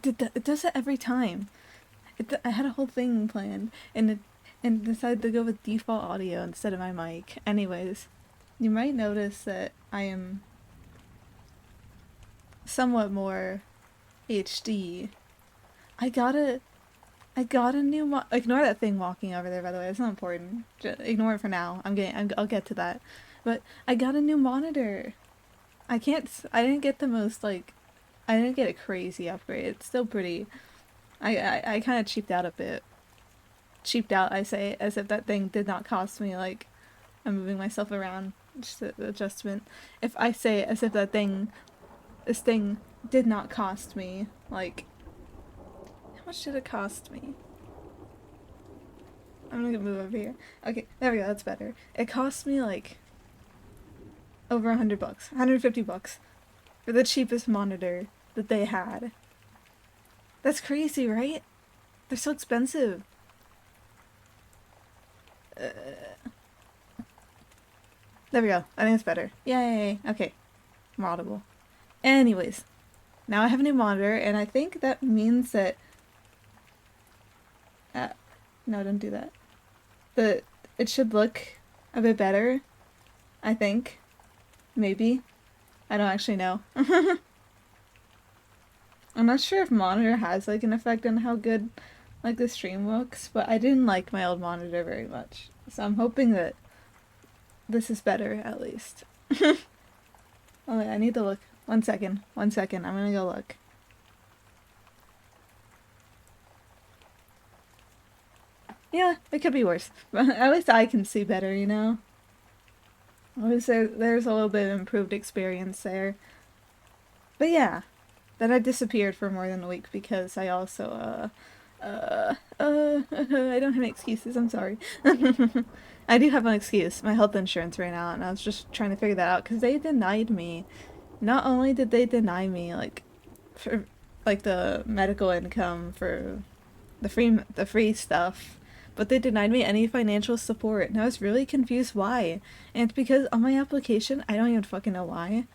It does it every time. I had a whole thing planned, and decided to go with default audio instead of my mic. Anyways, you might notice that I am somewhat more HD. I got a I got a new ignore that thing walking over there, by the way. It's not important. Just ignore it for now. I'll get to that. But I got a new monitor. I didn't get the most like I didn't get a crazy upgrade. It's still pretty. I kind of cheaped out a bit. Cheaped out, I say, as if that thing did not cost me like I'm moving myself around. Just an adjustment. If I say as if this thing did not cost me like how much did it cost me? I'm gonna move over here. Okay, there we go. That's better. It cost me like over $100, $150 for the cheapest monitor that they had. That's crazy, right? They're so expensive. There we go. I think it's better. Yay. Okay. I'm audible. Anyways, now I have a new monitor, and I think that means that... no, don't do that. It should look a bit better, I think. Maybe. I don't actually know. I'm not sure if monitor has like an effect on how good like the stream looks, but I didn't like my old monitor very much. So I'm hoping that this is better at least. Oh wait, I need to look. 1 second. 1 second. I'm gonna go look. Yeah, it could be worse. But at least I can see better, you know? At least there's a little bit of improved experience there. But yeah. Then I disappeared for more than a week because I also, I don't have any excuses, I'm sorry. I do have an excuse. My health insurance ran out, and I was just trying to figure that out because they denied me. Not only did they deny me, like, for, like, the medical income for the free stuff, but they denied me any financial support, and I was really confused why. And it's because on my application, I don't even fucking know why.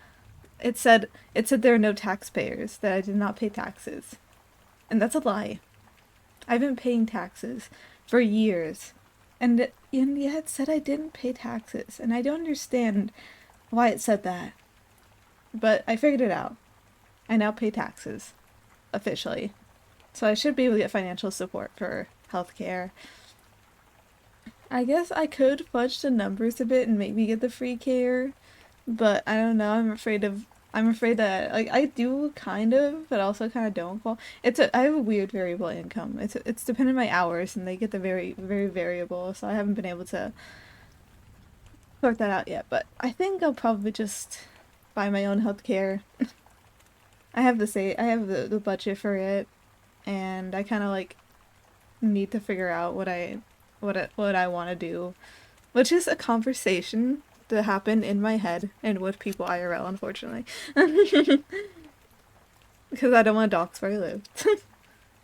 It said there are no taxpayers, that I did not pay taxes. And that's a lie. I've been paying taxes for years. And yet it said I didn't pay taxes. And I don't understand why it said that. But I figured it out. I now pay taxes. Officially. So I should be able to get financial support for healthcare. I guess I could fudge the numbers a bit and maybe get the free care. But I don't know, I'm afraid that like I do kind of, but also kind of don't fall. I have a weird variable income. It's dependent on my hours, and they get the very variable, so I haven't been able to sort that out yet. But I think I'll probably just buy my own healthcare. I have the budget for it, and I kind of like need to figure out what I want to do, which is a conversation to happen in my head and with people IRL, unfortunately. Because I don't want to dox where I live.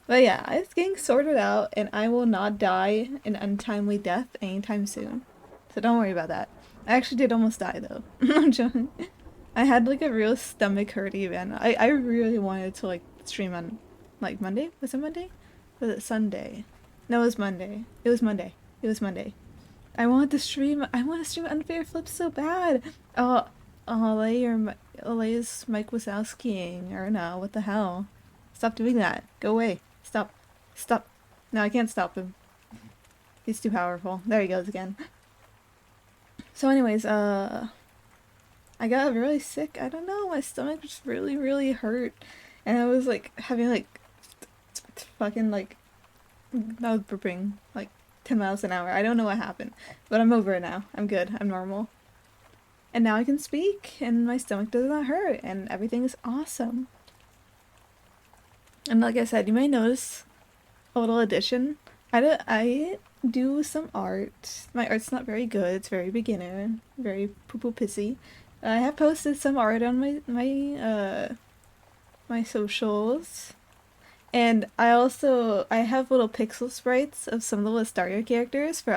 But yeah, it's getting sorted out, and I will not die an untimely death anytime soon. So don't worry about that. I actually did almost die, though. I'm joking. I had like a real stomach hurt event. I really wanted to like stream on like Monday? Was it Monday? Was it Sunday? No, it was Monday. It was Monday. It was Monday. I want to stream Unfair Flips so bad. Oh, Lay's Mike Wazowski, or no, what the hell? Stop doing that. Go away. Stop. Stop. No, I can't stop him. He's too powerful. There he goes again. So anyways, I got really sick. I don't know, my stomach just really hurt. And I was like having like fucking like I was burping like 10 miles an hour. I don't know what happened, but I'm over it now. I'm good. I'm normal. And now I can speak, and my stomach does not hurt, and everything is awesome. And like I said, you may notice a little addition. I do some art. My art's not very good. It's very beginner, very poo-poo pissy. I have posted some art on my socials. And I have little pixel sprites of some little Astaria characters for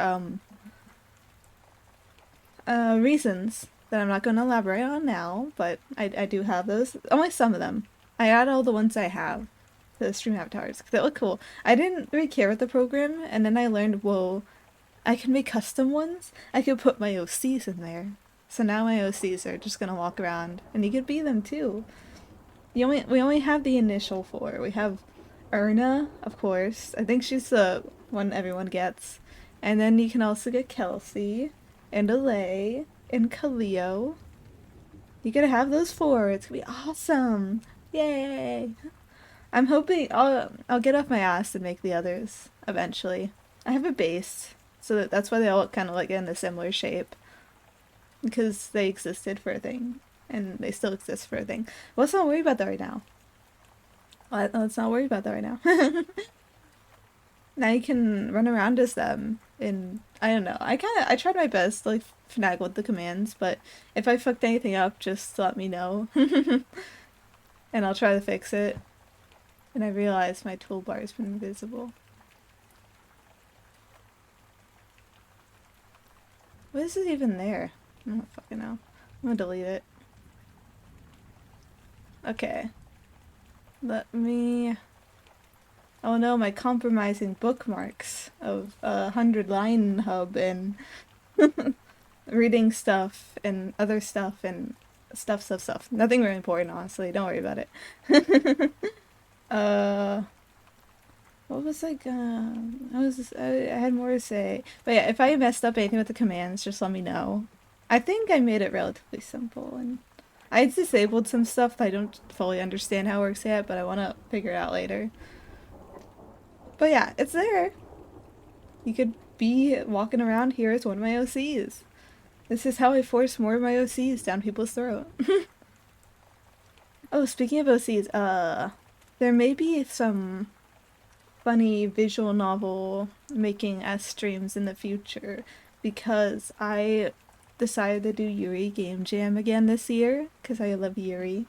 reasons that I'm not going to elaborate on now, but I do have those. Only some of them. I add all the ones I have. the stream avatars because they look cool. I didn't really care with the program, and then I learned, whoa, I can make custom ones. I could put my OCs in there. So now my OCs are just gonna walk around, and you could be them too. We only have the initial four. We have Erna, of course. I think she's the one everyone gets. And then you can also get Kelsey, and Alay, and Kaleo. You gotta have those four. It's gonna be awesome. Yay! I'm hoping I'll get off my ass and make the others eventually. I have a base, so that's why they all kind of like in a similar shape, because they existed for a thing, and they still exist for a thing. Let's not worry about that right now. Let's not worry about that right now. Now you can run around as them, and I don't know. I tried my best to like finagle with the commands, but if I fucked anything up, just let me know, and I'll try to fix it. And I realized my toolbar has been invisible. What is it even there? I don't fucking know. I'm gonna delete it. Okay. Let me... Oh no, my compromising bookmarks of 100 line hub and reading stuff and other stuff and stuff. Nothing very important, honestly. Don't worry about it. What was I had more to say. But yeah, if I messed up anything with the commands, just let me know. I think I made it relatively simple, and I disabled some stuff that I don't fully understand how it works yet, but I want to figure it out later. But yeah, it's there. You could be walking around here as one of my OCs. This is how I force more of my OCs down people's throat. Oh, speaking of OCs, there may be some funny visual novel making S streams in the future, because I decided to do Yuri Game Jam again this year because I love Yuri.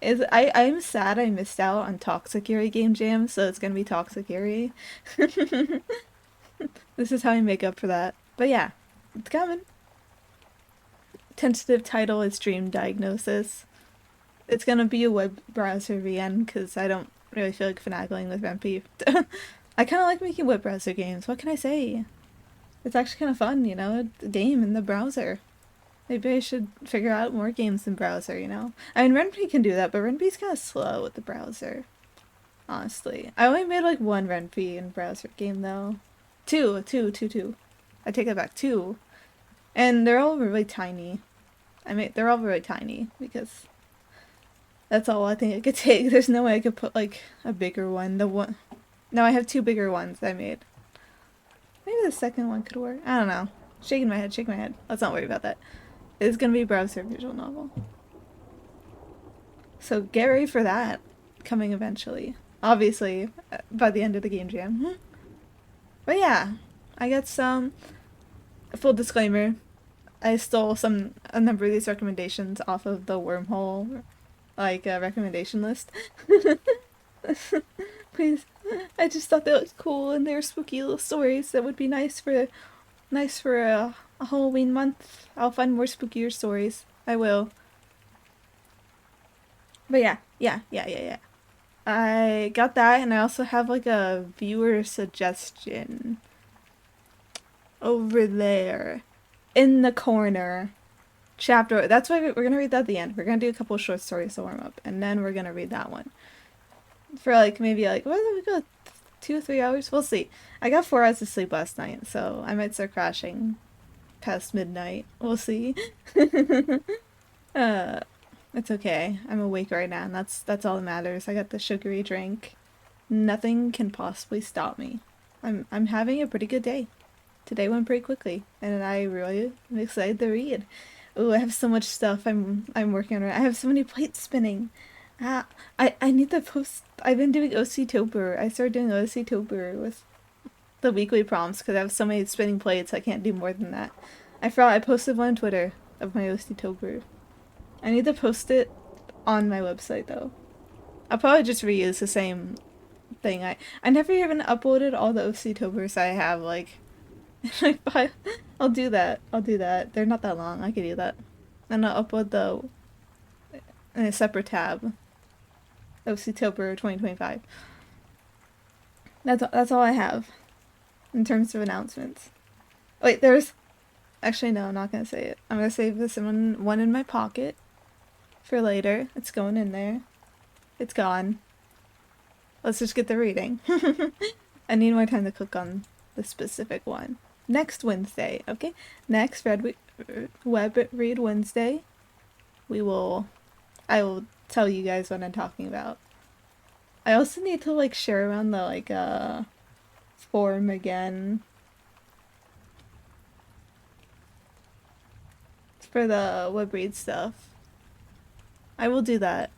I'm sad I missed out on Toxic Yuri Game Jam, so it's gonna be Toxic Yuri. This is how I make up for that. But yeah, it's coming. Tentative title is Dream Diagnosis. It's gonna be a web browser VN because I don't really feel like finagling with Rempe. I kind of like making web browser games. What can I say? It's actually kind of fun, you know, a game in the browser. Maybe I should figure out more games in browser, you know? I mean, Renpy can do that, but Renpy's kind of slow with the browser. Honestly. I only made like one Renpy in browser game, though. Two. I take it back, two. And they're all really tiny. They're all really tiny, because that's all I think I could take. There's no way I could put, like, a bigger one. No, I have two bigger ones I made. Maybe the second one could work. I don't know. Shaking my head. Let's not worry about that. It's gonna be a browser visual novel. So get ready for that. Coming eventually. Obviously, by the end of the game jam. But yeah, I got some... Full disclaimer, I stole a number of these recommendations off of the Wormhole, recommendation list. Please. I just thought they looked cool and they were spooky little stories that would be nice for a Halloween month. I'll find more spookier stories. I will. But yeah. I got that, and I also have like a viewer suggestion over there in the corner. Chapter. That's why we're gonna read that at the end. We're gonna do a couple of short stories to warm up, and then we're gonna read that one. For like maybe like, what did we go? 2 or 3 hours? We'll see. I got 4 hours of sleep last night, so I might start crashing past midnight. We'll see. It's okay. I'm awake right now, and that's all that matters. I got the sugary drink. Nothing can possibly stop me. I'm having a pretty good day. Today went pretty quickly, and I really am excited to read. Ooh, I have so much stuff I'm working on. I have so many plates spinning. I need to post. I've been doing OC-tober. I started doing OC-tober with the weekly prompts because I have so many spinning plates. I can't do more than that. I forgot I posted one on Twitter of my OC-tober. I need to post it on my website though. I'll probably just reuse the same thing. I never even uploaded all the OC-tobers I have. Like, I'll do that. They're not that long. I can do that. And I'll upload in a separate tab. OC-tober 2025. That's all I have in terms of announcements. Wait, there's actually no, I'm not gonna say it. I'm gonna save this one in my pocket for later. It's going in there. It's gone. Let's just get the reading. I need more time to cook on the specific one. Next Wednesday, okay? Next Web Read Wednesday, I will tell you guys what I'm talking about. I also need to like share around the forum again for the Web Read stuff. I will do that.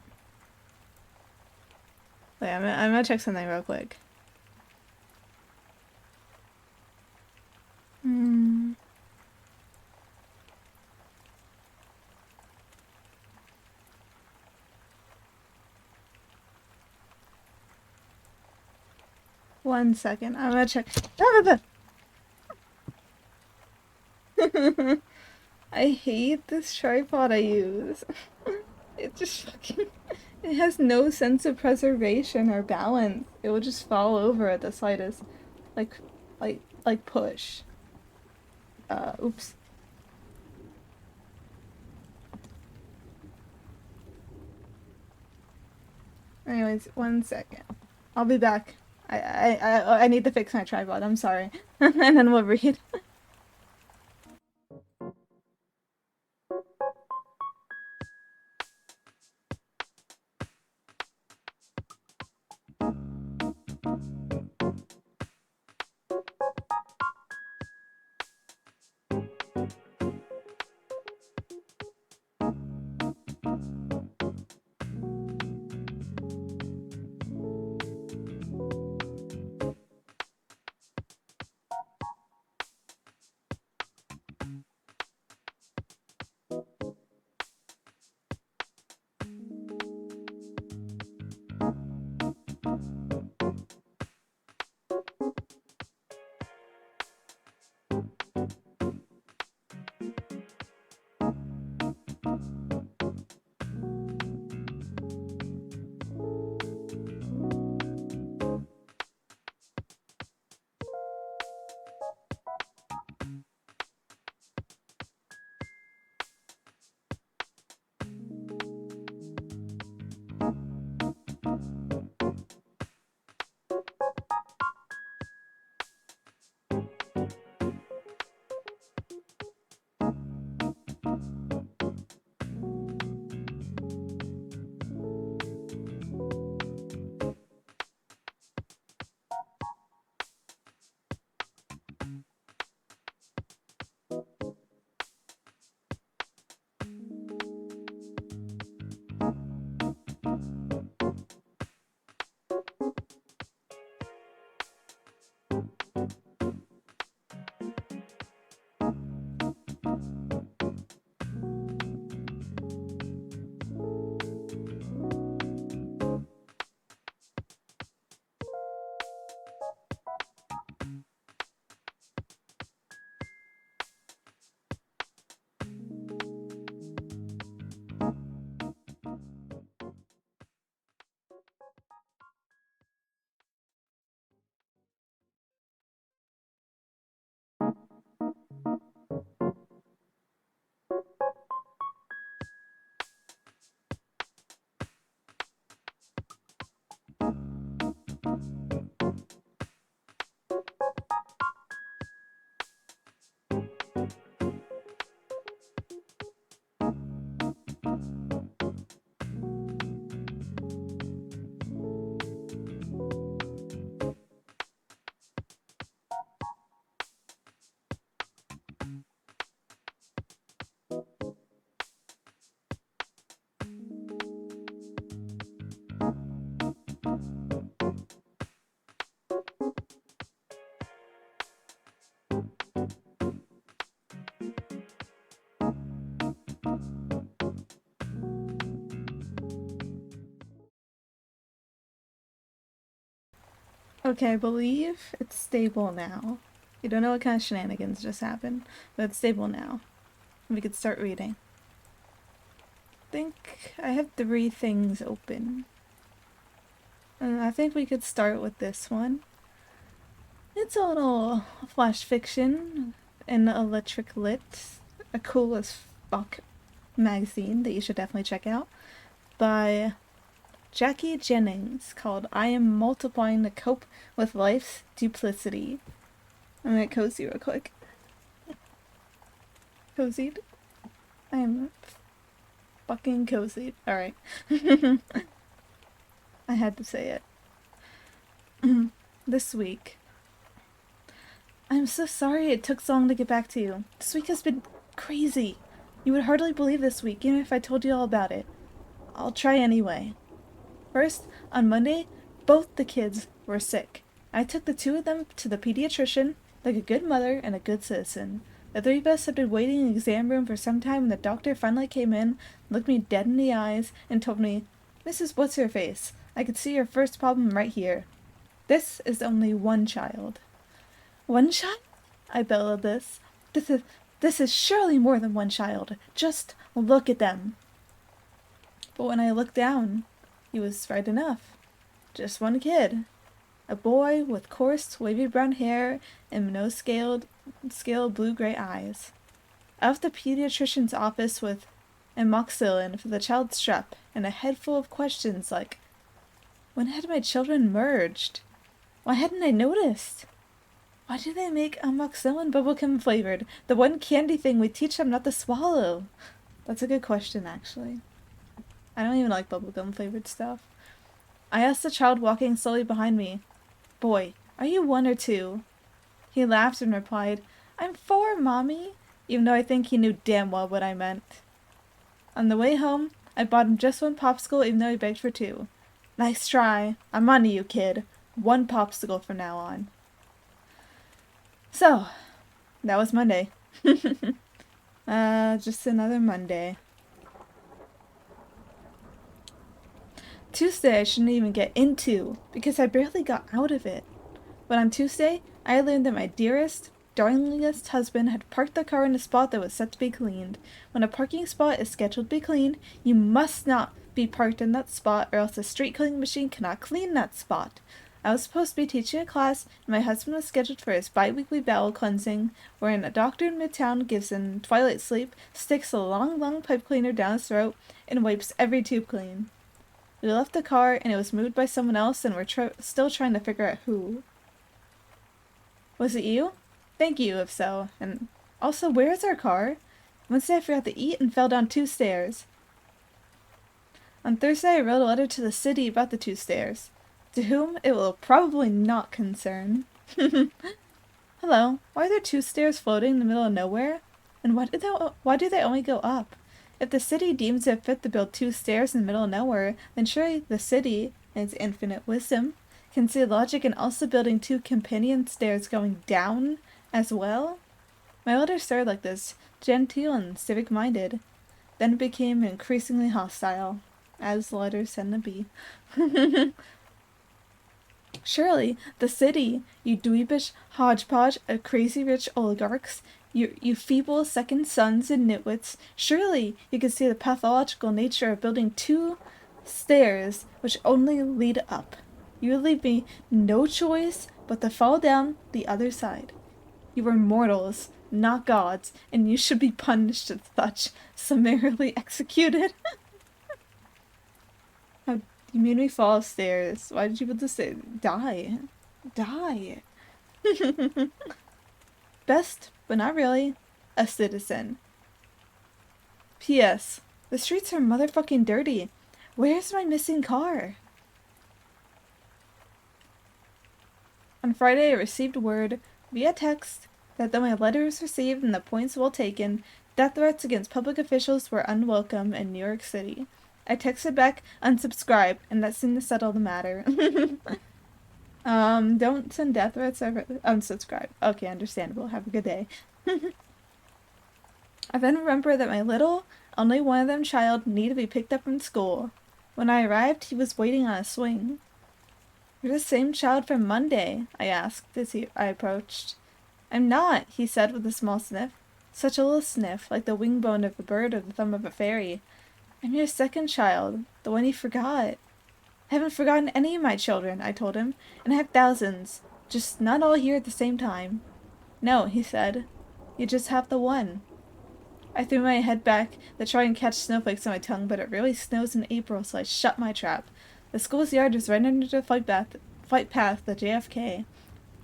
Wait, I'm gonna check something real quick. 1 second. I'm gonna check. I hate this tripod I use. It just fucking... It has no sense of preservation or balance. It will just fall over at the slightest, like, push. Oops. Anyways, 1 second. I'll be back. I need to fix my tripod. I'm sorry. And then we'll read. Okay, I believe it's stable now. We don't know what kind of shenanigans just happened, but it's stable now. We could start reading. I think I have 3 things open. And I think we could start with this one. It's a little flash fiction in Electric Lit, a cool as fuck magazine that you should definitely check out, by Jackie Jennings, called I Am Multiplying to Cope with Life's Duplicity. I'm gonna cozy real quick. Cozied? I am fucking cozied. Alright. I had to say it. This week. I'm so sorry it took so long to get back to you. This week has been crazy. You would hardly believe this week, even if I told you all about it. I'll try anyway. First, on Monday, both the kids were sick. I took the two of them to the pediatrician, like a good mother and a good citizen. The three of us had been waiting in the exam room for some time when the doctor finally came in, looked me dead in the eyes, and told me, "Mrs. What's-Her-Face, I can see your first problem right here. This is only one child." One child? I bellowed this. This is surely more than one child. Just look at them. But when I looked down, he was right enough. Just one kid. A boy with coarse, wavy brown hair and no-scaled blue-gray eyes. I left the pediatrician's office with amoxicillin for the child's strep and a head full of questions like, when had my children merged? Why hadn't I noticed? Why do they make amoxicillin bubblegum flavored? The one candy thing we teach them not to swallow. That's a good question, actually. I don't even like bubblegum flavored stuff. I asked the child walking slowly behind me, "Boy, are you 1 or 2? He laughed and replied, "I'm 4, Mommy," even though I think he knew damn well what I meant. On the way home, I bought him just 1 popsicle even though he begged for 2. Nice try. I'm on to you, kid. 1 popsicle from now on. So, that was Monday. Just another Monday. Tuesday I shouldn't even get into, because I barely got out of it. But on Tuesday, I learned that my dearest, darlingest husband had parked the car in a spot that was set to be cleaned. When a parking spot is scheduled to be cleaned, you must not be parked in that spot, or else a street cleaning machine cannot clean that spot. I was supposed to be teaching a class, and my husband was scheduled for his bi-weekly bowel cleansing, wherein a doctor in Midtown gives him twilight sleep, sticks a long pipe cleaner down his throat, and wipes every tube clean. We left the car, and it was moved by someone else, and we're still trying to figure out who. Was it you? Thank you, if so. And also, where is our car? Wednesday I forgot to eat and fell down 2 stairs. On Thursday I wrote a letter to the city about the 2 stairs, to whom it will probably not concern. Hello, why are there 2 stairs floating in the middle of nowhere? And why do they only go up? If the city deems it fit to build 2 stairs in the middle of nowhere, then surely the city, in its infinite wisdom, can see logic in also building 2 companion stairs going down as well? My letter started like this, genteel and civic-minded. Then it became increasingly hostile, as letters tend to be. Surely, the city, you dweebish hodgepodge of crazy rich oligarchs, you feeble second sons and nitwits, surely you can see the pathological nature of building 2 stairs which only lead up. You leave me no choice but to fall down the other side. You are mortals, not gods, and you should be punished as such, summarily executed. How you made me fall upstairs. Why did you put this in? Die. Die. Best, but not really, a citizen. P.S. The streets are motherfucking dirty. Where's my missing car? On Friday I received word, via text, that though my letter was received and the points well taken, death threats against public officials were unwelcome in New York City. I texted back, unsubscribe, and that seemed to settle the matter. Don't send death threats ever. Unsubscribe. Okay, understandable. Have a good day. I then remembered that my little, only one of them child needed to be picked up from school. When I arrived, he was waiting on a swing. "You're the same child from Monday?" I asked as I approached. "I'm not," he said with a small sniff. Such a little sniff, like the wing bone of a bird or the thumb of a fairy. "I'm your second child, the one you forgot." "I haven't forgotten any of my children," I told him, "and I have thousands. Just not all here at the same time. No, he said. You just have the one. I threw my head back to try and catch snowflakes on my tongue, but it really snows in April, so I shut my trap. The school's yard was right under the flight path, the JFK.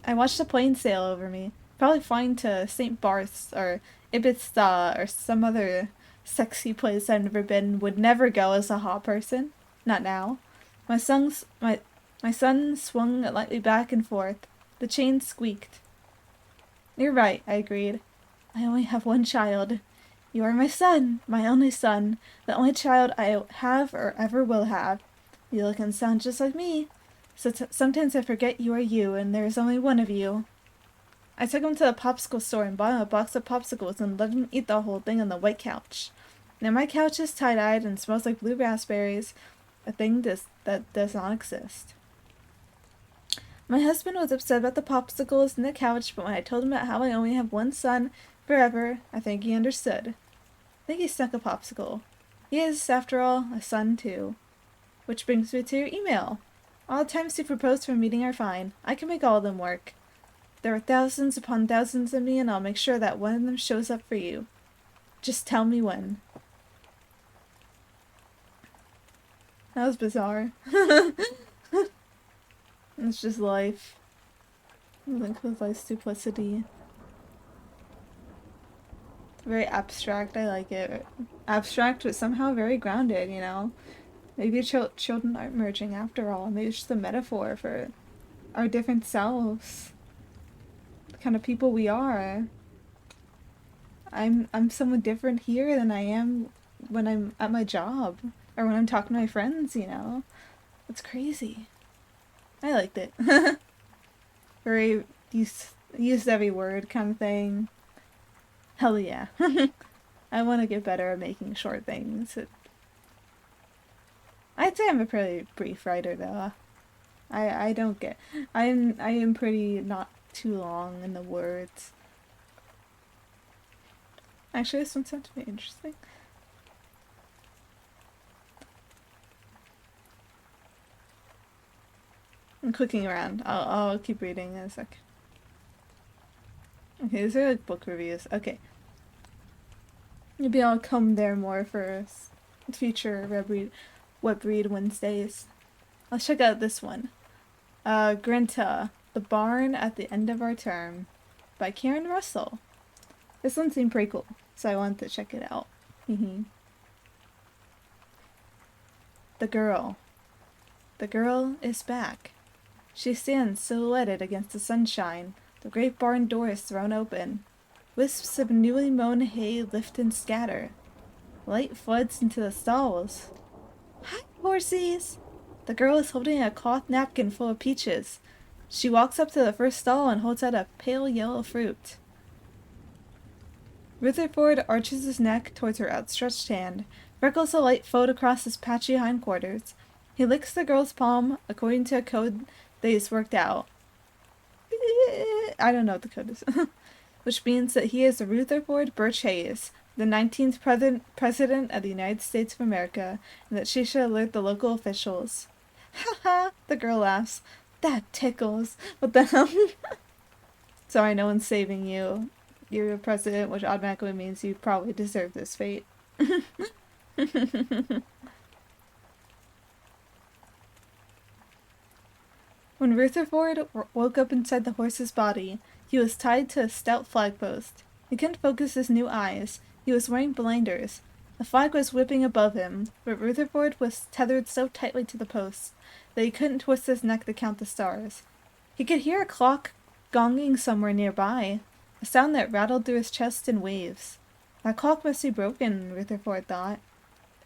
I watched the plane sail over me, probably flying to St. Barth's or Ibiza or some other sexy place I've never been, would never go as a hot person. Not now. My son swung lightly back and forth. The chain squeaked. You're right, I agreed. I only have one child. You are my son, my only son, the only child I have or ever will have. You look and sound just like me. So sometimes I forget you are you, and there is only one of you. I took him to the popsicle store and bought him a box of popsicles and let him eat the whole thing on the white couch. Now my couch is tie-dyed and smells like blue raspberries, a thing that does not exist. My husband was upset about the popsicles and the couch, but when I told him about how I only have one son forever, I think he understood. I think he snuck a popsicle. He is, after all, a son too. Which brings me to your email. All the times you proposed for a meeting are fine. I can make all of them work. There are thousands upon thousands of me, and I'll make sure that one of them shows up for you. Just tell me when. That was bizarre. It's just life. Link with life's duplicity. Very abstract, I like it. Abstract, but somehow very grounded, you know? Maybe children aren't merging after all. Maybe it's just a metaphor for our different selves. The kind of people we are. I'm someone different here than I am when I'm at my job. Or when I'm talking to my friends, you know? It's crazy. I liked it. Very used every word kind of thing. Hell yeah. I want to get better at making short things. I'd say I'm a pretty brief writer though. I don't get. I am pretty not too long in the words. Actually, this one sounds pretty interesting. I'm clicking around. I'll keep reading in a sec. Okay, these are like book reviews. Okay. Maybe I'll come there more for future web read Wednesdays. Let's check out this one. Grinta, The Barn at the End of Our Term by Karen Russell. This one seemed pretty cool, so I wanted to check it out. The girl. The girl is back. She stands silhouetted against the sunshine. The great barn door is thrown open. Wisps of newly mown hay lift and scatter. Light floods into the stalls. Hi, horsies! The girl is holding a cloth napkin full of peaches. She walks up to the first stall and holds out a pale yellow fruit. Rutherford arches his neck towards her outstretched hand. Freckles of light float across his patchy hindquarters. He licks the girl's palm according to a code that he's worked out. I don't know what the code is. Which means that he is Rutherford Birch Hayes, the 19th President of the United States of America, and that she should alert the local officials. Ha ha, the girl laughs. That tickles. What the hell? Sorry, no one's saving you. You're a president, which automatically means you probably deserve this fate. When Rutherford woke up inside the horse's body, he was tied to a stout flagpost. He couldn't focus his new eyes. He was wearing blinders. The flag was whipping above him, but Rutherford was tethered so tightly to the post that he couldn't twist his neck to count the stars. He could hear a clock gonging somewhere nearby, a sound that rattled through his chest in waves. That clock must be broken, Rutherford thought.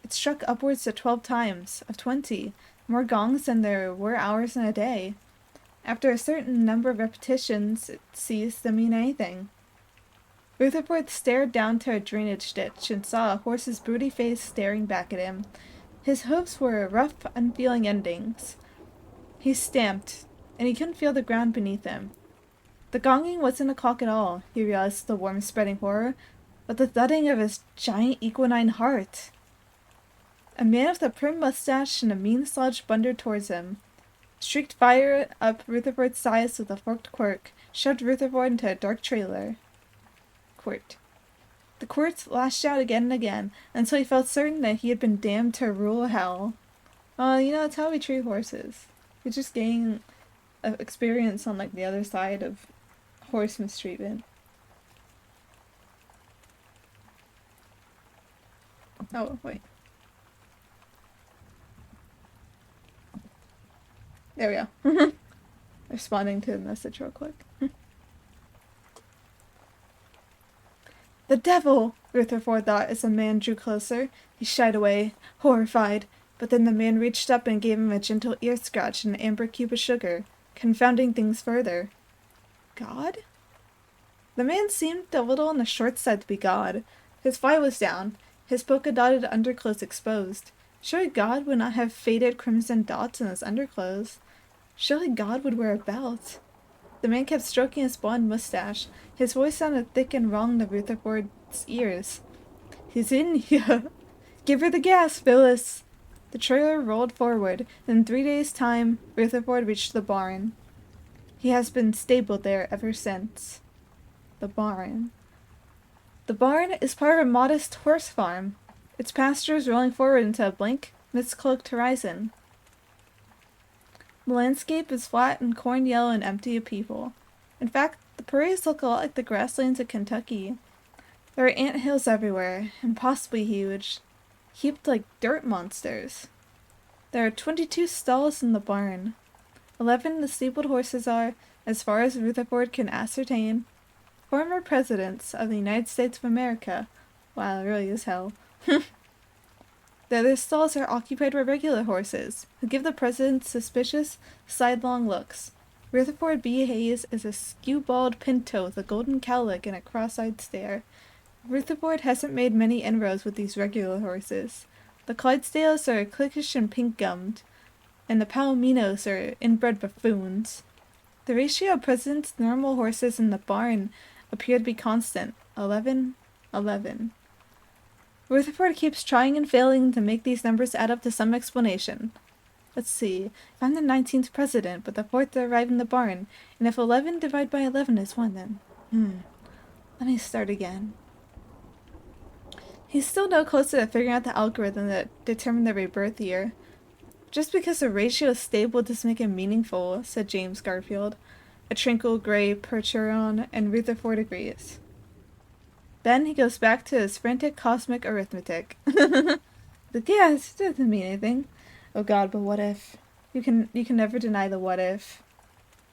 It struck upwards to 12 times, of 20, more gongs than there were hours in a day. After a certain number of repetitions, it ceased to mean anything. Rutherford stared down to a drainage ditch and saw a horse's broody face staring back at him. His hoofs were rough, unfeeling endings. He stamped, and he couldn't feel the ground beneath him. The gonging wasn't a clock at all, he realized with the warm spreading horror, but the thudding of his giant equine heart. A man with a prim mustache and a mean slouch blundered towards him. streaked fire up Rutherford's sides with a forked quirk, shoved Rutherford into a dark trailer. Quirked. The quirks lashed out again and again, until he felt certain that he had been damned to rule hell. Well, you know, that's how we treat horses. We just gain experience on, like, the other side of horse mistreatment. Oh, wait. There we go. Responding to the message real quick. The devil! Rutherford thought as the man drew closer. He shied away, horrified, but then the man reached up and gave him a gentle ear scratch and an amber cube of sugar, confounding things further. God? The man seemed a little on the short side to be God. His fly was down, his polka-dotted underclothes exposed. Surely God would not have faded crimson dots in his underclothes. Surely God would wear a belt. The man kept stroking his blond mustache. His voice sounded thick and wrong to Rutherford's ears. He's in here. Give her the gas, Phyllis. The trailer rolled forward. In 3 days' time, Rutherford reached the barn. He has been stabled there ever since. The barn. The barn is part of a modest horse farm, its pastures rolling forward into a blank, mist-cloaked horizon. The landscape is flat and corn yellow and empty of people. In fact, the prairies look a lot like the grasslands of Kentucky. There are anthills everywhere, impossibly huge, heaped like dirt monsters. There are 22 stalls in the barn. 11 the stabled horses are, as far as Rutherford can ascertain, former presidents of the United States of America. Wow, it really is hell. The other stalls are occupied by regular horses, who give the president suspicious, sidelong looks. Rutherford B. Hayes is a skew-bald pinto with a golden cowlick and a cross-eyed stare. Rutherford hasn't made many inroads with these regular horses. The Clydesdales are cliquish and pink-gummed, and the Palominos are inbred buffoons. The ratio of president's normal horses in the barn appear to be constant, 11-11. Rutherford keeps trying and failing to make these numbers add up to some explanation. Let's see, if I'm the 19th president, but the 4th to arrive in the barn, and if 11 divided by 11 is 1, then... Let me start again. He's still no closer to figuring out the algorithm that determined the rebirth year. Just because the ratio is stable doesn't make it meaningful, said James Garfield, a tranquil gray Percheron, and Rutherford agrees. Then he goes back to his frantic cosmic arithmetic. The gas doesn't mean anything. Oh god, but what if? You can never deny the what if.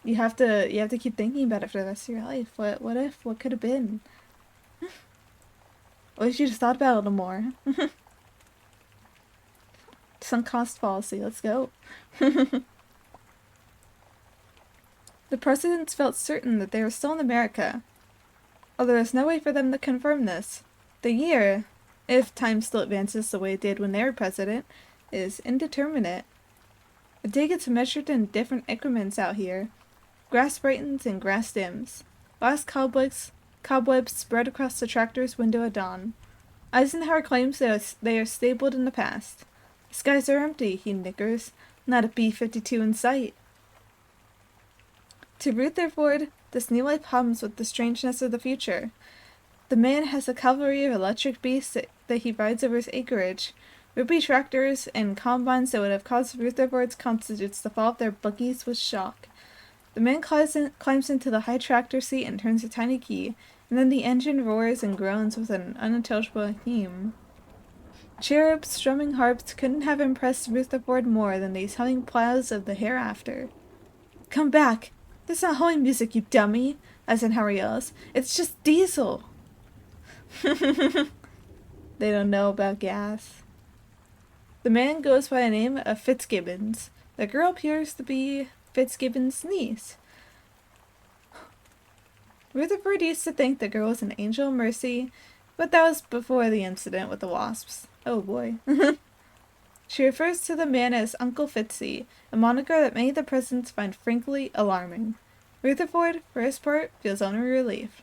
You have to keep thinking about it for the rest of your life. What if? What could have been? What if you just thought about it a little more? Sunk cost fallacy, let's go. The presidents felt certain that they were still in America, although there's no way for them to confirm this. The year, if time still advances the way it did when they were president, is indeterminate. A day gets measured in different increments out here. Grass brightens and grass dims. Last cobwebs spread across the tractor's window at dawn. Eisenhower claims they are stabled in the past. The skies are empty, he nickers. Not a B-52 in sight. To Rutherford, this new life hums with the strangeness of the future. The man has a cavalry of electric beasts that he rides over his acreage, ruby tractors and combines that would have caused Rutherford's constitutes to fall off their buggies with shock. The man climbs into the high tractor seat and turns a tiny key, and then the engine roars and groans with an unintelligible theme. Cherubs strumming harps couldn't have impressed Rutherford more than these humming plows of the hereafter. Come back! That's not holy music, you dummy! Eisenhower yells. It's just diesel! They don't know about gas. The man goes by the name of Fitzgibbons. The girl appears to be Fitzgibbons' niece. Rutherford used to think the girl was an angel of mercy, but that was before the incident with the wasps. Oh boy. She refers to the man as Uncle Fitzy, a moniker that many of the presidents find frankly alarming. Rutherford, for his part, feels only relief.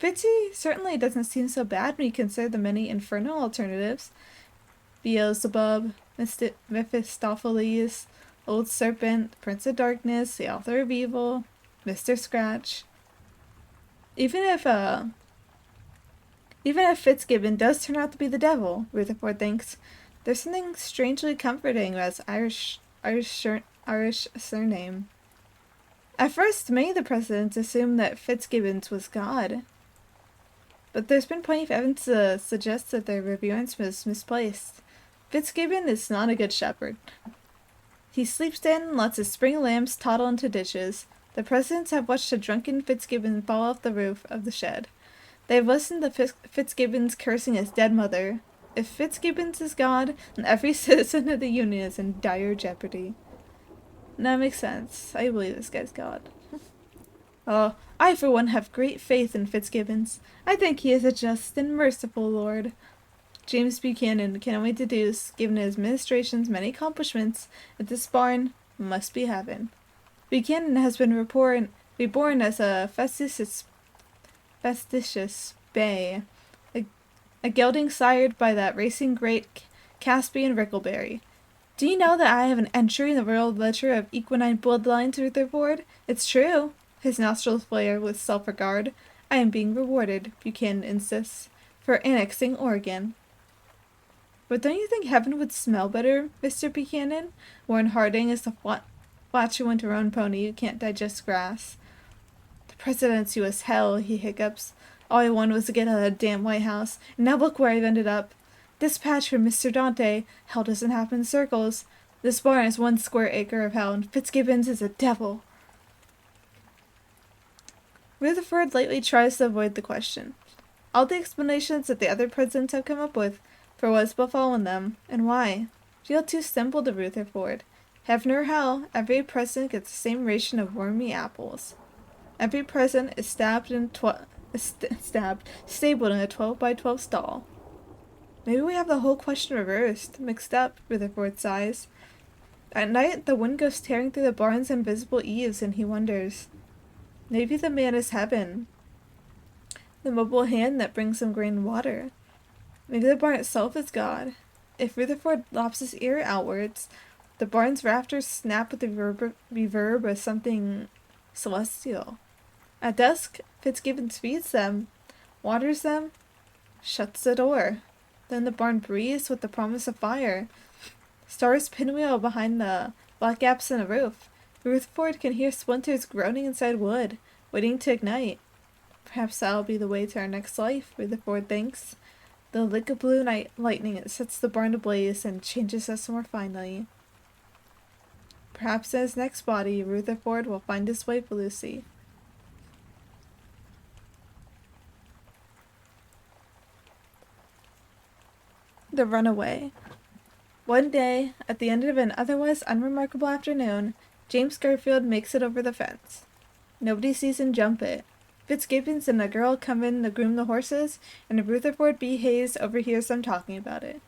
Fitzy certainly doesn't seem so bad when you consider the many infernal alternatives. Beelzebub, Mephistopheles, Old Serpent, Prince of Darkness, the Author of Evil, Mr. Scratch. Even if Fitzgibbon does turn out to be the devil, Rutherford thinks, there's something strangely comforting about his Irish surname. At first, many of the presidents assumed that Fitzgibbons was God, but there's been plenty of evidence to suggest that their reverence was misplaced. Fitzgibbon is not a good shepherd. He sleeps in and lets his spring lambs toddle into ditches. The presidents have watched a drunken Fitzgibbon fall off the roof of the shed. They have listened to Fitzgibbons cursing his dead mother. If Fitzgibbons is God, then every citizen of the Union is in dire jeopardy. That makes sense. I believe this guy's God. Oh, I for one have great faith in Fitzgibbons. I think he is a just and merciful lord. James Buchanan can only deduce, given his administration's many accomplishments, that this barn must be heaven. Buchanan has been reborn as a facetious bay, a gelding sired by that racing great Caspian Rickleberry. Do you know that I have an entry in the royal ledger of equine bloodlines, Rutherford? It's true. His nostrils flare with self-regard. I am being rewarded, Buchanan insists, for annexing Oregon. But don't you think heaven would smell better, Mr. Buchanan? Warren Harding is the flatulent roan pony who can't digest grass. The presidency was hell, he hiccups. All I wanted was to get out of the damn White House, and now look where I've ended up. Dispatch from Mr. Dante. Hell doesn't happen in circles. This barn is 1 square acre of hell, and Fitzgibbons is a devil. Rutherford lately tries to avoid the question. All the explanations that the other presidents have come up with for what has befallen them, and why, feel too simple to Rutherford. Heaven or hell, every president gets the same ration of wormy apples. Every president is stabled in a 12 by 12 stall. Maybe we have the whole question reversed, mixed up, Rutherford sighs. At night, the wind goes tearing through the barn's invisible eaves, and he wonders, maybe the man is heaven, the mobile hand that brings him grain and water. Maybe the barn itself is God. If Rutherford lops his ear outwards, the barn's rafters snap with the reverb of something celestial. At dusk, Fitzgibbons feeds them, waters them, shuts the door. Then the barn breathes with the promise of fire. Stars pinwheel behind the black gaps in the roof. Rutherford can hear splinters groaning inside wood, waiting to ignite. Perhaps that'll be the way to our next life, Rutherford thinks. The lick of blue night lightning that sets the barn ablaze and changes us more finally. Perhaps in his next body, Rutherford will find his wife Lucy. The Runaway. One day, at the end of an otherwise unremarkable afternoon, James Garfield makes it over the fence. Nobody sees him jump it. Fitzgibbons and a girl come in to groom the horses, and Rutherford B. Hayes overhears them talking about it.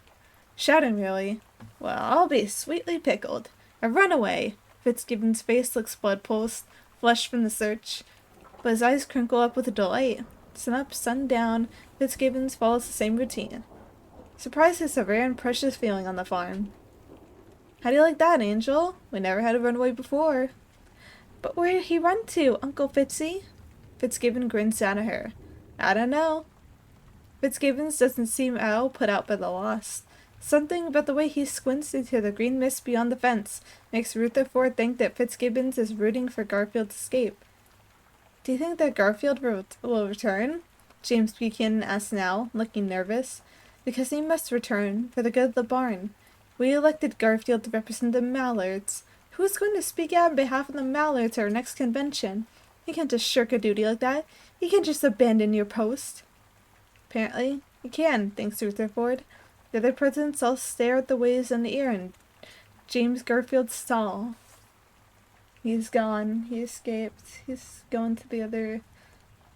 Shouting, really. Well, I'll be sweetly pickled. A runaway! Fitzgibbons' face looks blood-pulsed, flushed from the search, but his eyes crinkle up with delight. Sun up, sun down, Fitzgibbons follows the same routine. Surprise is a rare and precious feeling on the farm. How do you like that, Angel? We never had a runaway before. But where did he run to, Uncle Fitzy? Fitzgibbon grins down at her. I don't know. Fitzgibbons doesn't seem at all put out by the loss. Something about the way he squints into the green mist beyond the fence makes Rutherford think that Fitzgibbons is rooting for Garfield's escape. Do you think that Garfield will return? James Buchanan asks now, looking nervous. Because he must return, for the good of the barn. We elected Garfield to represent the Mallards. Who's going to speak out on behalf of the Mallards at our next convention? You can't just shirk a duty like that. You can't just abandon your post. Apparently, you can, thinks Rutherford. The other presidents all stare at the waves in the air in James Garfield's stall. He's gone. He escaped. He's going to the other...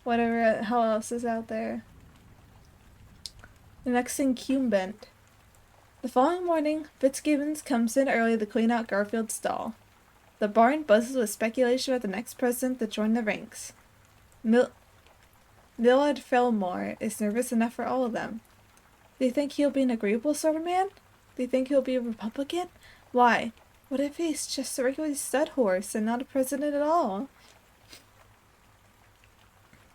whatever hell else is out there. The next incumbent. The following morning, Fitzgibbons comes in early to clean out Garfield's stall. The barn buzzes with speculation about the next president to join the ranks. Millard Fillmore is nervous enough for all of them. Do you think he'll be an agreeable sort of man? Do you think he'll be a Republican? Why? What if he's just a regular stud horse and not a president at all?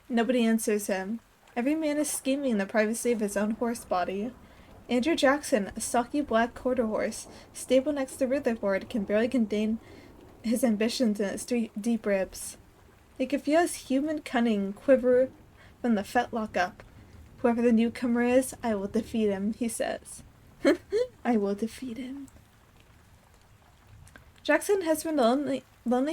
Nobody answers him. Every man is scheming in the privacy of his own horse body. Andrew Jackson, a stocky black quarter horse, stabled next to Rutherford, can barely contain his ambitions in its deep ribs. He could feel his human cunning quiver from the fetlock up. Whoever the newcomer is, I will defeat him, he says. I will defeat him. Jackson has been lonely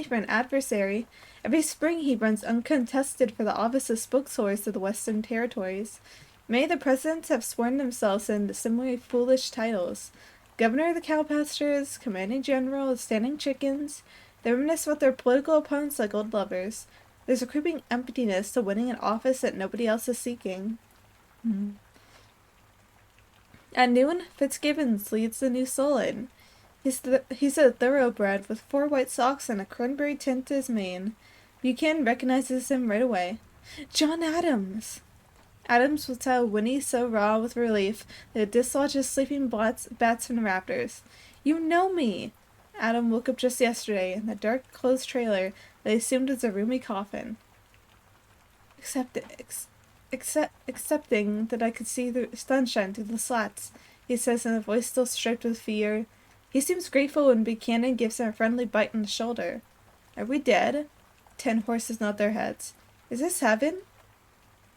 for an adversary. Every spring he runs uncontested for the office of spokeshorse of the Western Territories. Many of the presidents have sworn themselves into similarly foolish titles. Governor of the cow pastures, commanding general of standing chickens. They reminisce about their political opponents like old lovers. There's a creeping emptiness to winning an office that nobody else is seeking. At noon, Fitzgibbons leads the new Solon. He's a thoroughbred with 4 white socks and a cranberry tint to his mane. Buchanan recognizes him right away. John Adams! Adams lets out a whinny so raw with relief that it dislodges sleeping bats from the rafters. You know me! Adam woke up just yesterday in the dark closed trailer that he assumed was a roomy coffin. Accepting that I could see the sunshine through the slats, he says in a voice still striped with fear. He seems grateful when Buchanan gives him a friendly bite on the shoulder. Are we dead? 10 horses nod their heads. Is this heaven?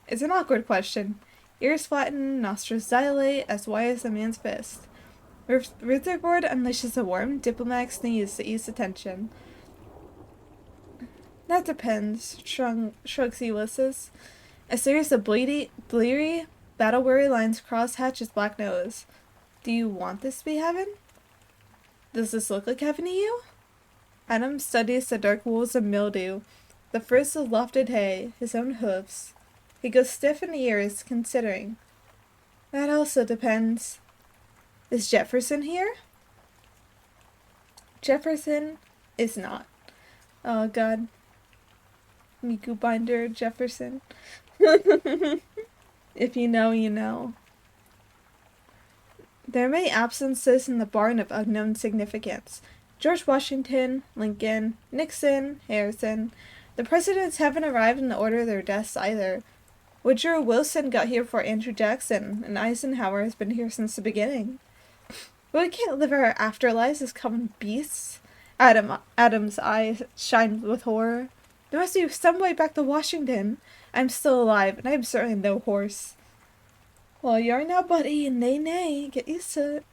It's an awkward question. Ears flatten, nostrils dilate, as wide as a man's fist. Rutherford unleashes a warm, diplomatic sneeze to ease the tension. That depends, shrugs Ulysses. A series of bleary, battle-weary lines cross-hatch his black nose. Do you want this to be heaven? Does this look like heaven to you? Adam studies the dark wools of mildew, the frizz of lofted hay, his own hoofs. He goes stiff in the ears, considering. That also depends. Is Jefferson here? Jefferson is not. Oh god. Miku Binder Jefferson. If you know, you know. There are many absences in the barn of unknown significance. George Washington, Lincoln, Nixon, Harrison. The presidents haven't arrived in the order of their deaths either. Woodrow Wilson got here before Andrew Jackson, and Eisenhower has been here since the beginning. But we can't live our afterlives as common beasts. Adam's eyes shine with horror. There must be some way back to Washington. I'm still alive, and I'm certainly no horse. Well, you are now, buddy, and nay, get used to it.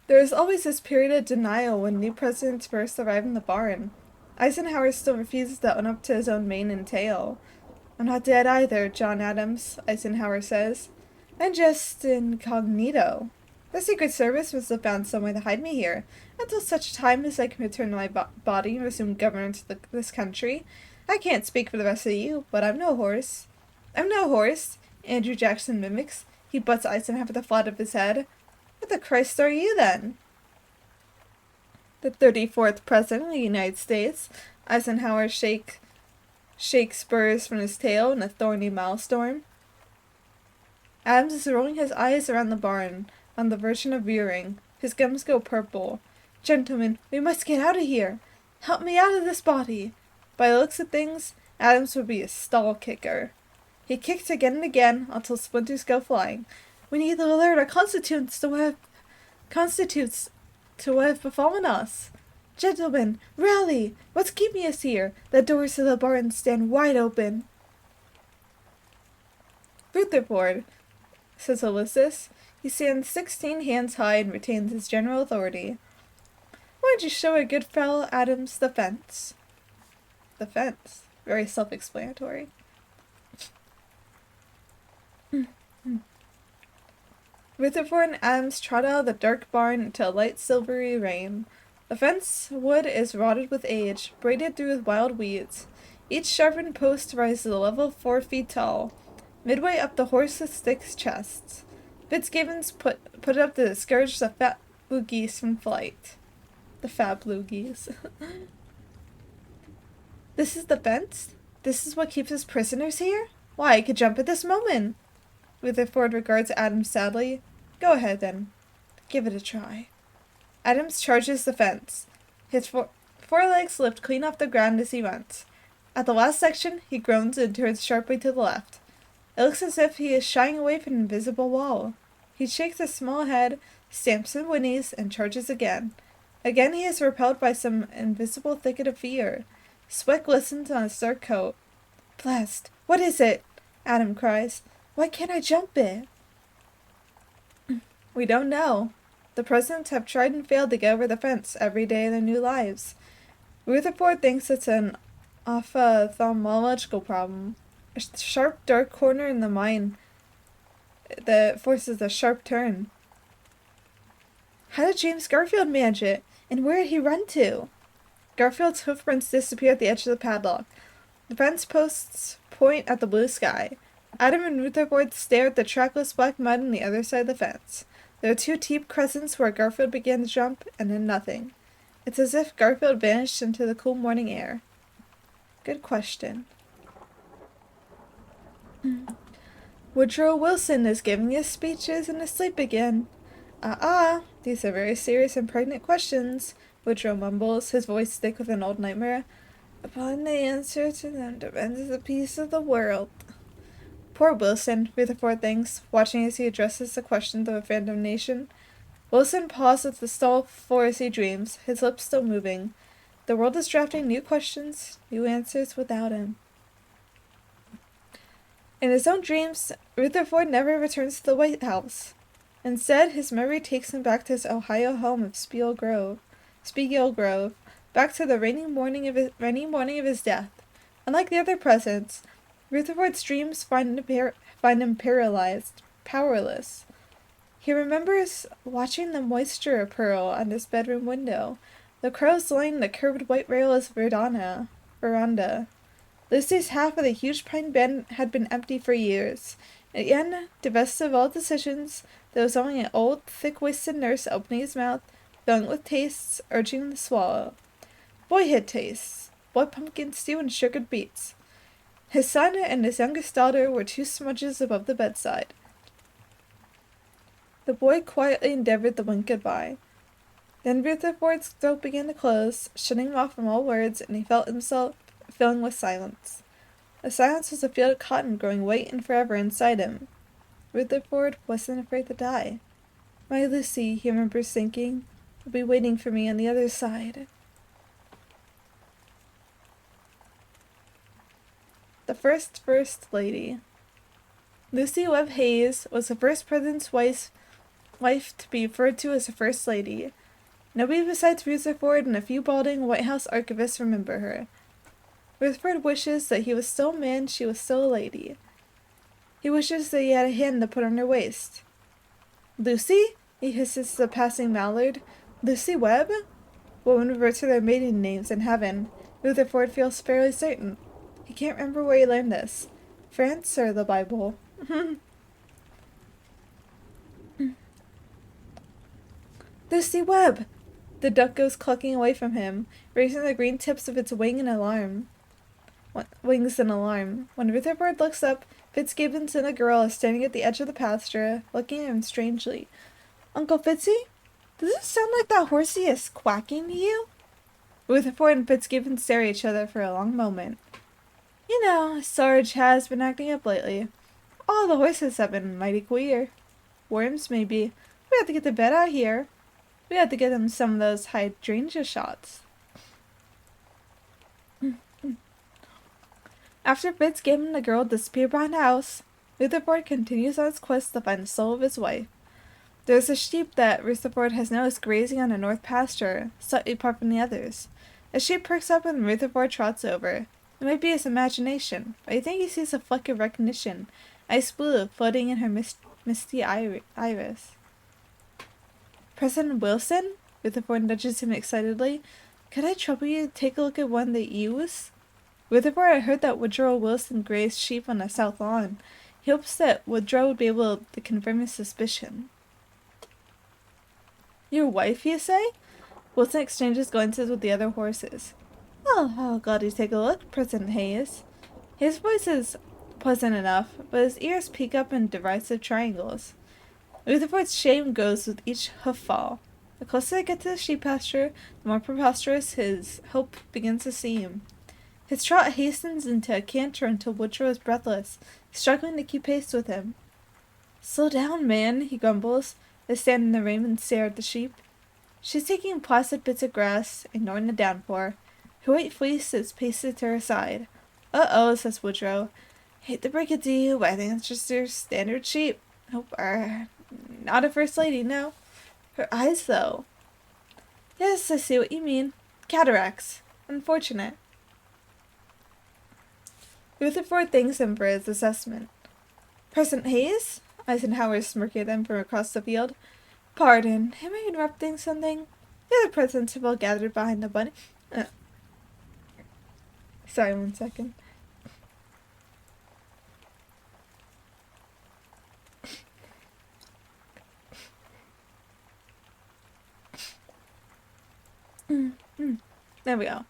There is always this period of denial when new presidents first arrive in the barn. Eisenhower still refuses to own up to his own mane and tail. I'm not dead either, John Adams, Eisenhower says. I'm just incognito. The Secret Service must have found some way to hide me here, until such time as I can return to my body and resume governance of this country. I can't speak for the rest of you, but I'm no horse. I'm no horse, Andrew Jackson mimics. He butts Eisenhower with the flat of his head. What the Christ are you, then? The 34th President of the United States. Eisenhower shakes spurs from his tail in a thorny maelstrom. Adams is rolling his eyes around the barn, on the verge of rearing. His gums go purple. Gentlemen, we must get out of here. Help me out of this body. By the looks of things, Adams would be a stall kicker. He kicks again and again until splinters go flying. We need to alert our constitutes to what have befallen us. Gentlemen, rally! What's keeping us here? The doors of the barn stand wide open. Rutherford, says Ulysses. He stands 16 hands high and retains his general authority. Why don't you show a good fellow Adams the fence? The fence. Very self-explanatory. Rutherford and Adams trot out of the dark barn into a light silvery rain. The fence wood is rotted with age, braided through with wild weeds. Each sharpened post rises to the level of 4 feet tall, midway up the horse's thick chests. Fitzgibbons put up to discourage the fat blue geese from flight. The fat blue geese. This is the fence? This is what keeps us prisoners here? Why, I could jump at this moment! Rutherford regards Adams sadly. Go ahead, then. Give it a try. Adams charges the fence. His forelegs lift clean off the ground as he runs. At the last section, he groans and turns sharply to the left. It looks as if he is shying away from an invisible wall. He shakes his small head, stamps and whinnies, and charges again. Again he is repelled by some invisible thicket of fear. Sweat glistens on his dark coat. Blast! What is it? Adam cries. Why can't I jump it? We don't know. The presidents have tried and failed to get over the fence every day of their new lives. Rutherford thinks it's an ophthalmological problem. A sharp, dark corner in the mind that forces a sharp turn. How did James Garfield manage it? And where did he run to? Garfield's hoofprints disappear at the edge of the padlock. The fence posts point at the blue sky. Adam and Rutherford stare at the trackless black mud on the other side of the fence. There are two deep crescents where Garfield began to jump, and then nothing. It's as if Garfield vanished into the cool morning air. Good question. Woodrow Wilson is giving his speeches and asleep again. These are very serious and pregnant questions, Woodrow mumbles, his voice thick with an old nightmare. Upon the answer to them depends the peace of the world. Poor Wilson, Rutherford thinks, watching as he addresses the questions of a phantom nation. Wilson paused at the stall floor as he dreams, his lips still moving. The world is drafting new questions, new answers without him. In his own dreams, Rutherford never returns to the White House. Instead, his memory takes him back to his Ohio home of Spiegel Grove, back to the rainy morning of his death. Unlike the other presidents, Rutherford's dreams find him paralyzed, powerless. He remembers watching the moisture pearl on his bedroom window, the crows lining the curved white rail of his veranda. Lucy's half of the huge pine bed had been empty for years. Again, divested of all decisions, there was only an old, thick-waisted nurse opening his mouth, filling it with tastes, urging him to swallow. Boyhood tastes. Boiled pumpkin stew and sugared beets. His son and his youngest daughter were two smudges above the bedside. The boy quietly endeavored to wink goodbye. Then Rutherford's throat began to close, shutting him off from all words, and he felt himself filling with silence. The silence was a field of cotton growing white and forever inside him. Rutherford wasn't afraid to die. My Lucy, he remembers thinking, will be waiting for me on the other side. The First Lady. Lucy Webb Hayes was the first president's wife to be referred to as the First Lady. Nobody besides Rutherford and a few balding White House archivists remember her. Rutherford wishes that he was still a man, she was still a lady. He wishes that he had a hand to put on her waist. Lucy? He hisses the passing mallard. Lucy Webb? Women revert to their maiden names in heaven. Rutherford feels fairly certain. He can't remember where he learned this. France or the Bible? Lucy Webb! The duck goes clucking away from him, raising the green tips of its wings in alarm. When Rutherford looks up, Fitzgibbons and a girl are standing at the edge of the pasture, looking at him strangely. Uncle Fitzy? Does it sound like that horsey is quacking to you? Rutherford and Fitzgibbons stare at each other for a long moment. You know, Sarge has been acting up lately. All the horses have been mighty queer. Worms, maybe. We have to get the vet out here. We have to get him some of those hydrangea shots. After Fitzgibbon and the girl disappear behind the house, Rutherford continues on his quest to find the soul of his wife. There's a sheep that Rutherford has noticed grazing on a north pasture, slightly apart from the others. The sheep perks up when Rutherford trots over. It might be his imagination, but I think he sees a fleck of recognition, ice blue, floating in her misty iris. President Wilson? Rutherford nudges him excitedly. Could I trouble you to take a look at one of the ewes? Rutherford had heard that Woodrow Wilson grazed sheep on the south lawn. He hopes that Woodrow would be able to confirm his suspicion. Your wife, you say? Wilson exchanges glances with the other horses. Oh, I'll gladly take a look, President Hayes. His voice is pleasant enough, but his ears peek up in derisive triangles. Rutherford's shame grows with each hoof fall. The closer they get to the sheep pasture, the more preposterous his hope begins to seem. His trot hastens into a canter until Woodrow is breathless, struggling to keep pace with him. "Slow down, man," he grumbles. They stand in the rain and stare at the sheep. She's taking placid bits of grass, ignoring the downpour. Her white fleece is pasted to her side. "Uh-oh," says Woodrow. "Hate to break it to you, but I think it's just your standard sheep. Nope, not a first lady, no. Her eyes, though." "Yes, I see what you mean. Cataracts. Unfortunate." Rutherford thanks him for his assessment. "President Hayes?" Eisenhower is smirking at them from across the field. "Pardon, am I interrupting something?" The other presidents have all gathered behind the bunny. Sorry, 1 second. There we go.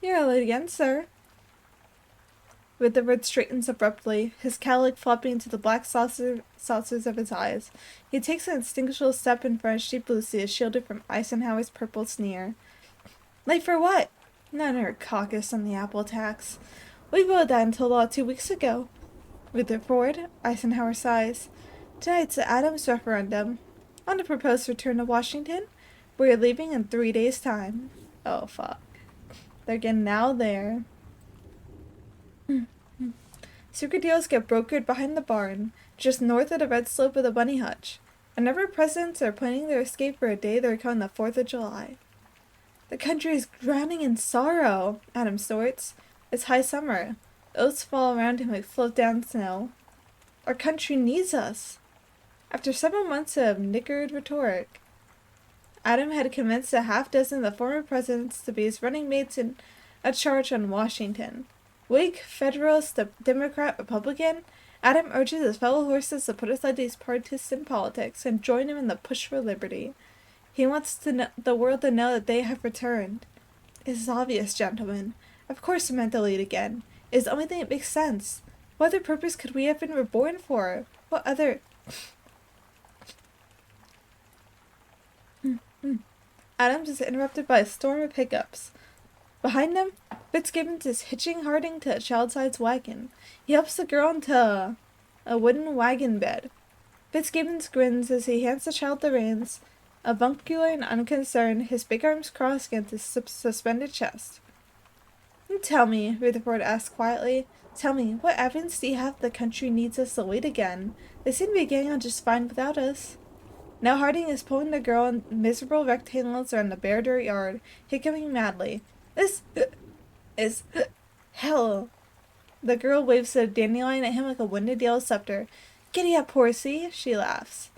"You're late again, sir." Rutherford straightens abruptly, his cowlick flopping into the black saucers of his eyes. He takes an instinctual step in front of Sheep Lucy, as shielded from Eisenhower's purple sneer. "Late for what?" "None of her caucus on the apple tax. We voted that into law 2 weeks ago." "Rutherford," Eisenhower sighs. "Tonight's the Adams referendum. On the proposed return to Washington. We're leaving in 3 days' time." Oh, fuck. They're getting now there. Secret deals get brokered behind the barn, just north of the red slope of the bunny hutch. A number of presidents are planning their escape for a day they're calling the 4th of July. "The country is drowning in sorrow," Adam snorts. It's high summer. Oats fall around him like float down snow. "Our country needs us." After several months of knickered rhetoric, Adam had convinced a half-dozen of the former presidents to be his running mates in a charge on Washington. Whig, Federalist, Democrat, Republican, Adam urges his fellow horses to put aside these partisan politics and join him in the push for liberty. He wants the world to know that they have returned. "It is obvious, gentlemen. Of course we're meant to lead again. It is the only thing that makes sense. What other purpose could we have been reborn for? What other—" Adams is interrupted by a storm of hiccups. Behind them, Fitzgibbons is hitching Harding to a child-sized wagon. He helps the girl into a wooden wagon bed. Fitzgibbons grins as he hands the child the reins, avuncular and unconcerned, his big arms crossed against his suspended chest. "Tell me," Rutherford asked quietly, "tell me, what evidence do you have the country needs us to lead again? They seem to be getting on just fine without us." Now Harding is pulling the girl in miserable rectangles around the bare dirt yard, hiccuping madly. "This is hell." The girl waves a dandelion at him like a winded yellow scepter. "Giddy up, horsey," she laughs.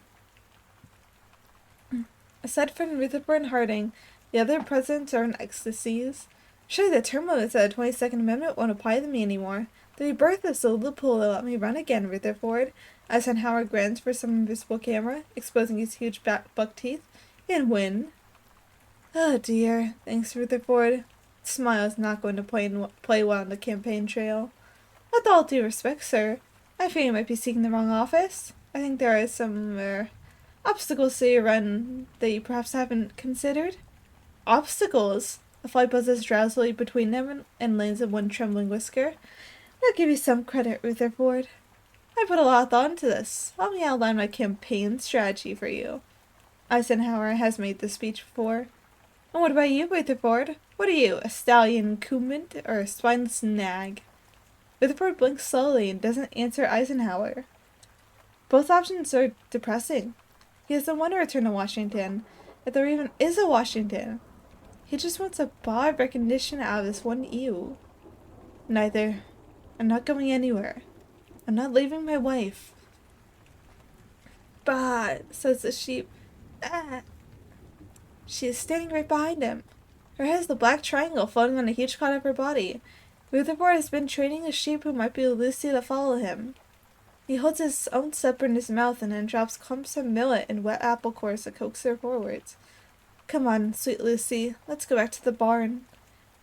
Aside from Rutherford and Harding, the other presidents are in ecstasies. Surely the term limits of the 22nd Amendment won't apply to me anymore. The rebirth is the loophole that let me run again, Rutherford. Eisenhower grins for some invisible camera, exposing his huge buck teeth. "And win." "Oh dear, thanks, Rutherford." The smile is not going to play well on the campaign trail. "With all due respect, sir, I fear you might be seeking the wrong office. I think there are some, obstacles to your run that you perhaps haven't considered." "Obstacles?" A fly buzzes drowsily between them and lands in one trembling whisker. "I'll give you some credit, Rutherford. I put a lot of thought into this. Let me outline my campaign strategy for you." Eisenhower has made this speech before. "And what about you, Rutherford? What are you, a stallion incumbent or a spineless nag?" Rutherford blinks slowly and doesn't answer Eisenhower. Both options are depressing. He doesn't want to return to Washington, if there even is a Washington. He just wants a broad recognition out of this one ewe. "Neither. I'm not going anywhere. I'm not leaving my wife." "Bah," says the sheep. "Ah." She is standing right behind him. Her head is the black triangle floating on a huge cloud of her body. Rutherford has been training a sheep who might be Lucy to follow him. He holds his own supper in his mouth and then drops clumps of millet and wet apple cores to coax her forwards. "Come on, sweet Lucy, let's go back to the barn."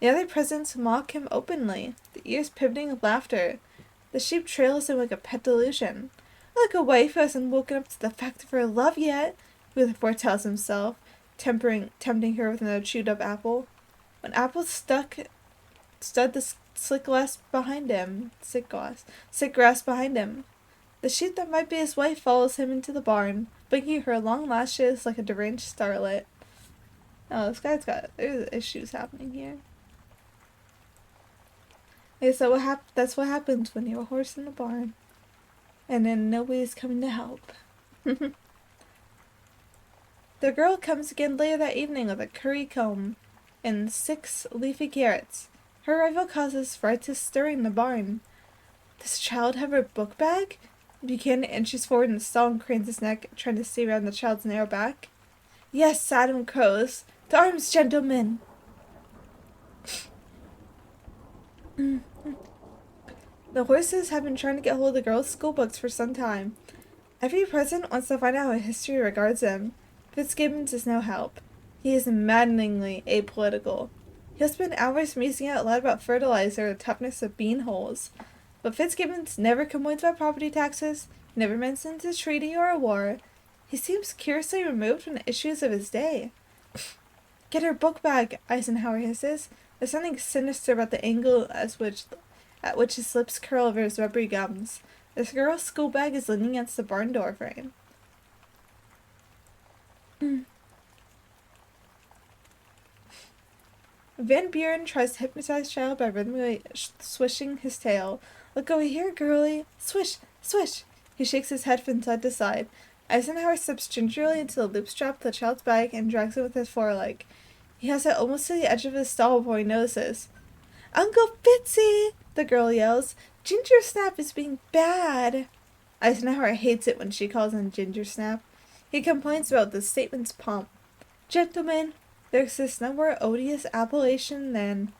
The other presidents mock him openly, the ears pivoting with laughter. The sheep trails him like a pet delusion. Like a wife who hasn't woken up to the fact of her love yet, Rutherford tells himself, tempting her with another chewed-up apple. When Apple stood the sick grass behind him. The sheep that might be his wife follows him into the barn, blinking her long lashes like a deranged starlet. Oh, there's issues happening here. Okay, so that's what happens when you're a horse in the barn. And then nobody's coming to help. The girl comes again later that evening with a curry comb and 6 leafy carrots. Her arrival causes frightful stirring in the barn. Does the child have her book bag? Buchanan inches forward in the stall and cranes his neck, trying to see around the child's narrow back. Yes, Adam crows. To arms, gentlemen! The horses have been trying to get hold of the girl's school books for some time. Every president wants to find out how history regards him. Fitzgibbons is no help. He is maddeningly apolitical. He'll spend hours musing out loud about fertilizer or the toughness of bean holes. But Fitzgibbons never complains about property taxes, never mentions a treaty or a war. He seems curiously removed from the issues of his day. Get her book bag, Eisenhower hisses. There's something sinister about the angle at which his lips curl over his rubbery gums. This girl's school bag is leaning against the barn door frame. Van Buren tries to hypnotize child by rhythmically swishing his tail. Look over here, girlie. Swish, swish. He shakes his head from side to side. Eisenhower steps gingerly into the loop strap of the child's bag and drags it with his foreleg. He has it almost to the edge of his stall before he notices. Uncle Fitzy! The girl yells. Ginger Snap is being bad. Eisenhower hates it when she calls him Ginger Snap. He complains about the statement's pomp. Gentlemen, there exists no more odious appellation than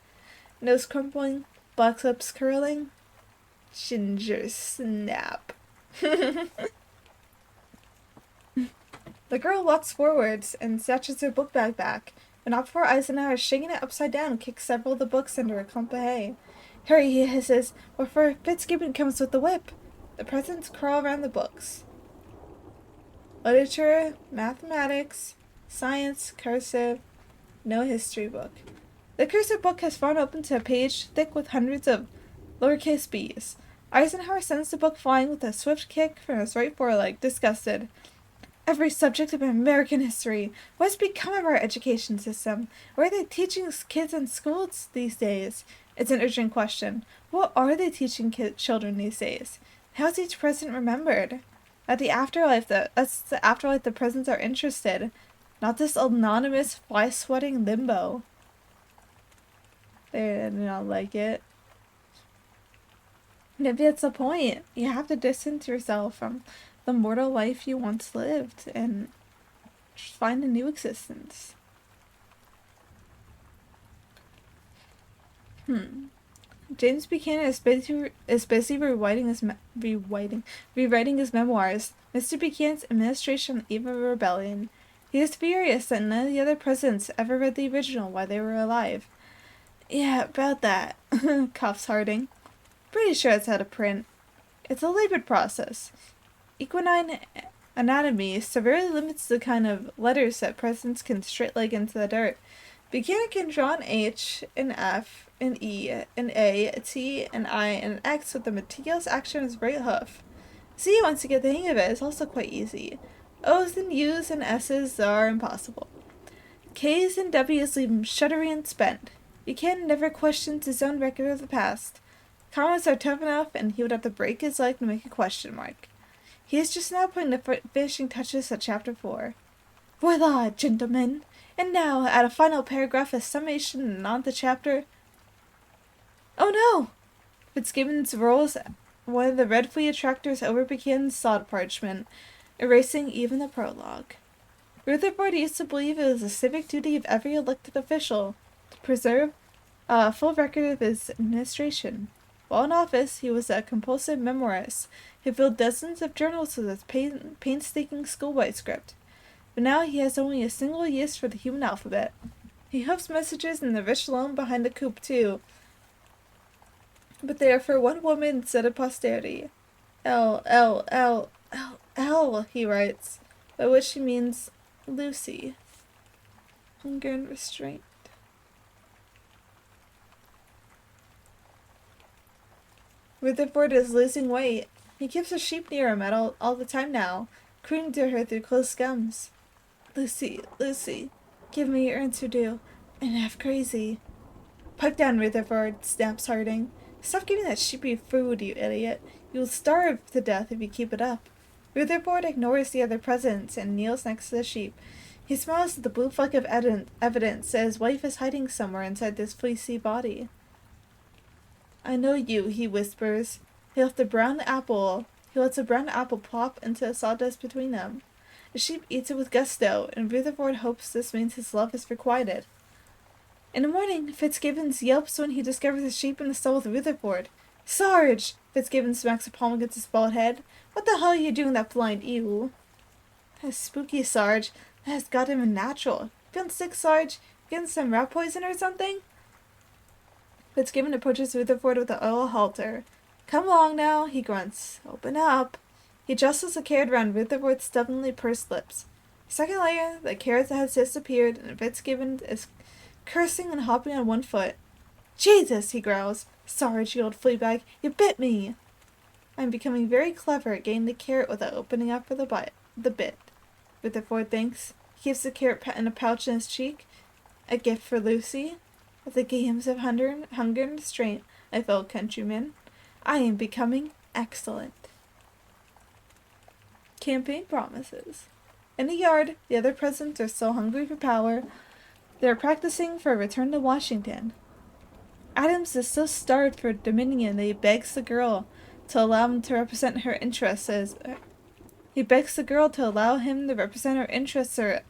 nose crumpling, black lips curling, Ginger Snap. The girl walks forwards and snatches her book bag back, but not before Eisenhower, shaking it upside down, kicks several of the books under a clump of hay. Hurry, he hisses, before Fitzgibbon comes with the whip. The presidents crawl around the books. Literature, mathematics, science, cursive, no history book. The cursive book has fallen open to a page thick with hundreds of lowercase b's. Eisenhower sends the book flying with a swift kick from his right foreleg, disgusted. Every subject of American history. What's become of our education system? What are they teaching kids in schools these days? It's an urgent question. What are they teaching children these days? How is each president remembered? That's the afterlife the presidents are interested, not this anonymous fly-sweating limbo. They do not like it. Maybe that's the point. You have to distance yourself from the mortal life you once lived and just find a new existence. James Buchanan is busy rewriting his memoirs. Mr. Buchanan's administration on the eve of a rebellion. He is furious that none of the other presidents ever read the original while they were alive. Yeah, about that, coughs Harding. Pretty sure it's out of print. It's a labored process. Equine anatomy severely limits the kind of letters that presidents can straight-leg into the dirt. Buchanan can draw an H, an F, an E, an A, a T, an I, and an X with the meticulous action of his right hoof. C, once you get the hang of it, is also quite easy. O's and U's and S's are impossible. K's and W's leave him shuddery and spent. Buchanan never questions his own record of the past. Comments are tough enough, and he would have to break his leg to make a question mark. He is just now putting the finishing touches at Chapter 4. Voila, gentlemen! And now, add a final paragraph as summation and on the chapter. Oh no! Fitzgibbons rolls one of the red flea attractors over Buchanan's sod parchment, erasing even the prologue. Rutherford used to believe it was the civic duty of every elected official to preserve a full record of his administration. While in office, he was a compulsive memoirist who filled dozens of journals with his painstaking schoolboy script. But now he has only a single use for the human alphabet. He hooves messages in the rich loam behind the coop, too. But they are for one woman instead of posterity. L, L, L, L, he writes, by which he means Lucy. Hunger and restraint. Rutherford is losing weight. He keeps a sheep near him all the time now, crooning to her through close gums. Lucy, Lucy, give me your answer due. I'm half crazy. Pipe down, Rutherford, snaps Harding. Stop giving that sheepy food, you idiot. You will starve to death if you keep it up. Rutherford ignores the other presents and kneels next to the sheep. He smiles at the blue fleck of evidence that his wife is hiding somewhere inside this fleecy body. I know you, he whispers. He lets a brown apple plop into the sawdust between them. The sheep eats it with gusto, and Rutherford hopes this means his love is requited. In the morning, Fitzgibbons yelps when he discovers the sheep in the stall with Rutherford. Sarge! Fitzgibbons smacks a palm against his bald head. What the hell are you doing, that blind ewe? That's spooky, Sarge. That has got him natural. Feeling sick, Sarge? Getting some rat poison or something? Fitzgibbon approaches Rutherford with the oil halter. Come along now, he grunts. Open up. He jostles the carrot round Rutherford's stubbornly pursed lips. A second later, the carrot has disappeared, and Fitzgibbon is cursing and hopping on one foot. Jesus, he growls. Sarge, you old fleabag, you bit me! I'm becoming very clever at getting the carrot without opening up for the bit. Rutherford thinks. He keeps the carrot in a pouch in his cheek. A gift for Lucy. At the games of hunger and restraint, my fellow countrymen, I am becoming excellent. Campaign promises. In the yard, the other presidents are still hungry for power. They are practicing for a return to Washington. Adams is so starved for dominion that he begs the girl to allow him to represent her interests as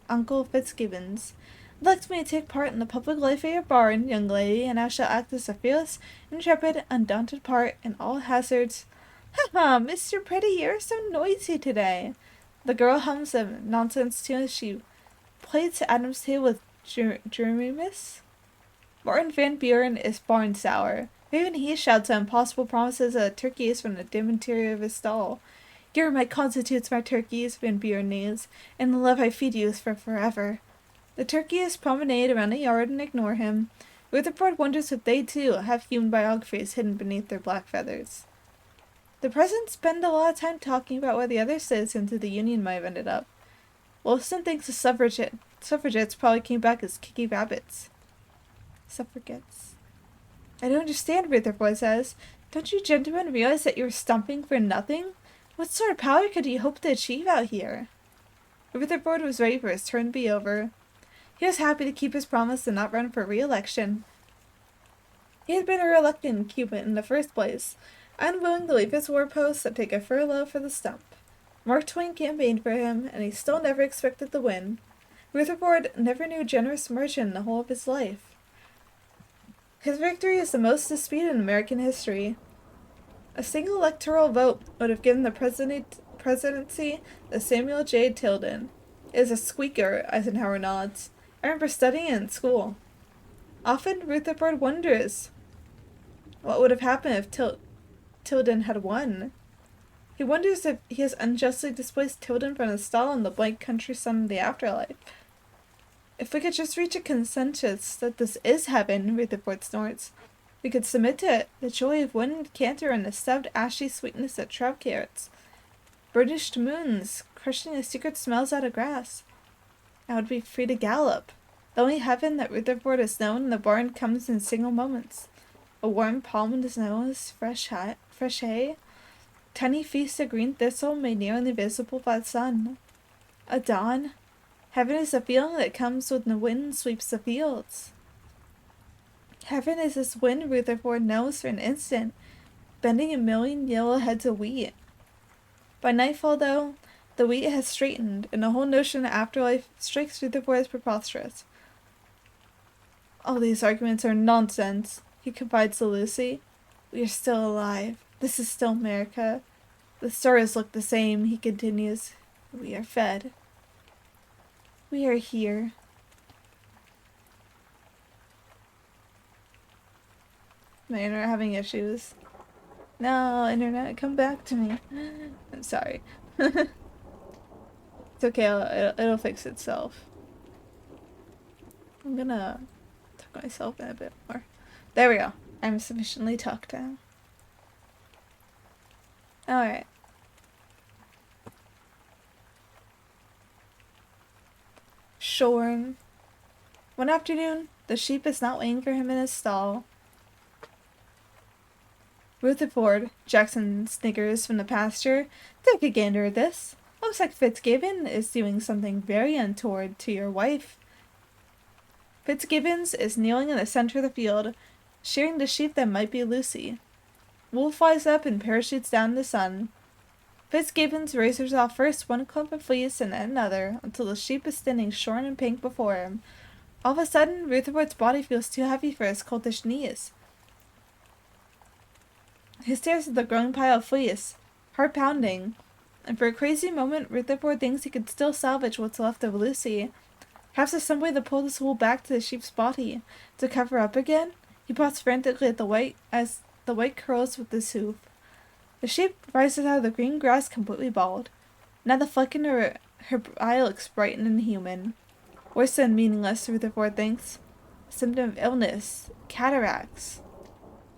Uncle Fitzgibbons. Elect me to take part in the public life of your barn, young lady, and I shall act as a fearless, intrepid, undaunted part in all hazards. Ha, Mr. Pretty, you're so noisy today. The girl hums a nonsense tune as she plays Adam's tale with Jeremias. Martin Van Buren is barn sour. Even he shouts out impossible promises of turkeys from the dim interior of his stall. Your might constitutes my turkeys, Van Buren kneels, and the love I feed you is for forever. The turkeys promenade around the yard and ignore him. Rutherford wonders if they, too, have human biographies hidden beneath their black feathers. The presidents spend a lot of time talking about where the other citizens of the Union might have ended up. Wilson thinks the suffragettes probably came back as kicky rabbits. Suffragettes. I don't understand, Rutherford says. Don't you gentlemen realize that you're stumping for nothing? What sort of power could you hope to achieve out here? Rutherford was ready for his turn to be over. He was happy to keep his promise and not run for re-election. He had been a reluctant Cuban in the first place, unwilling to leave his war post and take a furlough for the stump. Mark Twain campaigned for him, and he still never expected to win. Rutherford never knew a generous margin in the whole of his life. His victory is the most disputed in American history. A single electoral vote would have given the presidency to Samuel J. Tilden. It is a squeaker, Eisenhower nods. I remember studying it in school. Often Rutherford wonders what would have happened if Tilden had won. He wonders if he has unjustly displaced Tilden from his stall in the blank country sun of the afterlife. If we could just reach a consensus that this is heaven, Rutherford snorts, we could submit to it the joy of wind canter and the stubbed ashy sweetness of trout carrots. Burnished moons, crushing the secret smells out of grass. I would be free to gallop. The only heaven that Rutherford has known in the barn comes in single moments. A warm palm in his nose, fresh hay, tiny feasts of green thistle made nearly invisible by the sun. A dawn. Heaven is a feeling that comes when the wind sweeps the fields. Heaven is this wind Rutherford knows for an instant, bending a million yellow heads of wheat. By nightfall, though, the wheat has straightened, and the whole notion of afterlife strikes Rutherford as preposterous. All these arguments are nonsense, he confides to Lucy. We are still alive. This is still America. The stars look the same, he continues. We are fed. We are here. My internet having issues. No, internet, come back to me. I'm sorry. It's okay, it'll fix itself. I'm gonna tuck myself in a bit more. There we go. I'm sufficiently tucked now. Alright. Shorn. One afternoon, the sheep is not waiting for him in his stall. Rutherford, Jackson sniggers from the pasture. Take a gander at this. Looks like Fitzgibbon is doing something very untoward to your wife. Fitzgibbons is kneeling in the center of the field, shearing the sheep that might be Lucy. Wool flies up and parachutes down in the sun. Fitzgibbons razors off first one clump of fleece and then another until the sheep is standing shorn and pink before him. All of a sudden, Rutherford's body feels too heavy for his coltish knees. He stares at the growing pile of fleece, heart pounding, and for a crazy moment, Rutherford thinks he could still salvage what's left of Lucy. Perhaps there's some way to pull this wool back to the sheep's body. To cover up again? He prods frantically at the white curls with his hoof. The sheep rises out of the green grass completely bald. Now the fleck in her eye looks bright and human. Worse than meaningless, Rutherford thinks. A symptom of illness. Cataracts.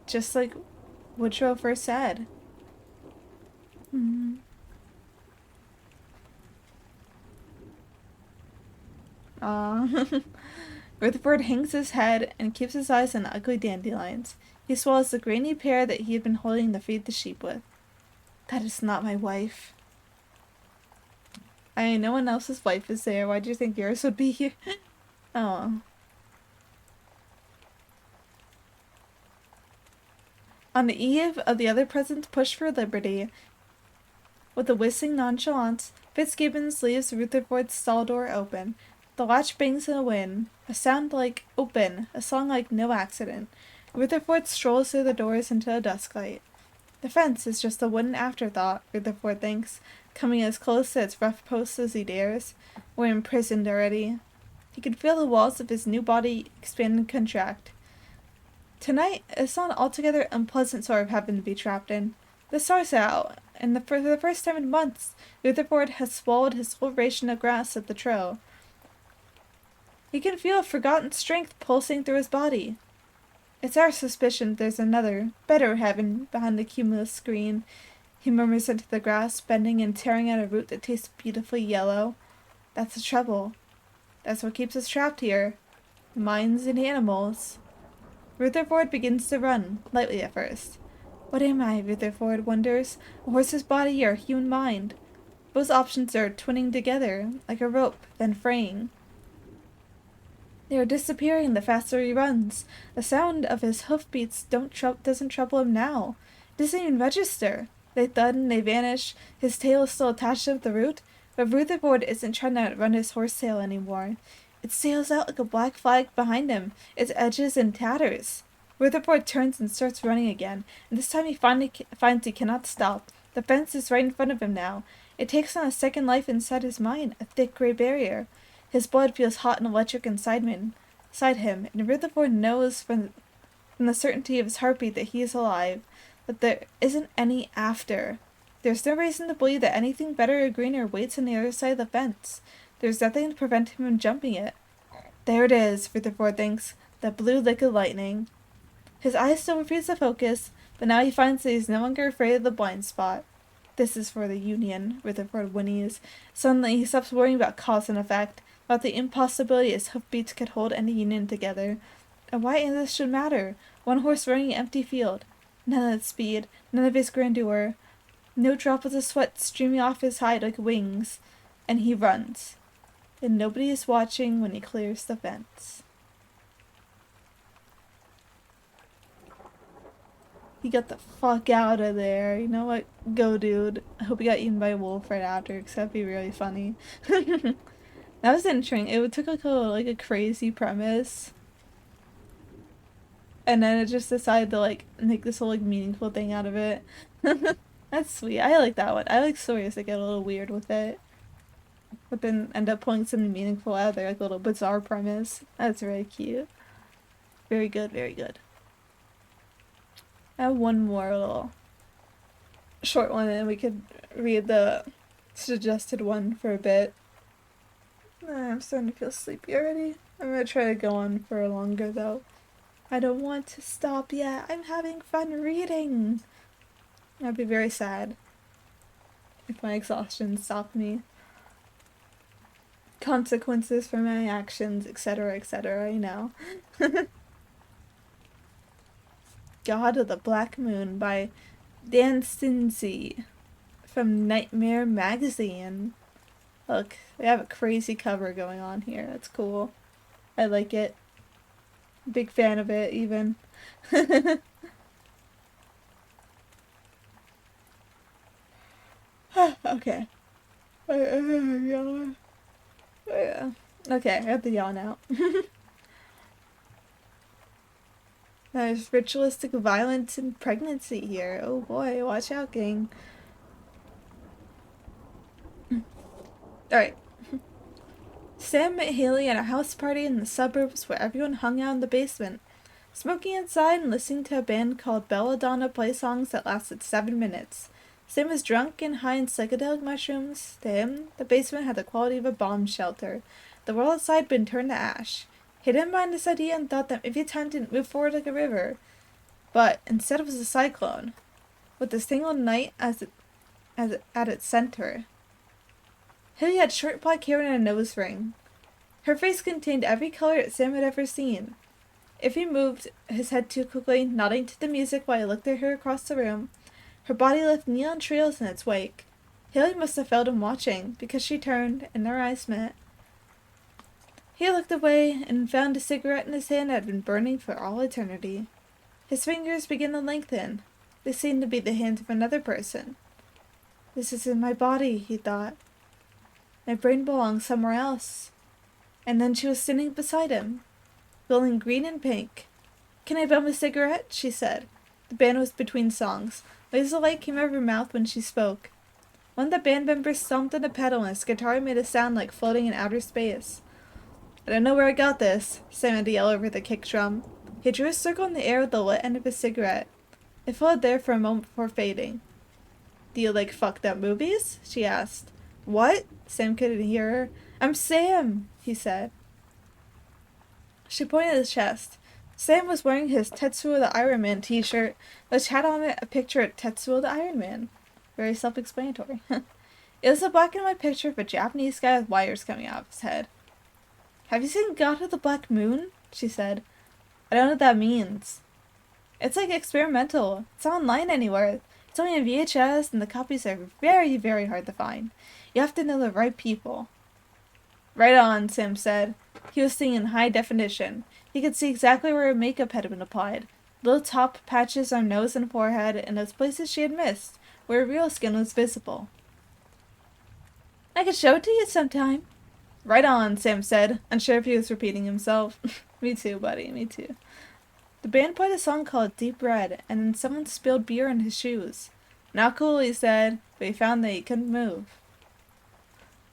Just like Woodrow first said. Rutherford hangs his head and keeps his eyes on the ugly dandelions. He swallows the grainy pear that he had been holding to feed the sheep with. That is not my wife. I mean, no one else's wife is there. Why do you think yours would be here? Oh. On the eve of the other present's push for liberty, with a whistling nonchalance, Fitzgibbons leaves Rutherford's stall door open. The latch bangs in the wind, a sound like open, a song like no accident. Rutherford strolls through the doors into the dusklight. The fence is just a wooden afterthought, Rutherford thinks, coming as close to its rough posts as he dares. We're imprisoned already. He can feel the walls of his new body expand and contract. Tonight, it's not an altogether unpleasant sort of heaven to be trapped in. The stars are out, and for the first time in months, Rutherford has swallowed his whole ration of grass at the trough. He can feel a forgotten strength pulsing through his body. It's our suspicion there's another, better heaven behind the cumulus screen, he murmurs into the grass, bending and tearing at a root that tastes beautifully yellow. That's the trouble. That's what keeps us trapped here. Minds and animals. Rutherford begins to run, lightly at first. What am I, Rutherford wonders, a horse's body or a human mind? Both options are twinning together, like a rope, then fraying. They are disappearing the faster he runs. The sound of his hoofbeats doesn't trouble him now. It doesn't even register. They thud and they vanish. His tail is still attached to the root, but Rutherford isn't trying to run his horse tail anymore. It sails out like a black flag behind him, its edges in tatters. Rutherford turns and starts running again, and this time he finally finds he cannot stop. The fence is right in front of him now. It takes on a second life inside his mind, a thick gray barrier. His blood feels hot and electric inside him, and Rutherford knows from the certainty of his heartbeat that he is alive, that there isn't any after. There's no reason to believe that anything better or greener waits on the other side of the fence. There's nothing to prevent him from jumping it. There it is, Rutherford thinks, the blue liquid lightning. His eyes still refuse to focus, but now he finds that he's no longer afraid of the blind spot. This is for the Union, Rutherford whinnies. Suddenly he stops worrying about cause and effect, about the impossibility his hoofbeats could hold any Union together. And why any of this should matter? One horse running an empty field. None of its speed, none of his grandeur. No droplets of sweat streaming off his hide like wings. And he runs. And nobody is watching when he clears the fence. He got the fuck out of there. You know what? Go, dude. I hope he got eaten by a wolf right after, because that'd be really funny. That was interesting. It took like a crazy premise, and then it just decided to like make this whole like meaningful thing out of it. That's sweet. I like that one. I like stories that get a little weird with it, but then end up pulling something meaningful out of their like little bizarre premise. That's very cute. Very good. Very good. I have one more little short one, and we could read the suggested one for a bit. I'm starting to feel sleepy already. I'm gonna try to go on for longer though. I don't want to stop yet. I'm having fun reading. I'd be very sad if my exhaustion stopped me. Consequences for my actions, etc., you know. God of the Black Moon by Dan Stinsey from Nightmare Magazine. Look, they have a crazy cover going on here. That's cool. I like it. Big fan of it, even. Okay. Yawn. Yeah. Okay, I got the yawn out. There's ritualistic violence and pregnancy here. Oh boy, watch out, gang. Alright. Sam met Haley at a house party in the suburbs where everyone hung out in the basement, smoking inside and listening to a band called Belladonna play songs that lasted 7 minutes. Sam was drunk and high in psychedelic mushrooms. To him, the basement had the quality of a bomb shelter. The world outside had been turned to ash. He didn't mind this idea and thought that maybe time didn't move forward like a river. But instead it was a cyclone, with a single night at its center. Haley had short black hair and a nose ring. Her face contained every color that Sam had ever seen. If he moved his head too quickly, nodding to the music while he looked at her across the room, her body left neon trails in its wake. Haley must have felt him watching, because she turned, and their eyes met. He looked away, and found a cigarette in his hand that had been burning for all eternity. His fingers began to lengthen. They seemed to be the hands of another person. This isn't my body, he thought. My brain belongs somewhere else. And then she was standing beside him, glowing green and pink. Can I bum a cigarette? She said. The band was between songs. Waves of light came out of her mouth when she spoke. One of the band members stomped on the pedal and his guitar made a sound like floating in outer space. I don't know where I got this, Sam had to yell over the kick drum. He drew a circle in the air with the lit end of his cigarette. It floated there for a moment before fading. Do you like fucked up movies? She asked. What? Sam couldn't hear her. I'm Sam, he said. She pointed at his chest. Sam was wearing his Tetsuo the Iron Man t-shirt, which had on it a picture of Tetsuo the Iron Man. Very self-explanatory. It was a black and white picture of a Japanese guy with wires coming out of his head. Have you seen God of the Black Moon? She said. I don't know what that means. It's like experimental. It's not online anywhere. It's only on VHS, and the copies are very, very hard to find. You have to know the right people. Right on, Sam said. He was seeing in high definition. He could see exactly where her makeup had been applied. Little top patches on nose and forehead, and those places she had missed, where her real skin was visible. I could show it to you sometime. Right on, Sam said, unsure if he was repeating himself. Me too, buddy, me too. The band played a song called Deep Red, and then someone spilled beer on his shoes. Not cool, he said, but he found that he couldn't move.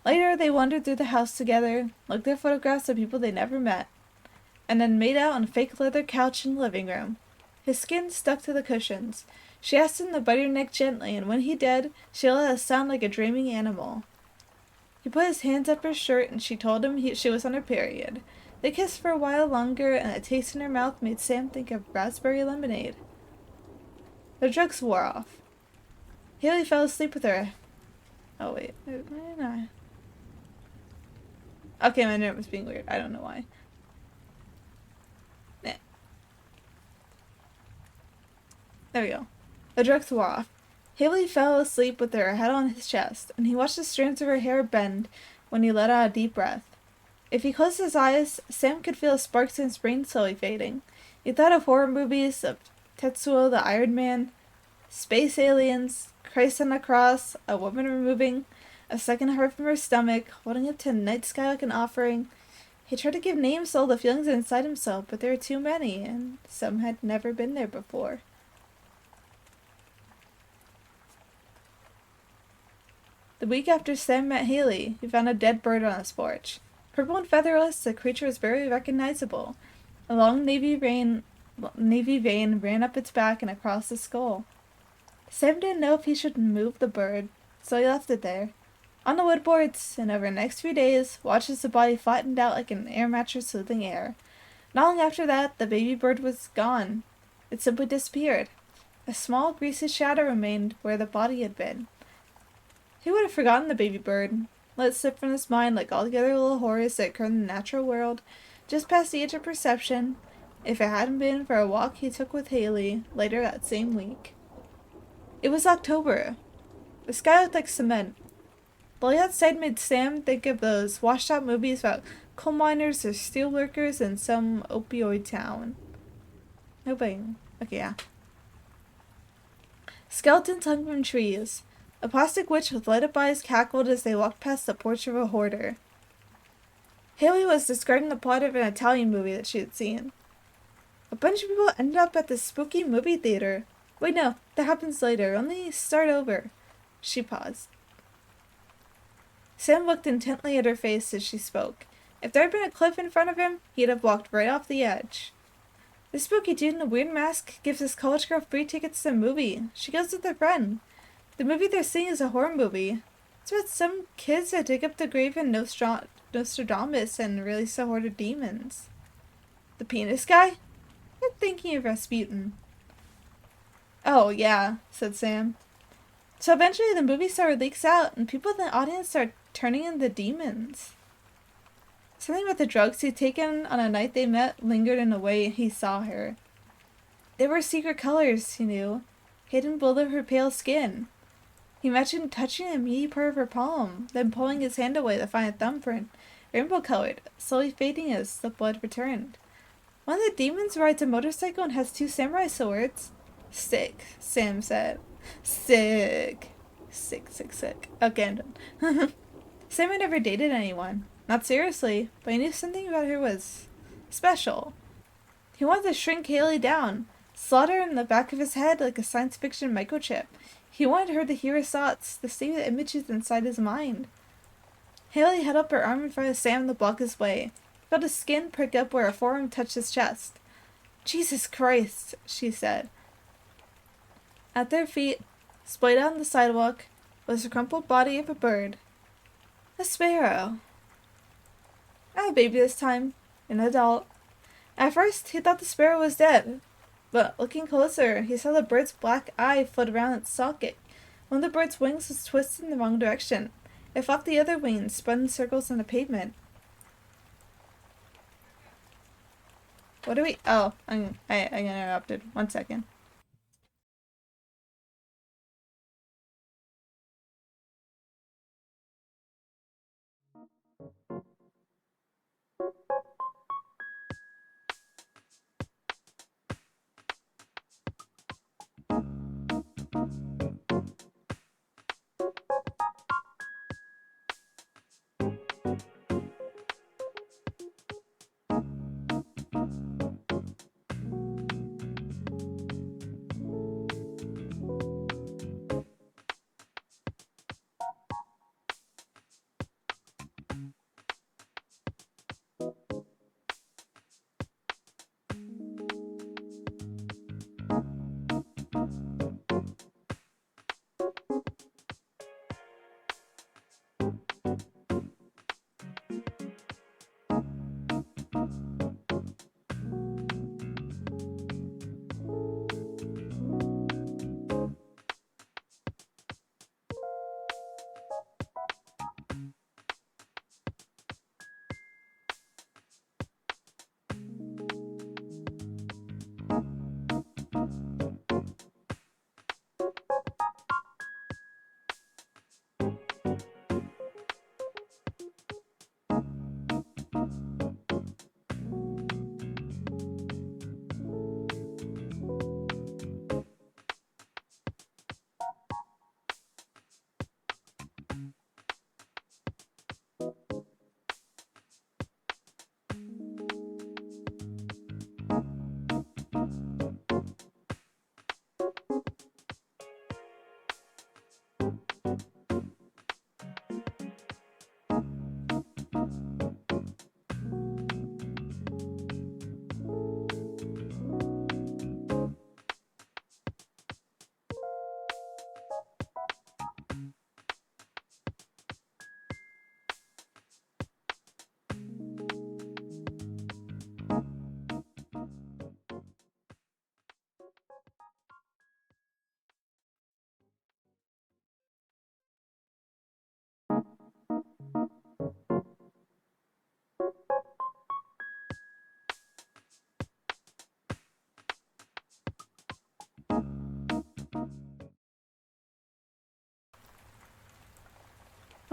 Later, they wandered through the house together, looked at photographs of people they never met, and then made out on a fake leather couch in the living room. His skin stuck to the cushions. She asked him to bite her neck gently, and when he did, she let a sound like a dreaming animal. He put his hands up her shirt, and she told him she was on her period. They kissed for a while longer, and a taste in her mouth made Sam think of raspberry lemonade. The drugs wore off. Haley fell asleep with her. Oh, wait. Okay, my internet was being weird. I don't know why. There we go. The drugs wore off. Haley fell asleep with her head on his chest, and he watched the strands of her hair bend when he let out a deep breath. If he closed his eyes, Sam could feel sparks in his brain slowly fading. He thought of horror movies, of Tetsuo the Iron Man, space aliens, Christ on a cross, a woman removing a second heart from her stomach, holding it to the night sky like an offering. He tried to give names to all the feelings inside himself, but there were too many, and some had never been there before. The week after Sam met Haley, he found a dead bird on his porch. Purple and featherless, the creature was very recognizable. A long navy vein ran up its back and across the skull. Sam didn't know if he should move the bird, so he left it there. On the wood boards, and over the next few days, watched as the body flattened out like an air mattress sleuthing air. Not long after that, the baby bird was gone. It simply disappeared. A small, greasy shadow remained where the body had been. Who would have forgotten the baby bird? Let it slip from his mind like all the other little horrors that occur in the natural world, just past the age of perception, if it hadn't been for a walk he took with Haley later that same week. It was October. The sky looked like cement. The light outside made Sam think of those washed-out movies about coal miners or steel workers in some opioid town. Okay, yeah. Skeletons hung from trees. A plastic witch with light-up eyes cackled as they walked past the porch of a hoarder. Haley was describing the plot of an Italian movie that she had seen. A bunch of people ended up at this spooky movie theater. Wait, no, that happens later. Only start over. She paused. Sam looked intently at her face as she spoke. If there had been a cliff in front of him, he'd have walked right off the edge. The spooky dude in a weird mask gives this college girl free tickets to the movie. She goes with her friend. The movie they're seeing is a horror movie. It's about some kids that dig up the grave of Nostradamus and release a horde of demons. The penis guy? You're thinking of Rasputin. Oh, yeah, said Sam. So eventually the movie star leaks out, and people in the audience start turning into demons. Something about the drugs he'd taken on a night they met lingered in a way he saw her. There were secret colors, he knew, hidden below her pale skin. He imagined touching a meaty part of her palm, then pulling his hand away to find a thumbprint, rainbow-colored, slowly fading as the blood returned. One of the demons rides a motorcycle and has 2 samurai swords. Sick, Sam said. Sick. Sick. Okay, I'm done. Sam had never dated anyone. Not seriously, but he knew something about her was special. He wanted to shrink Haley down, slot her in the back of his head like a science fiction microchip. He wanted her to hear his thoughts, to see the images inside his mind. Haley held up her arm in front of Sam to block his way. He felt his skin prick up where her forearm touched his chest. Jesus Christ, she said. At their feet, splayed out on the sidewalk, was the crumpled body of a bird. A sparrow. Not a baby this time. An adult. At first, he thought the sparrow was dead. But looking closer, he saw the bird's black eye float around its socket. One of the bird's wings was twisted in the wrong direction. It flapped the other wing and spun in circles on the pavement. What do we... Oh, I interrupted. 1 second.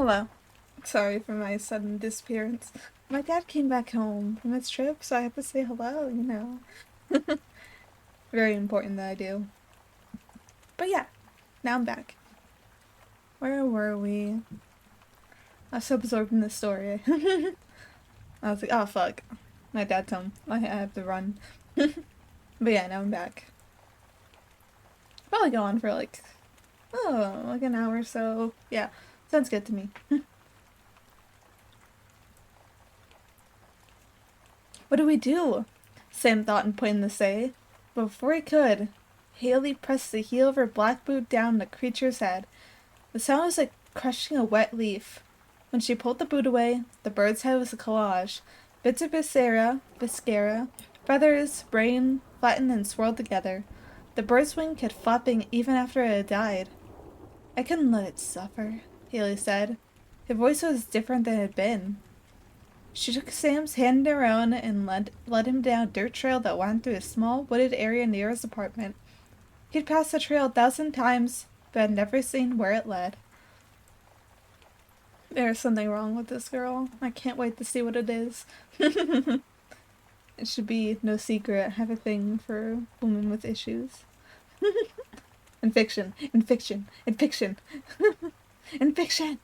Hello. Sorry for my sudden disappearance. My dad came back home from his trip, so I have to say hello, you know. Very important that I do. But yeah, now I'm back. Where were we? I was so absorbed in the story. I was like, oh fuck. My dad's home. I have to run. But yeah, now I'm back. Probably go on for like an hour or so. Yeah, sounds good to me. What do we do? Sam thought and pointed to say. But before he could, Haley pressed the heel of her black boot down the creature's head. The sound was like crushing a wet leaf. When she pulled the boot away, the bird's head was a collage. Bits of viscera, feathers, brain, flattened and swirled together. The bird's wing kept flapping even after it had died. I couldn't let it suffer, Haley said. Her voice was different than it had been. She took Sam's hand in her own and led him down a dirt trail that wound through a small wooded area near his apartment. He'd passed the trail 1,000 times, but had never seen where it led. There's something wrong with this girl. I can't wait to see what it is. It should be no secret. I have a thing for women with issues. In fiction. In fiction. In fiction. In fiction!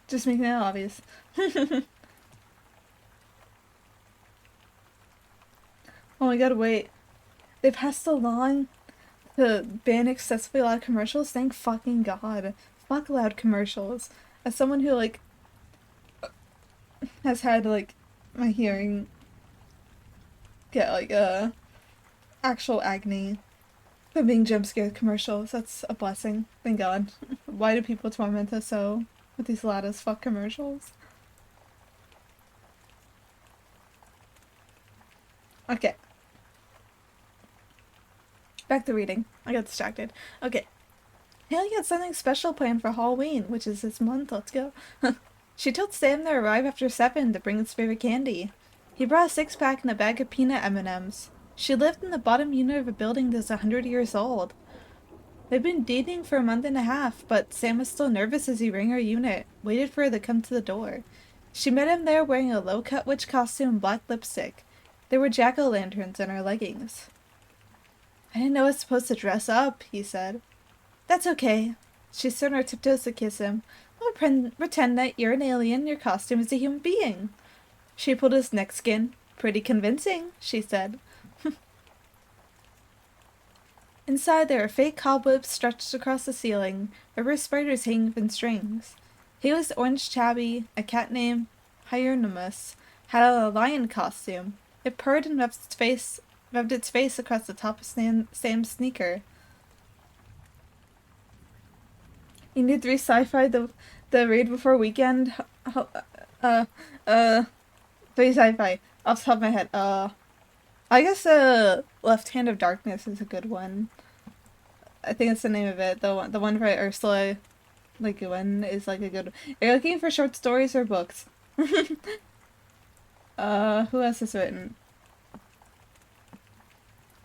Just making it obvious. Oh my god, wait. They passed along to ban excessively loud commercials? Thank fucking god. Fuck loud commercials. As someone who, like, has had, like, my hearing get, like, actual agony from being jump scared commercials, that's a blessing. Thank god. Why do people torment us so with these loud as fuck commercials? Okay. Back to reading. I got distracted. Okay. Haley got something special planned for Halloween, which is this month. Let's go. She told Sam to arrive after 7 to bring his favorite candy. He brought a 6-pack and a bag of peanut M&Ms. She lived in the bottom unit of a building that's 100 years old. They'd been dating for a month and a half, but Sam was still nervous as he rang her unit, waited for her to come to the door. She met him there wearing a low-cut witch costume and black lipstick. There were jack-o'-lanterns in her leggings. I didn't know I was supposed to dress up, he said. That's okay. She stood on her tiptoes to kiss him. I'll pretend that you're an alien, your costume is a human being. She pulled his neck skin. Pretty convincing, she said. Inside there were fake cobwebs stretched across the ceiling, rubber spiders hanging from strings. Haley's orange tabby, a cat named Hieronymus, had a lion costume. It purred and rubbed its face across the top of Sam's sneaker. You need 3 sci-fi the read before weekend. 3 sci-fi off the top of my head. I guess Left Hand of Darkness is a good one. I think that's the name of it. The one by Ursula Le Guin is like a good one. Are you looking for short stories or books? Who else has written?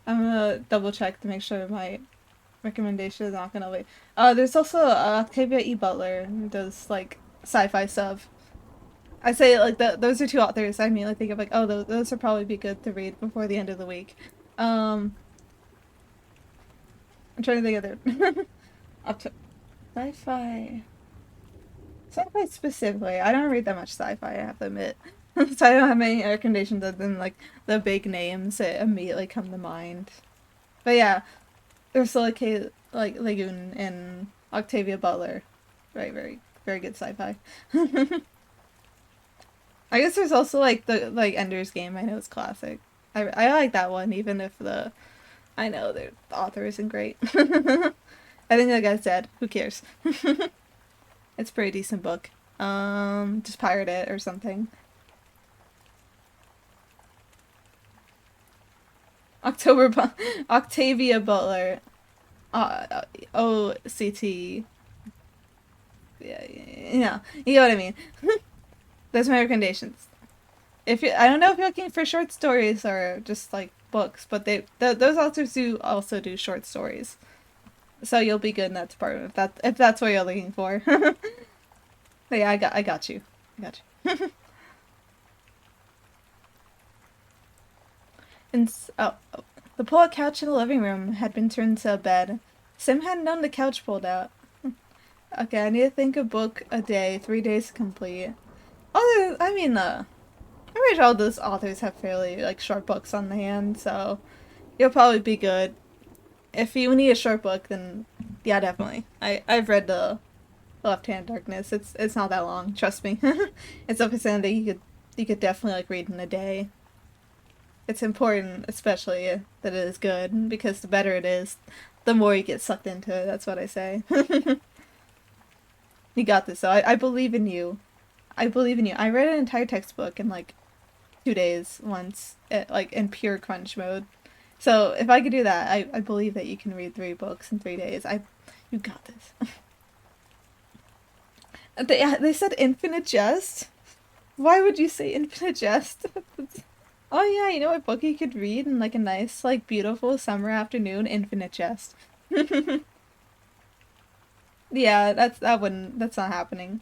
I'm gonna double check to make sure my recommendation is not gonna wait. There's also Octavia E. Butler who does like sci-fi stuff. I say like those are 2 authors I immediately think of like, oh, those would probably be good to read before the end of the week. I'm trying to think of their sci-fi. Sci-fi specifically. I don't read that much sci-fi, I have to admit. So I don't have many recommendations other than like the big names that immediately come to mind. But yeah, Ursula K. Le Guin and Octavia Butler. Very, very, very good sci-fi. I guess there's also like the Ender's Game. I know it's classic. I like that one even if I know the author isn't great. I think that guy's dead. Who cares? It's a pretty decent book. Just pirate it or something. Octavia Butler. OCT. Yeah, you know what I mean. That's my recommendations. I don't know if you're looking for short stories or just like books, but those authors do also do short stories. So you'll be good in that department if that's what you're looking for. But yeah, I got you. I got you. The pull-out couch in the living room had been turned into a bed. Sim hadn't known the couch pulled out. Okay, I need to think a book a day, 3 days to complete. I mean, I wish all those authors have fairly, like, short books on the hand, so you'll probably be good. If you need a short book, then yeah, definitely. I've read the Left Hand Darkness. It's not that long, trust me. It's something that you could definitely like read in a day. It's important, especially that it is good, because the better it is, the more you get sucked into it. That's what I say. You got this. So I believe in you. I believe in you. I read an entire textbook in like 2 days once, like in pure crunch mode. So if I could do that, I believe that you can read 3 books in 3 days. You got this. They said Infinite Jest. Why would you say Infinite Jest? Oh yeah, you know what book you could read in like a nice, like beautiful summer afternoon? Infinite Jest. Yeah, that's not happening.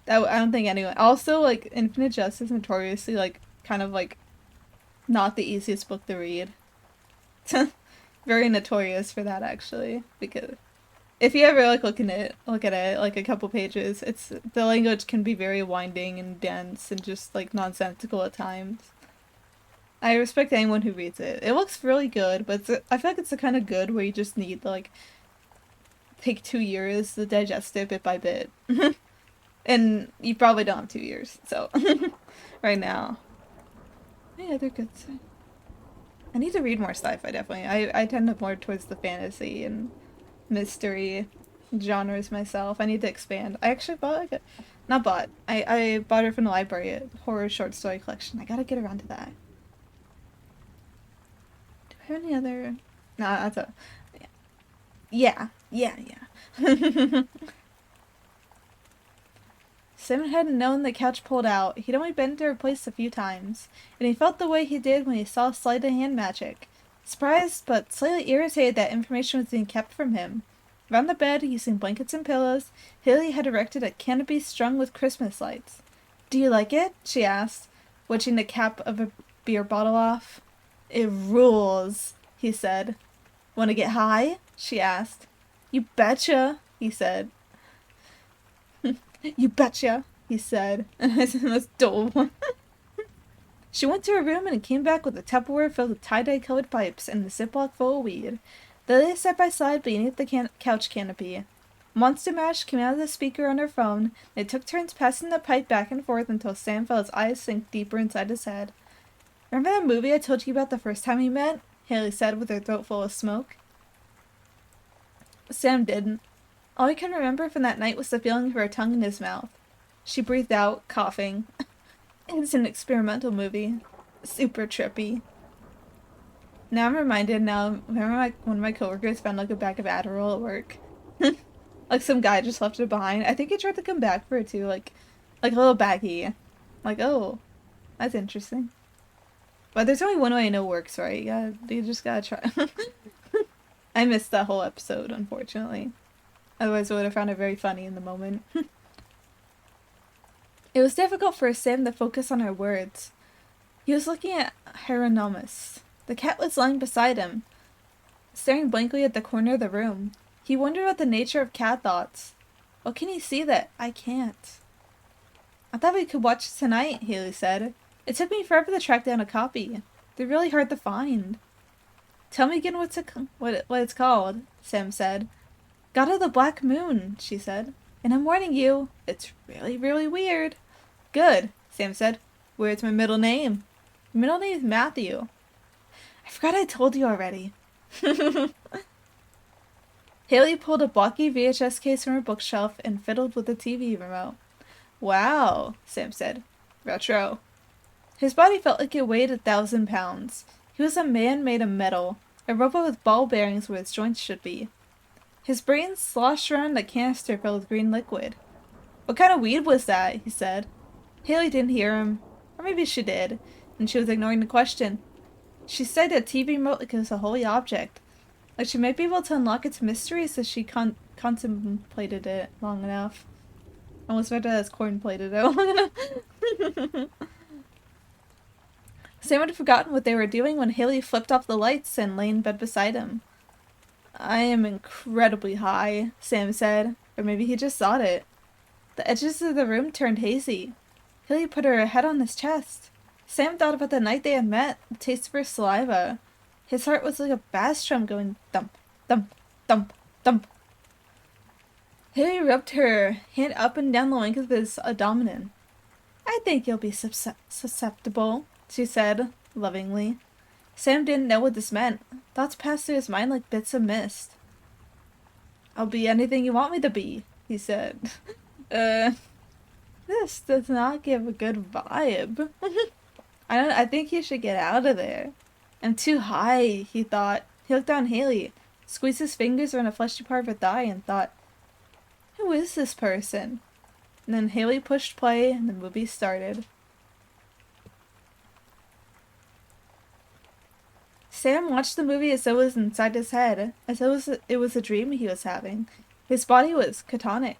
I don't think anyone. Also, like Infinite Jest is notoriously like kind of like not the easiest book to read. Very notorious for that actually, because if you ever like look at it like a couple pages, it's the language can be very winding and dense and just like nonsensical at times. I respect anyone who reads it. It looks really good, but I feel like it's the kind of good where you just need to like take 2 years to digest it bit by bit. And you probably don't have 2 years, so right now. Yeah, they're good. I need to read more sci-fi, definitely. I tend to more towards the fantasy and mystery genres myself. I need to expand. I actually bought like a, not bought. I bought it from the library, a horror short story collection. I gotta get around to that. Do I have any other? Nah, that's a. Yeah, yeah, yeah. Sim hadn't known the couch pulled out. He'd only been to her place a few times, and he felt the way he did when he saw sleight of hand magic. Surprised, but slightly irritated that information was being kept from him. Around the bed, using blankets and pillows, Haley had erected a canopy strung with Christmas lights. "Do you like it?" she asked, wedging the cap of a beer bottle off. "It rules," he said. "Want to get high?" she asked. "You betcha," he said. "You betcha," he said. That's dull. She went to her room and came back with a Tupperware filled with tie-dye colored pipes and a Ziploc full of weed. They lay side by side beneath the couch canopy. Monster Mash came out of the speaker on her phone, and they took turns passing the pipe back and forth until Sam felt his eyes sink deeper inside his head. "Remember that movie I told you about the first time we met?" Haley said with her throat full of smoke. Sam didn't. All he could remember from that night was the feeling of her tongue in his mouth. She breathed out, coughing. "It's an experimental movie. Super trippy." Now I'm reminded remember one of my coworkers found like a bag of Adderall at work? Like some guy just left it behind. I think he tried to come back for it too, like a little baggie. Like, oh, that's interesting. But there's only one way I know works, right? You just gotta try. I missed that whole episode, unfortunately. Otherwise I would have found it very funny in the moment. It was difficult for Sam to focus on her words. He was looking at Hieronymus. The cat was lying beside him, staring blankly at the corner of the room. He wondered about the nature of cat thoughts. What can he see that I can't? "I thought we could watch it tonight," Haley said. "It took me forever to track down a copy. They're really hard to find." "Tell me again what it's called," Sam said. "God of the Black Moon," she said. "And I'm warning you, it's really, really weird." "Good," Sam said. "Where's my middle name?" "Your middle name is Matthew." "I forgot I told you already." Haley pulled a blocky VHS case from her bookshelf and fiddled with the TV remote. "Wow," Sam said. "Retro." His body felt like it weighed 1,000 pounds. He was a man made of metal, a robot with ball bearings where his joints should be. His brain sloshed around a canister filled with green liquid. "What kind of weed was that?" he said. Haley didn't hear him. Or maybe she did, and she was ignoring the question. She studied a TV remote like it was a holy object. Like, she might be able to unlock its mysteries if she contemplated it long enough. Almost read it as corn-plated it long enough. Sam had forgotten what they were doing when Haley flipped off the lights and lay in bed beside him. I am incredibly high, Sam said. Or maybe he just thought it. The edges of the room turned hazy. Haley put her head on his chest. Sam thought about the night they had met, the taste of her saliva. His heart was like a bass drum going thump, thump, thump, thump. Haley rubbed her hand up and down the length of his abdomen. I think you'll be susceptible, she said, lovingly. Sam didn't know what this meant. Thoughts passed through his mind like bits of mist. I'll be anything you want me to be, he said. This does not give a good vibe. I think you should get out of there. I'm too high, he thought. He looked down Haley, squeezed his fingers around a fleshy part of her thigh, and thought, who is this person? And then Haley pushed play, and the movie started. Sam watched the movie as though it was inside his head, as though it was a dream he was having. His body was catatonic.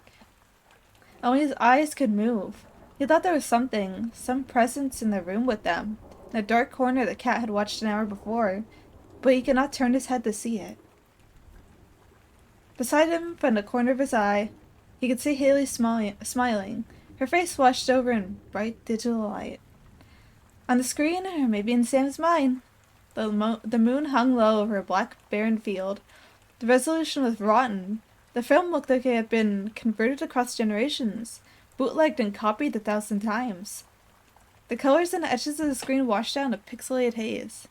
Only his eyes could move. He thought there was something, some presence in the room with them, in a dark corner the cat had watched an hour before, but he could not turn his head to see it. Beside him, from the corner of his eye, he could see Haley smiling, her face flushed over in bright digital light. On the screen, or maybe in Sam's mind, the moon hung low over a black, barren field. The resolution was rotten. The film looked like it had been converted across generations, bootlegged and copied 1,000 times. The colors and the edges of the screen washed out in a pixelated haze.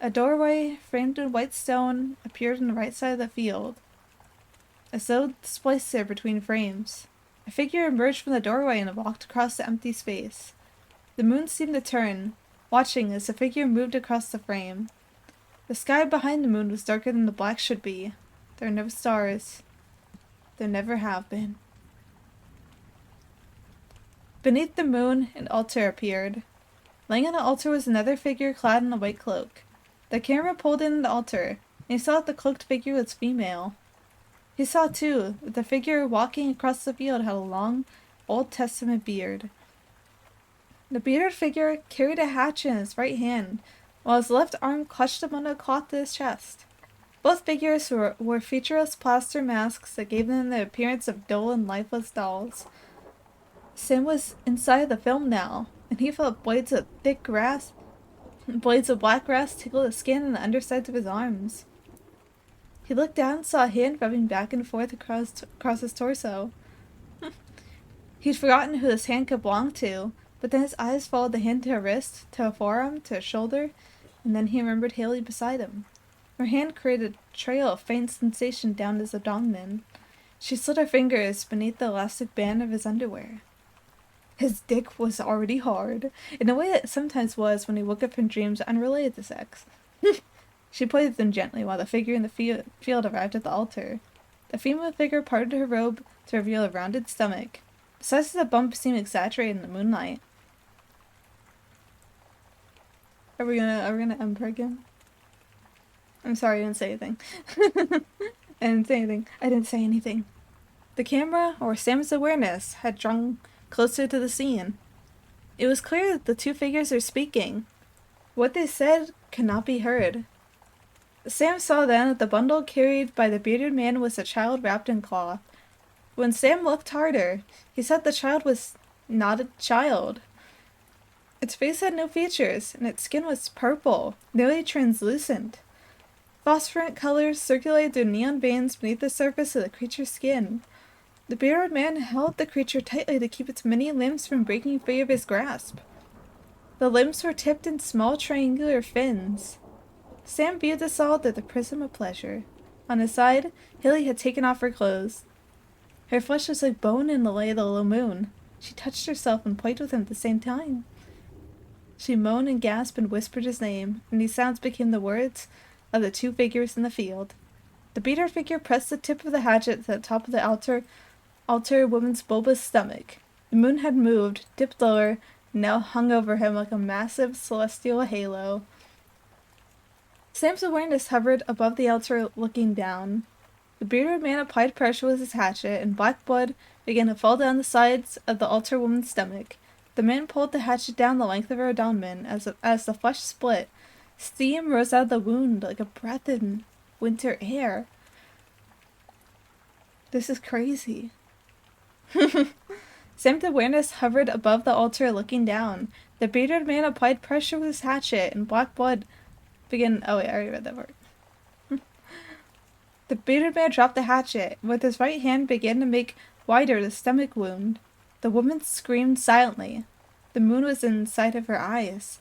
A doorway, framed in white stone, appeared on the right side of the field, as though spliced there between frames. A figure emerged from the doorway and walked across the empty space. The moon seemed to turn, watching as the figure moved across the frame. The sky behind the moon was darker than the black should be. There are no stars. There never have been. Beneath the moon, an altar appeared. Laying on the altar was another figure clad in a white cloak. The camera pulled in the altar, and he saw that the cloaked figure was female. He saw, too, that the figure walking across the field had a long, Old Testament beard. The bearded figure carried a hatchet in his right hand, while his left arm clutched a bundle of cloth to his chest. Both figures wore featureless plaster masks that gave them the appearance of dull and lifeless dolls. Sam was inside the film now, and he felt blades of black grass tickle the skin and the undersides of his arms. He looked down and saw a hand rubbing back and forth across his torso. He'd forgotten who this hand could belong to, but then his eyes followed the hand to her wrist, to a forearm, to a shoulder, and then he remembered Haley beside him. Her hand created a trail of faint sensation down his abdomen. She slid her fingers beneath the elastic band of his underwear. His dick was already hard, in a way it sometimes was when he woke up in dreams unrelated to sex. She played with them gently while the figure in the field arrived at the altar. The female figure parted her robe to reveal a rounded stomach. The size of the bump seemed exaggerated in the moonlight. Are we gonna unpeg him? I'm sorry, I didn't say anything. I didn't say anything. The camera, or Sam's awareness, had drawn closer to the scene. It was clear that the two figures were speaking. What they said could not be heard. Sam saw then that the bundle carried by the bearded man was a child wrapped in cloth. When Sam looked harder, he saw the child was not a child. Its face had no features, and its skin was purple, nearly translucent. Phosphorescent colors circulated through neon veins beneath the surface of the creature's skin. The bearded man held the creature tightly to keep its many limbs from breaking free of his grasp. The limbs were tipped in small triangular fins. Sam viewed this all through the prism of pleasure. On his side, Haley had taken off her clothes. Her flesh was like bone in the light of the low moon. She touched herself and played with him at the same time. She moaned and gasped and whispered his name, and these sounds became the words of the two figures in the field. The bearded figure pressed the tip of the hatchet to the top of the altar woman's bulbous stomach. The moon had moved, dipped lower, and now hung over him like a massive celestial halo. Sam's awareness hovered above the altar, looking down. The bearded man applied pressure with his hatchet, and black blood began to fall down the sides of the altar woman's stomach. The man pulled the hatchet down the length of her abdomen. As the flesh split, steam rose out of the wound like a breath in winter air. This is crazy. Sam's awareness hovered above the altar, looking down. The bearded man applied pressure with his hatchet, and black blood began. Oh, wait, I already read that part. The bearded man dropped the hatchet. With his right hand, began to make wider the stomach wound. The woman screamed silently. The moon was inside of her eyes.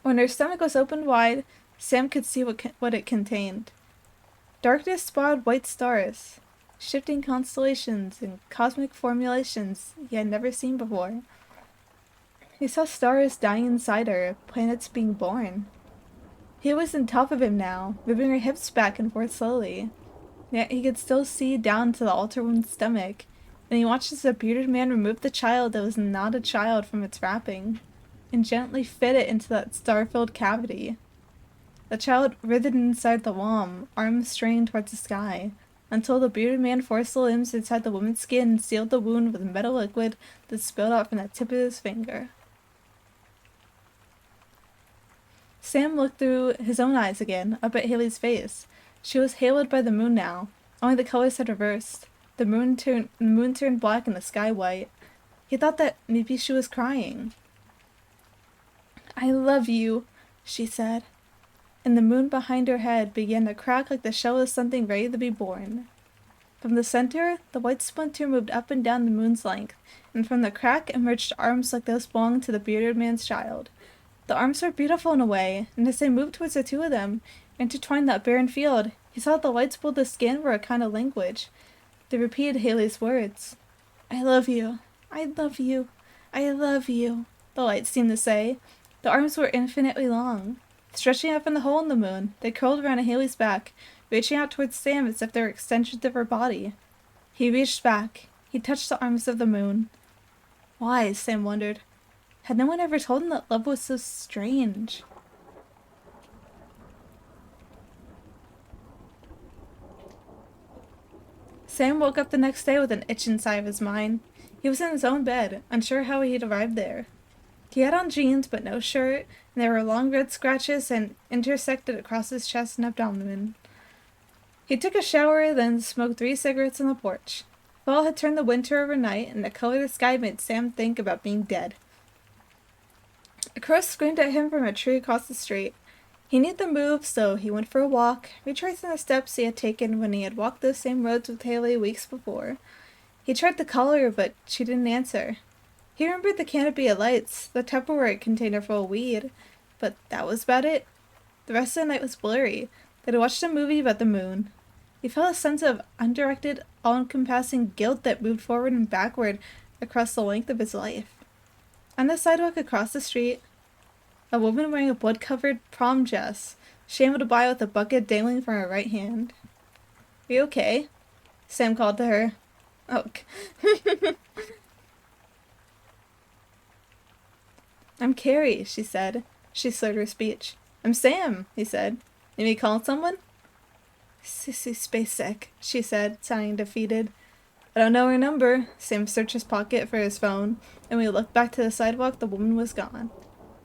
When her stomach was opened wide, Sam could see what it contained. Darkness spotted white stars, shifting constellations and cosmic formulations he had never seen before. He saw stars dying inside her, planets being born. He was on top of him now, moving her hips back and forth slowly. Yet he could still see down to the altar woman's stomach, and he watched as the bearded man remove the child that was not a child from its wrapping, and gently fit it into that star-filled cavity. The child writhed inside the womb, arms strained towards the sky, until the bearded man forced the limbs inside the woman's skin and sealed the wound with a metal liquid that spilled out from the tip of his finger. Sam looked through his own eyes again, up at Haley's face. She was haloed by the moon now, only the colors had reversed. The moon turned black and the sky white. He thought that maybe she was crying. "I love you," she said, and the moon behind her head began to crack like the shell of something ready to be born. From the center, the white splinter moved up and down the moon's length, and from the crack emerged arms like those belonging to the bearded man's child. The arms were beautiful in a way, and as they moved towards the two of them, intertwined that barren field, he saw that the lights below the skin were a kind of language. They repeated Haley's words. "I love you. I love you. I love you," the lights seemed to say. The arms were infinitely long. Stretching out from the hole in the moon, they curled around Haley's back, reaching out towards Sam as if they were extensions of her body. He reached back. He touched the arms of the moon. Why, Sam wondered. Had no one ever told him that love was so strange? Sam woke up the next day with an itch inside of his mind. He was in his own bed, unsure how he'd arrived there. He had on jeans but no shirt, and there were long red scratches and intersected across his chest and abdomen. He took a shower, then smoked 3 cigarettes on the porch. Fall had turned the winter overnight, and the color of the sky made Sam think about being dead. A crow screamed at him from a tree across the street. He needed to move, so he went for a walk, retracing the steps he had taken when he had walked those same roads with Haley weeks before. He tried to call her, but she didn't answer. He remembered the canopy of lights, the Tupperware container full of weed, but that was about it. The rest of the night was blurry. They had watched a movie about the moon. He felt a sense of undirected, all-encompassing guilt that moved forward and backward across the length of his life. On the sidewalk across the street, a woman wearing a blood-covered prom dress shambled by with a bucket dangling from her right hand. "Are you okay?" Sam called to her. "Oh." "I'm Carrie," she said. She slurred her speech. "I'm Sam," he said. "Need me call someone?" "Sissy Spacek," she said, sounding defeated. "I don't know her number." Sam searched his pocket for his phone, and when he looked back to the sidewalk, the woman was gone.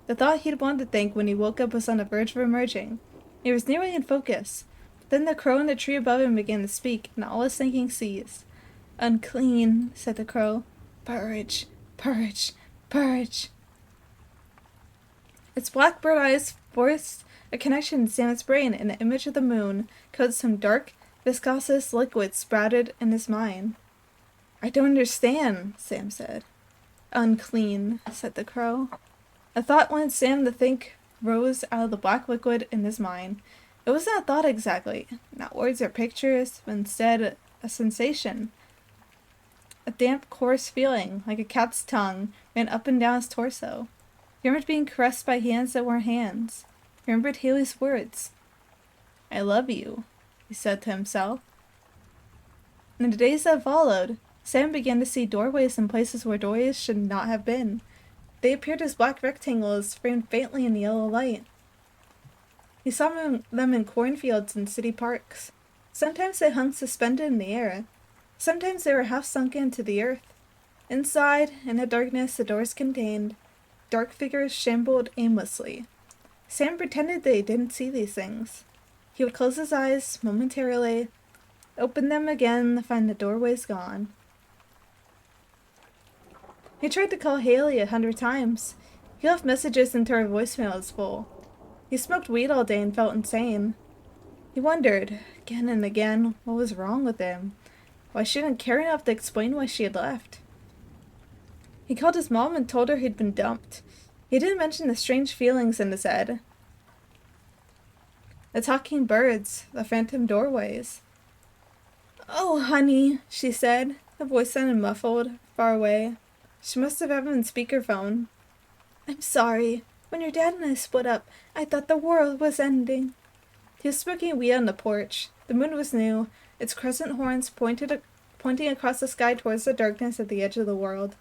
The thought he'd wanted to think when he woke up was on the verge of emerging. He was nearly in focus. But then the crow in the tree above him began to speak, and all his thinking ceased. "Unclean," said the crow. "Purge, purge, purge." Its blackbird eyes forced a connection in Sam's brain, and the image of the moon caused some dark, viscous liquid sprouted in his mind. "I don't understand," Sam said. "Unclean," said the crow. A thought wanted Sam to think rose out of the black liquid in his mind. It wasn't a thought exactly, not words or pictures, but instead a sensation. A damp, coarse feeling, like a cat's tongue, ran up and down his torso. He remembered being caressed by hands that weren't hands. He remembered Haley's words. "I love you," he said to himself. In the days that followed, Sam began to see doorways in places where doorways should not have been. They appeared as black rectangles framed faintly in the yellow light. He saw them in cornfields and city parks. Sometimes they hung suspended in the air. Sometimes they were half sunken into the earth. Inside, in the darkness the doors contained, dark figures shambled aimlessly. Sam pretended that he didn't see these things. He would close his eyes momentarily, open them again to find the doorways gone. He tried to call Haley 100 times. He left messages until her voicemail was full. He smoked weed all day and felt insane. He wondered, again and again, what was wrong with him. Why she didn't care enough to explain why she had left. He called his mom and told her he'd been dumped. He didn't mention the strange feelings in his head. The talking birds, the phantom doorways. "Oh, honey," she said. The voice sounded muffled, far away. She must have been on speakerphone. "I'm sorry. When your dad and I split up, I thought the world was ending." He was smoking weed on the porch. The moon was new, its crescent horns pointing across the sky towards the darkness at the edge of the world.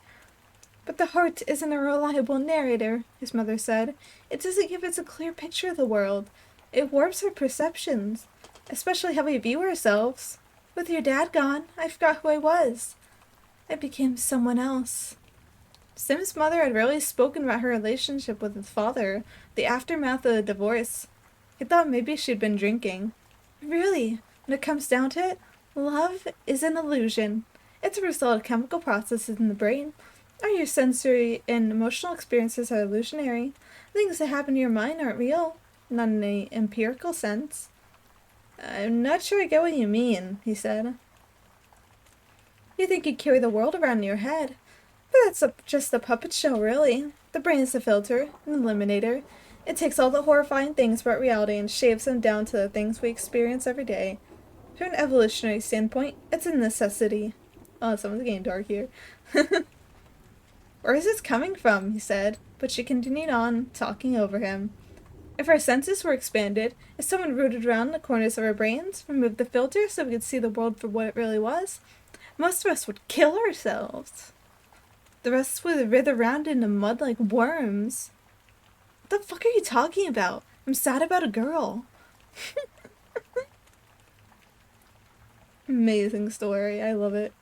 "But the heart isn't a reliable narrator," his mother said. "It doesn't give us a clear picture of the world. It warps our perceptions, especially how we view ourselves. With your dad gone, I forgot who I was. I became someone else." Sim's mother had rarely spoken about her relationship with his father, the aftermath of the divorce. He thought maybe she'd been drinking. "Really, when it comes down to it, love is an illusion. It's a result of chemical processes in the brain. All your sensory and emotional experiences are illusionary. Things that happen to your mind aren't real, not in any empirical sense." "I'm not sure I get what you mean," he said. "You think you carry the world around in your head. But that's just a puppet show, really. The brain is a filter, an eliminator. It takes all the horrifying things about reality and shaves them down to the things we experience every day. From an evolutionary standpoint, it's a necessity." Oh, someone's getting dark here. "Where is this coming from?" he said, but she continued on, talking over him. "If our senses were expanded, if someone rooted around the corners of our brains, removed the filter so we could see the world for what it really was, most of us would kill ourselves. The rest would writhe around in the mud like worms." "What the fuck are you talking about? I'm sad about a girl." Amazing story. I love it.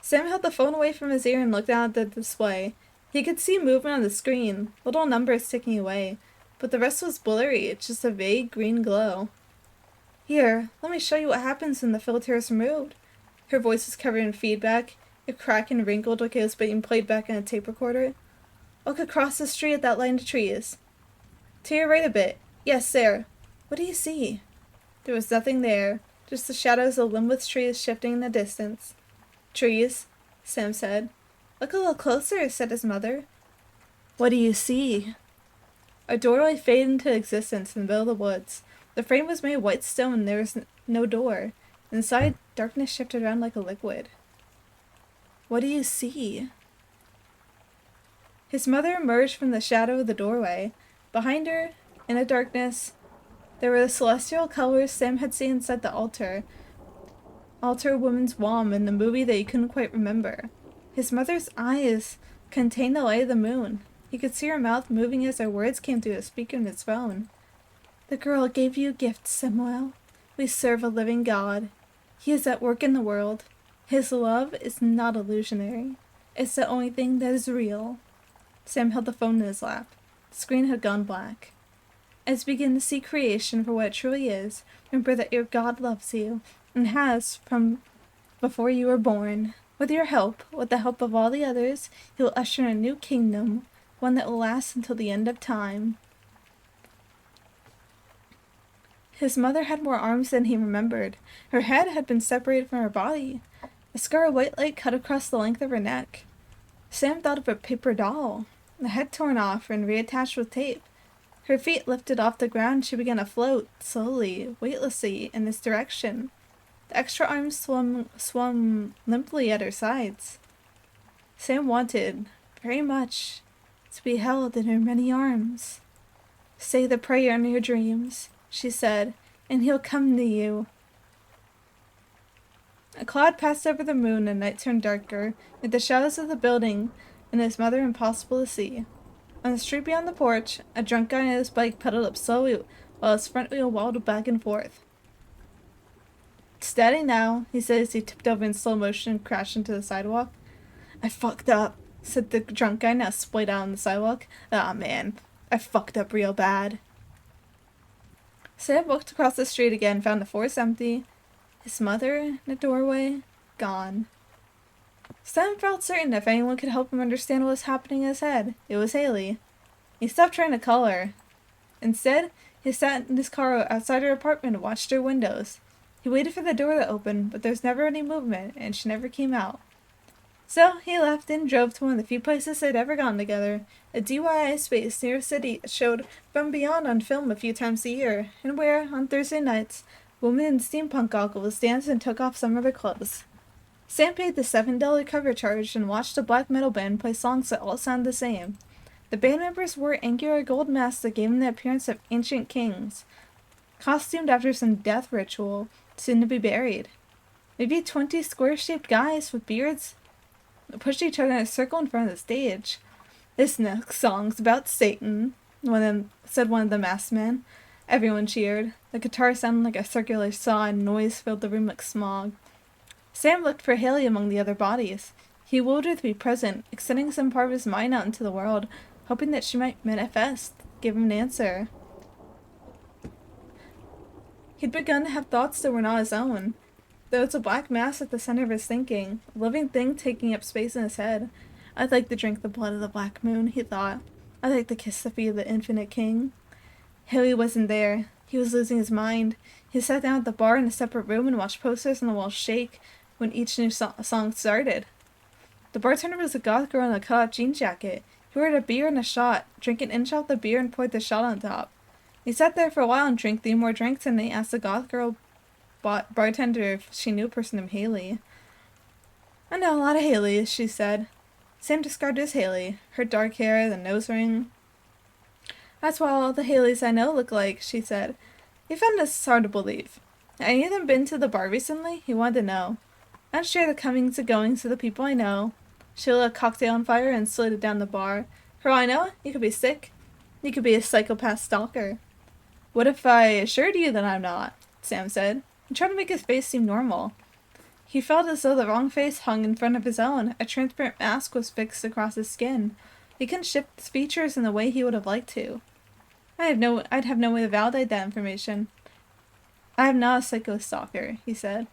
Sam held the phone away from his ear and looked down at the display. He could see movement on the screen, little numbers ticking away, but the rest was blurry. It's just a vague green glow. "Here, let me show you what happens when the filter is removed." Her voice was covered in feedback. It cracked and wrinkled like it was being played back on a tape recorder. "Look across the street at that line of trees. To your right a bit. Yes, there. What do you see?" There was nothing there, just the shadows of limbless trees shifting in the distance. "Trees," Sam said. "Look a little closer," said his mother. "What do you see?" A doorway faded into existence in the middle of the woods. The frame was made of white stone and there was no door. Inside, darkness shifted around like a liquid. "What do you see?" His mother emerged from the shadow of the doorway. Behind her, in the darkness, there were the celestial colors Sam had seen inside the altar woman's womb in the movie that he couldn't quite remember. His mother's eyes contained the light of the moon. He could see her mouth moving as her words came through the speaker in his phone. "The girl gave you a gift, Samuel. We serve a living God. He is at work in the world. His love is not illusionary. It's the only thing that is real." Sam held the phone in his lap. The screen had gone black. "As you begin to see creation for what it truly is, remember that your God loves you, and has from before you were born. With your help, with the help of all the others, he will usher in a new kingdom, one that will last until the end of time." His mother had more arms than he remembered. Her head had been separated from her body. A scar of white light cut across the length of her neck. Sam thought of a paper doll, the head torn off and reattached with tape. Her feet lifted off the ground, she began to float, slowly, weightlessly, in this direction. The extra arms swung limply at her sides. Sam wanted, very much, to be held in her many arms. "Say the prayer in your dreams," she said, "and he'll come to you." A cloud passed over the moon and night turned darker, with the shadows of the building and his mother impossible to see. On the street beyond the porch, a drunk guy on his bike pedaled up slowly while his front wheel wobbled back and forth. Steady now, he said as he tipped over in slow motion and crashed into the sidewalk. I fucked up, said the drunk guy, now splayed out on the sidewalk. Aw, man, I fucked up real bad. Sam looked across the street again, found the forest empty. His mother in the doorway, gone. Sam felt certain if anyone could help him understand what was happening in his head, it was Haley. He stopped trying to call her. Instead, he sat in his car outside her apartment and watched her windows. He waited for the door to open, but there was never any movement, and she never came out. So he left and drove to one of the few places they'd ever gone together, a DIY space near a city showed From Beyond on film a few times a year, and where, on Thursday nights, women in steampunk goggles danced and took off some of their clothes. Sam paid the $7 cover charge and watched a black metal band play songs that all sounded the same. The band members wore angular gold masks that gave them the appearance of ancient kings, costumed after some death ritual, soon to be buried. Maybe 20 square-shaped guys with beards pushed each other in a circle in front of the stage. This next song's about Satan, said one of the masked men. Everyone cheered. The guitar sounded like a circular saw and noise filled the room like smog. Sam looked for Haley among the other bodies. He willed her to be present, extending some part of his mind out into the world, hoping that she might manifest, give him an answer. He'd begun to have thoughts that were not his own. There was a black mass at the center of his thinking, a living thing taking up space in his head. I'd like to drink the blood of the black moon, he thought. I'd like to kiss the feet of the infinite king. Haley wasn't there. He was losing his mind. He sat down at the bar in a separate room and watched posters on the wall shake when each new song started. The bartender was a goth girl in a cut-off jean jacket. He ordered a beer and a shot, drank an inch out the beer and poured the shot on top. He sat there for a while and drank 3 more drinks, and they asked the goth girl bartender if she knew a person named Haley. I know a lot of Haleys, she said. Sam described her as Haley, her dark hair, the nose ring. That's what all the Haleys I know look like, she said. He found this hard to believe. Had any of them been to the bar recently? He wanted to know. I'd share the comings and goings of the people I know. She lit a cocktail on fire and slid it down the bar. For all I know, you could be sick. You could be a psychopath stalker. What if I assured you that I'm not? Sam said. He tried to make his face seem normal. He felt as though the wrong face hung in front of his own. A transparent mask was fixed across his skin. He couldn't shift his features in the way he would have liked to. I'd have no way to validate that information. I am not a psycho-stalker, he said.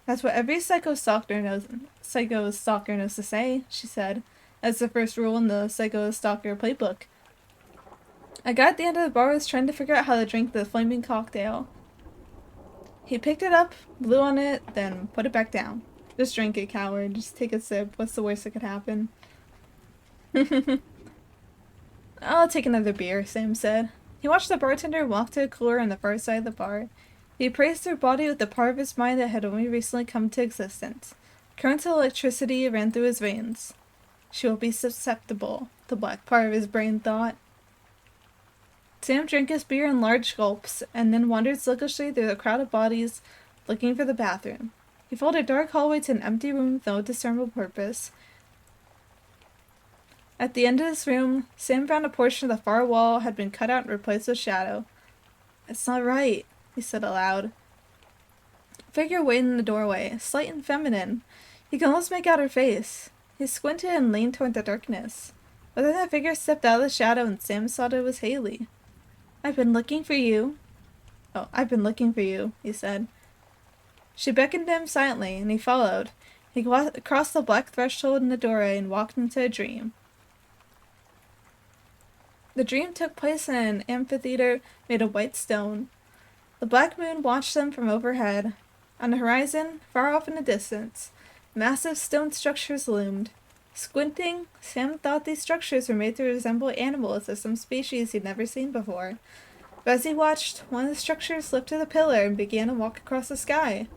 That's what every psycho-stalker knows to say, she said, as the first rule in the psycho-stalker playbook. A guy at the end of the bar was trying to figure out how to drink the flaming cocktail. He picked it up, blew on it, then put it back down. Just drink it, coward. Just take a sip. What's the worst that could happen? I'll take another beer, Sam said. He watched the bartender walk to a cooler on the far side of the bar. He appraised her body with the part of his mind that had only recently come to existence. Currents of electricity ran through his veins. She will be susceptible, the black part of his brain thought. Sam drank his beer in large gulps, and then wandered sluggishly through the crowd of bodies, looking for the bathroom. He followed a dark hallway to an empty room with no discernible purpose. At the end of this room, Sam found a portion of the far wall had been cut out and replaced with shadow. It's not right, he said aloud. A figure waited in the doorway, slight and feminine. He could almost make out her face. He squinted and leaned toward the darkness. But then that figure stepped out of the shadow and Sam saw that it was Haley. I've been looking for you. Oh, I've been looking for you, he said. She beckoned to him silently, and he followed. He crossed the black threshold in the doorway and walked into a dream. The dream took place in an amphitheater made of white stone. The black moon watched them from overhead. On the horizon, far off in the distance, massive stone structures loomed. Squinting, Sam thought these structures were made to resemble animals of some species he'd never seen before. But as he watched, one of the structures lifted a pillar and began to walk across the sky.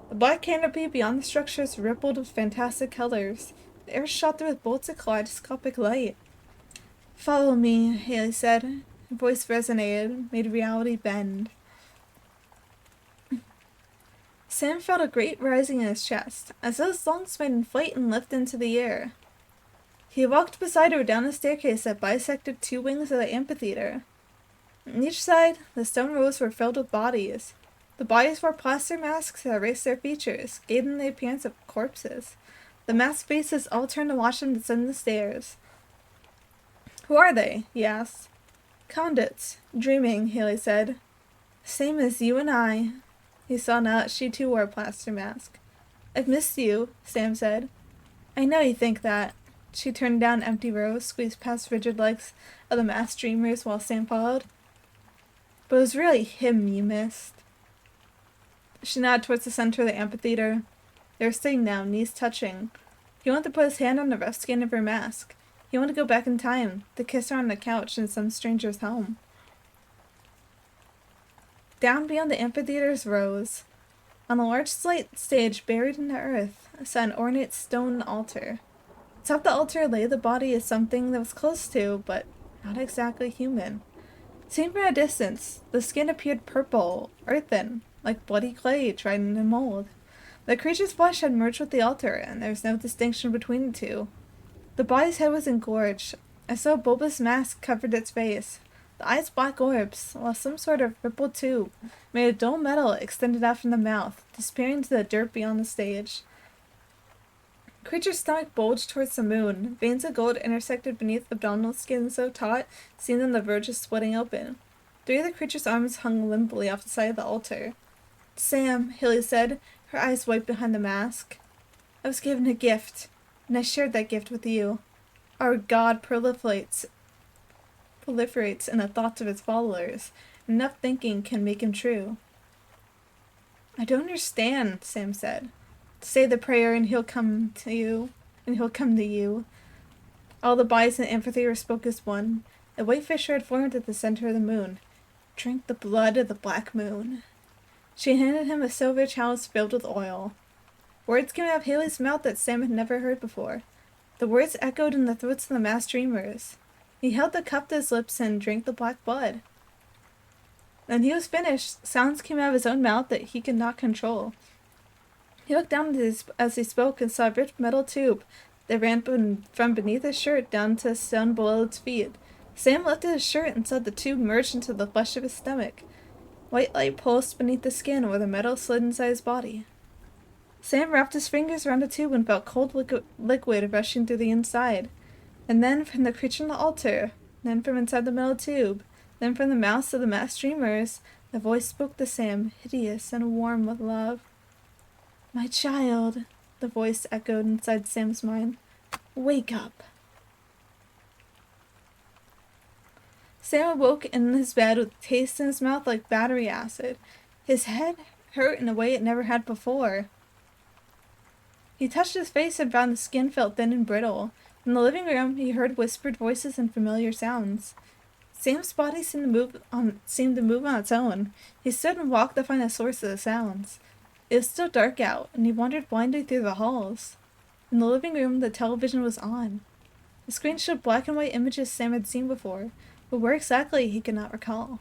The black canopy beyond the structures rippled with fantastic colors. The air shot through with bolts of kaleidoscopic light. Follow me, Haley said. Her voice resonated, made reality bend. Sam felt a great rising in his chest, as though his lungs might inflate and lift into the air. He walked beside her down a staircase that bisected 2 wings of the amphitheater. On each side, the stone rows were filled with bodies. The bodies wore plaster masks that erased their features, gave them the appearance of corpses. The masked faces all turned to watch them descend the stairs. "Who are they?" he asked. "Conduits. Dreaming," Haley said. "Same as you and I." He saw now that she too wore a plaster mask. "I've missed you," Sam said. "I know you think that." She turned down empty rows, squeezed past rigid legs of the masked dreamers while Sam followed. "But it was really him you missed." She nodded towards the center of the amphitheater. They were sitting now, knees touching. He wanted to put his hand on the rough skin of her mask. He wanted to go back in time, to kiss her on the couch in some stranger's home. Down beyond the amphitheater's rows, on a large slate stage buried in the earth, sat an ornate stone altar. Atop the altar lay the body of something that was close to, but not exactly human. Seen from a distance, the skin appeared purple, earthen, like bloody clay dried in a mold. The creature's flesh had merged with the altar, and there was no distinction between the two. The body's head was engorged, as though a bulbous mask covered its face. The eyes black orbs, while some sort of rippled tube, made of dull metal, extended out from the mouth, disappearing into the dirt beyond the stage. The creature's stomach bulged towards the moon. Veins of gold intersected beneath abdominal skin so taut, seemed on the verge of splitting open. 3 of the creature's arms hung limply off the side of the altar. "Sam," Haley said, her eyes wiped behind the mask. "I was given a gift, and I shared that gift with you. Our God proliferates in the thoughts of his followers. Enough thinking can make him true." "I don't understand," Sam said. "Say the prayer and he'll come to you. All the bodies in the amphitheater spoke as one. A white fissure had formed at the center of the moon. "Drink the blood of the black moon." She handed him a silver chalice filled with oil. Words came out of Haley's mouth that Sam had never heard before. The words echoed in the throats of the masked dreamers. He held the cup to his lips and drank the black blood. When he was finished, sounds came out of his own mouth that he could not control. He looked down as he spoke and saw a rich metal tube that ran from beneath his shirt down to the stone below its feet. Sam lifted his shirt and saw the tube merge into the flesh of his stomach. White light pulsed beneath the skin where the metal slid inside his body. Sam wrapped his fingers around the tube and felt cold liquid rushing through the inside. And then from the creature on the altar, then from inside the metal tube, then from the mouths of the masked dreamers, the voice spoke to Sam, hideous and warm with love. "My child," the voice echoed inside Sam's mind. "Wake up." Sam awoke in his bed with a taste in his mouth like battery acid. His head hurt in a way it never had before. He touched his face and found the skin felt thin and brittle. In the living room, he heard whispered voices and familiar sounds. Sam's body seemed to move on its own. He stood and walked to find the source of the sounds. It was still dark out, and he wandered blindly through the halls. In the living room, the television was on. The screen showed black and white images Sam had seen before, but where exactly he could not recall.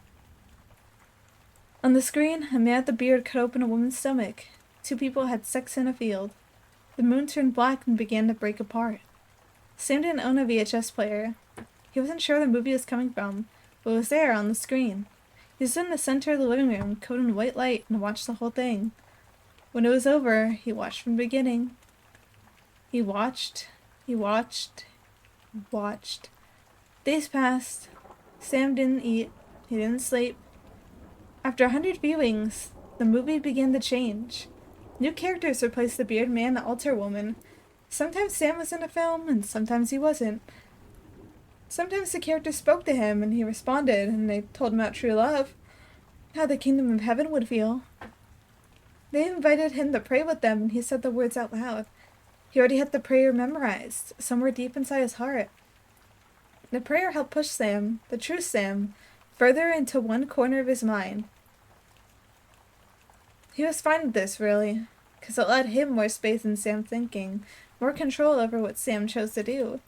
On the screen, a man with a beard cut open a woman's stomach. 2 people had sex in a field. The moon turned black and began to break apart. Sam didn't own a VHS player. He wasn't sure where the movie was coming from, but it was there on the screen. He stood in the center of the living room, coated in white light, and watched the whole thing. When it was over, he watched from the beginning. He watched. Days passed. Sam didn't eat. He didn't sleep. After 100 viewings, the movie began to change. New characters replaced the bearded man and the altar woman. Sometimes Sam was in a film, and sometimes he wasn't. Sometimes the characters spoke to him, and he responded, and they told him about true love, how the kingdom of heaven would feel. They invited him to pray with them, and he said the words out loud. He already had the prayer memorized, somewhere deep inside his heart. The prayer helped push Sam, the true Sam, further into one corner of his mind. He was fine with this, really, because it let him more space in Sam's thinking, more control over what Sam chose to do.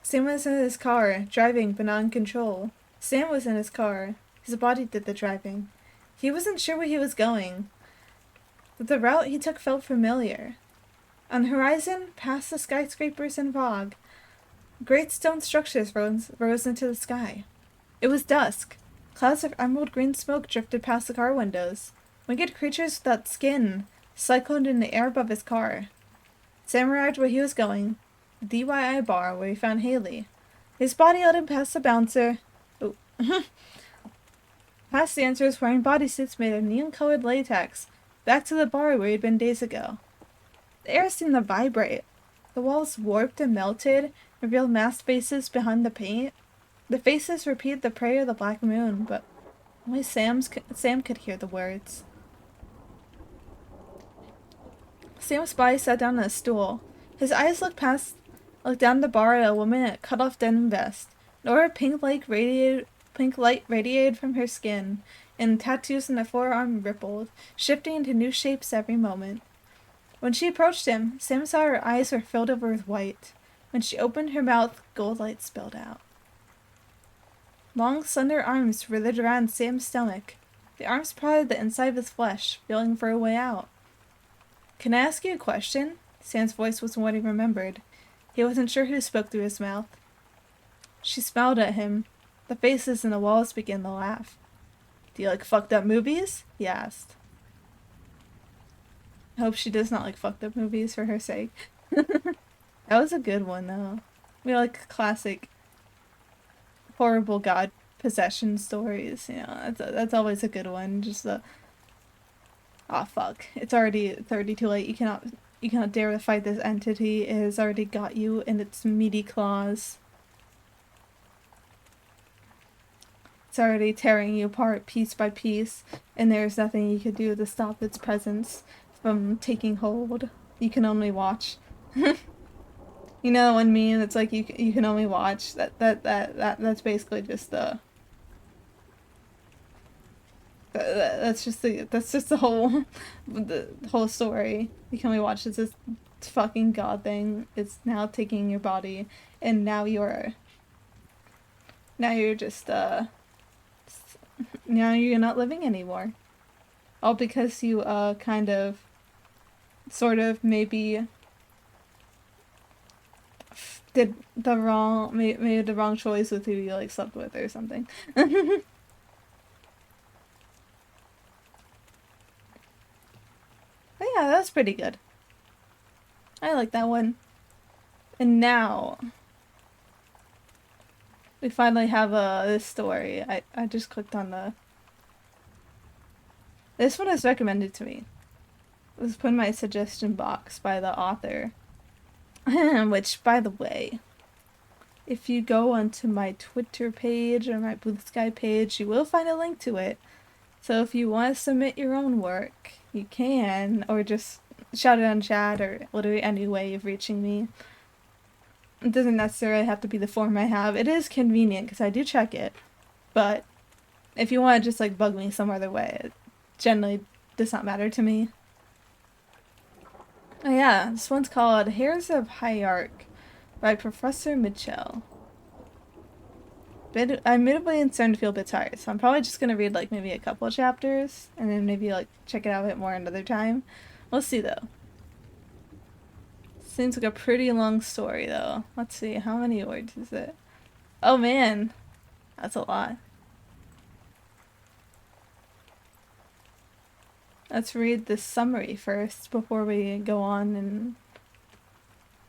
Sam was in his car, driving but not in control. Sam was in his car. His body did the driving. He wasn't sure where he was going, but the route he took felt familiar. On the horizon, past the skyscrapers and fog, great stone structures rose into the sky. It was dusk. Clouds of emerald green smoke drifted past the car windows. Winged creatures without skin cycloned in the air above his car. Sam arrived where he was going, the DYI bar where he found Haley. His body led him past the bouncer. Oh. Past dancers wearing bodysuits made of neon-colored latex, back to the bar where he had been days ago. The air seemed to vibrate. The walls warped and melted, revealed masked faces behind the paint. The faces repeated the prayer of the black moon, but only Sam could hear the words. Sam's body sat down on a stool. His eyes looked down the bar at a woman in a cut-off denim vest. Nora pink light radiated from her skin, and tattoos in the forearm rippled, shifting into new shapes every moment. When she approached him, Sam saw her eyes were filled over with white. When she opened her mouth, gold light spilled out. Long, slender arms writhed around Sam's stomach. The arms prodded the inside of his flesh, feeling for a way out. "Can I ask you a question?" Sam's voice wasn't what he remembered. He wasn't sure who spoke through his mouth. She smiled at him. The faces in the walls began to laugh. "Do you like fucked up movies?" he asked. I hope she does not like fucked up movies for her sake. That was a good one, though. We like classic horrible god possession stories, you know. That's always a good one. Just the fuck. It's already too late. You cannot dare to fight this entity. It has already got you in its meaty claws. It's already tearing you apart piece by piece, and there's nothing you could do to stop its presence from taking hold. You can only watch. You know what I mean? It's like you can only watch. That's basically just that's just the whole story. You can only watch this fucking god thing. It's now taking your body, and now you're just now you're not living anymore. All because you kind of sort of maybe made the wrong choice with who you like slept with or something. But yeah, that was pretty good. I like that one. And now we finally have this story. I just clicked on this one is recommended to me. It was put in my suggestion box by the author. Which, by the way, if you go onto my Twitter page or my Blue Sky page, you will find a link to it. So if you want to submit your own work, you can, or just shout it on chat, or literally any way of reaching me. It doesn't necessarily have to be the form I have. It is convenient, because I do check it. But if you want to just, like, bug me some other way, it generally does not matter to me. Oh yeah, this one's called Heirs of Hierarch by Professor Mitchell. I'm admittedly starting to feel a bit tired, so I'm probably just gonna read like maybe a couple of chapters and then maybe like check it out a bit more another time. We'll see though. Seems like a pretty long story though. Let's see, how many words is it? Oh man, that's a lot. Let's read the summary first before we go on and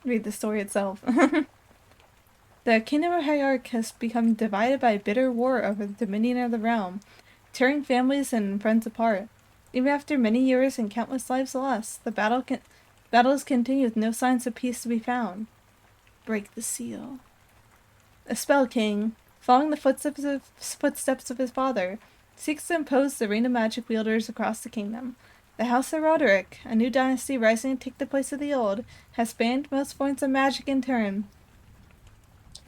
read the story itself. The Kingdom of Hierarch has become divided by a bitter war over the dominion of the realm, tearing families and friends apart. Even after many years and countless lives lost, the battles continue with no signs of peace to be found. Break the seal. A Spell King, following the footsteps of his father, seeks to impose the reign of magic wielders across the kingdom. The House of Roderick, a new dynasty rising to take the place of the old, has banned most forms of magic in turn.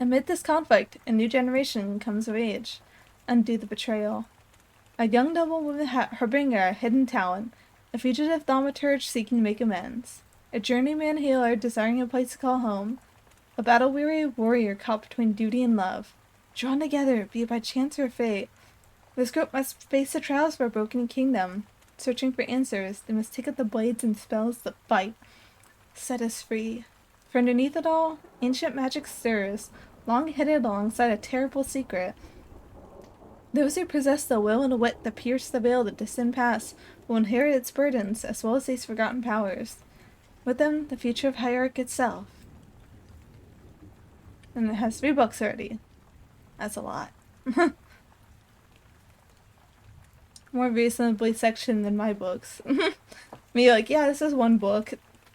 Amid this conflict, a new generation comes of age. Undo the betrayal. A young noblewoman harboring a hidden talent, a fugitive thaumaturge seeking to make amends, a journeyman healer desiring a place to call home, a battle-weary warrior caught between duty and love. Drawn together, be it by chance or fate, this group must face the trials of our broken kingdom. Searching for answers, they must take up the blades and spells that fight. Set us free. For underneath it all, ancient magic stirs, long hidden alongside a terrible secret. Those who possess the will and wit that pierce the veil that descend past will inherit its burdens as well as these forgotten powers. With them, the future of Hierarch itself. And it has 3 books already. That's a lot. More reasonably sectioned than my books. Me like, yeah, this is 1 book.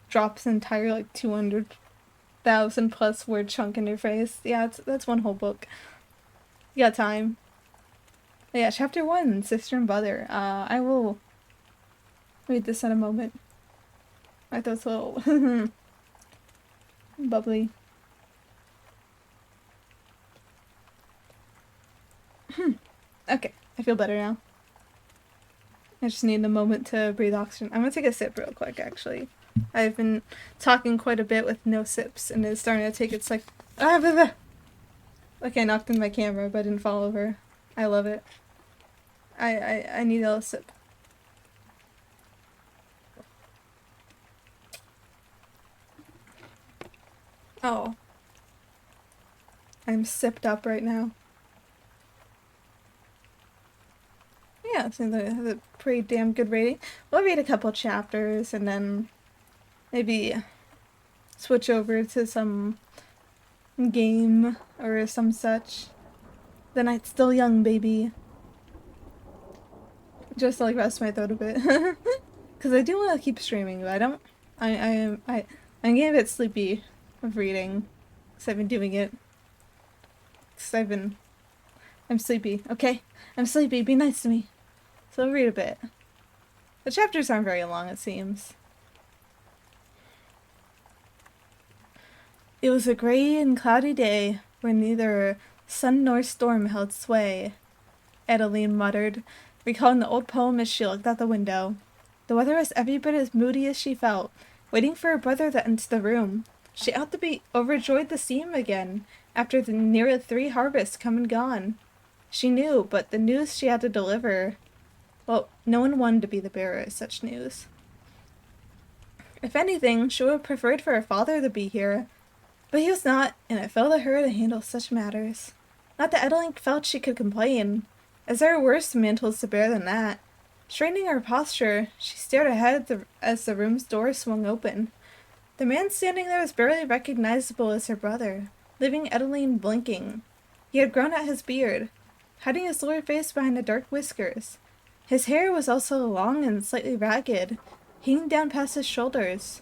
Drops an entire like 200,000 plus word chunk in your face. Yeah, that's 1 whole book. You got time. But yeah, chapter 1, Sister and Brother. I will read this in a moment. My throat's a little bubbly. Okay, I feel better now. I just need a moment to breathe oxygen. I'm gonna take a sip real quick, actually. I've been talking quite a bit with no sips, and it's starting to take its like... Okay, I knocked in my camera, but I didn't fall over. I love it. I need a little sip. Oh. I'm sipped up right now. Yeah, seems like it has a pretty damn good rating. We'll read a couple chapters and then maybe switch over to some game or some such. The night's still young, baby. Just to, like, rest my throat a bit. Because I do want to keep streaming, but I don't... I'm getting a bit sleepy of reading. Because I've been doing it. Because I'm sleepy, okay? I'm sleepy, be nice to me. So I'll read a bit. The chapters aren't very long, it seems. It was a gray and cloudy day where neither sun nor storm held sway, Adeline muttered, recalling the old poem as she looked out the window. The weather was every bit as moody as she felt, waiting for her brother to enter the room. She ought to be overjoyed to see him again, after the near 3 harvests come and gone. She knew, but the news she had to deliver... Well, no one wanted to be the bearer of such news. If anything, she would have preferred for her father to be here, but he was not, and it fell to her to handle such matters. Not that Adeline felt she could complain, as there were worse mantles to bear than that. Straightening her posture, she stared ahead as the room's door swung open. The man standing there was barely recognizable as her brother, leaving Adeline blinking. He had grown out his beard, hiding his lower face behind the dark whiskers. His hair was also long and slightly ragged, hanging down past his shoulders.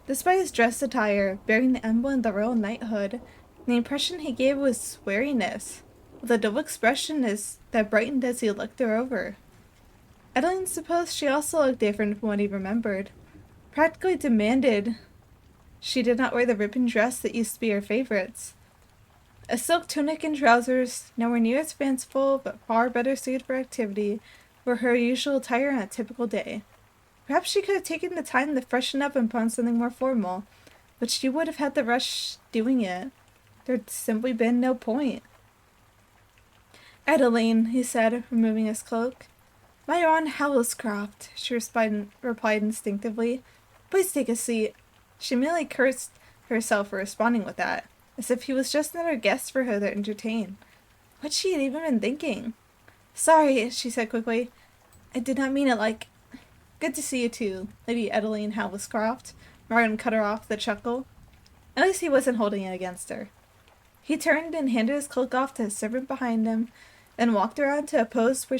Despite his dress attire, bearing the emblem of the royal knighthood, the impression he gave was wariness, with a dull expression that brightened as he looked her over. Adeline supposed she also looked different from what he remembered. Practically demanded she did not wear the ribbon dress that used to be her favorites. A silk tunic and trousers, nowhere near as fanciful but far better suited for activity, were her usual attire on a typical day. Perhaps she could have taken the time to freshen up and put on something more formal, but she would have had to rush doing it. There'd simply been no point. Adeline, he said, removing his cloak. Myron Hallowscroft, she replied instinctively. Please take a seat. She merely cursed herself for responding with that, as if he was just another guest for her to entertain. What she had even been thinking. Sorry, she said quickly. I did not mean it like... Good to see you too, Lady Adeline Hallowscroft. Martin cut her off with a chuckle. At least he wasn't holding it against her. He turned and handed his cloak off to his servant behind him, then walked around to a post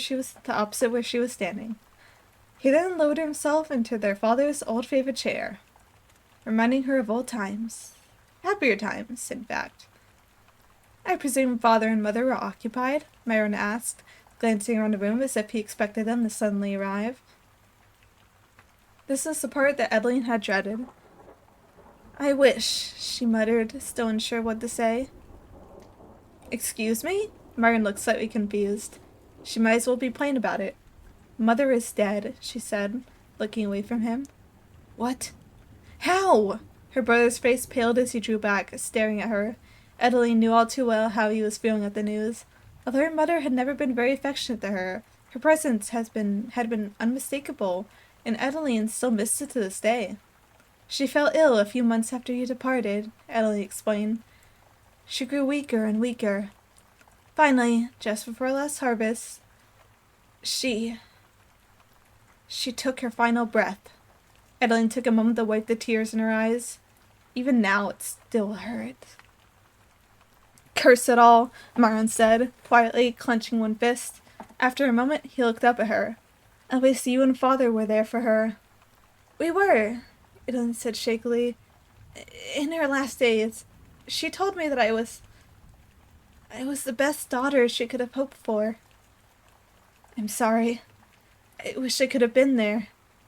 opposite where she was standing. He then lowered himself into their father's old favorite chair, reminding her of old times. Happier times, in fact. I presume father and mother were occupied? Myron asked, glancing around the room as if he expected them to suddenly arrive. This was the part that Adeline had dreaded. I wish, she muttered, still unsure what to say. Excuse me? Myron looked slightly confused. She might as well be plain about it. Mother is dead, she said, looking away from him. What? How? Her brother's face paled as he drew back, staring at her. Adeline knew all too well how he was feeling at the news. Although her mother had never been very affectionate to her, her presence had been unmistakable, and Adeline still missed it to this day. She fell ill a few months after you departed, Adeline explained. She grew weaker and weaker. Finally, just before last harvest, she took her final breath. Adeline took a moment to wipe the tears in her eyes. Even now, it still hurts. Curse it all, Myron said, quietly clenching one fist. After a moment, he looked up at her. At least you and Father were there for her. We were, Adeline said shakily. In her last days, she told me that I was the best daughter she could have hoped for. I'm sorry. I wish I could have been there.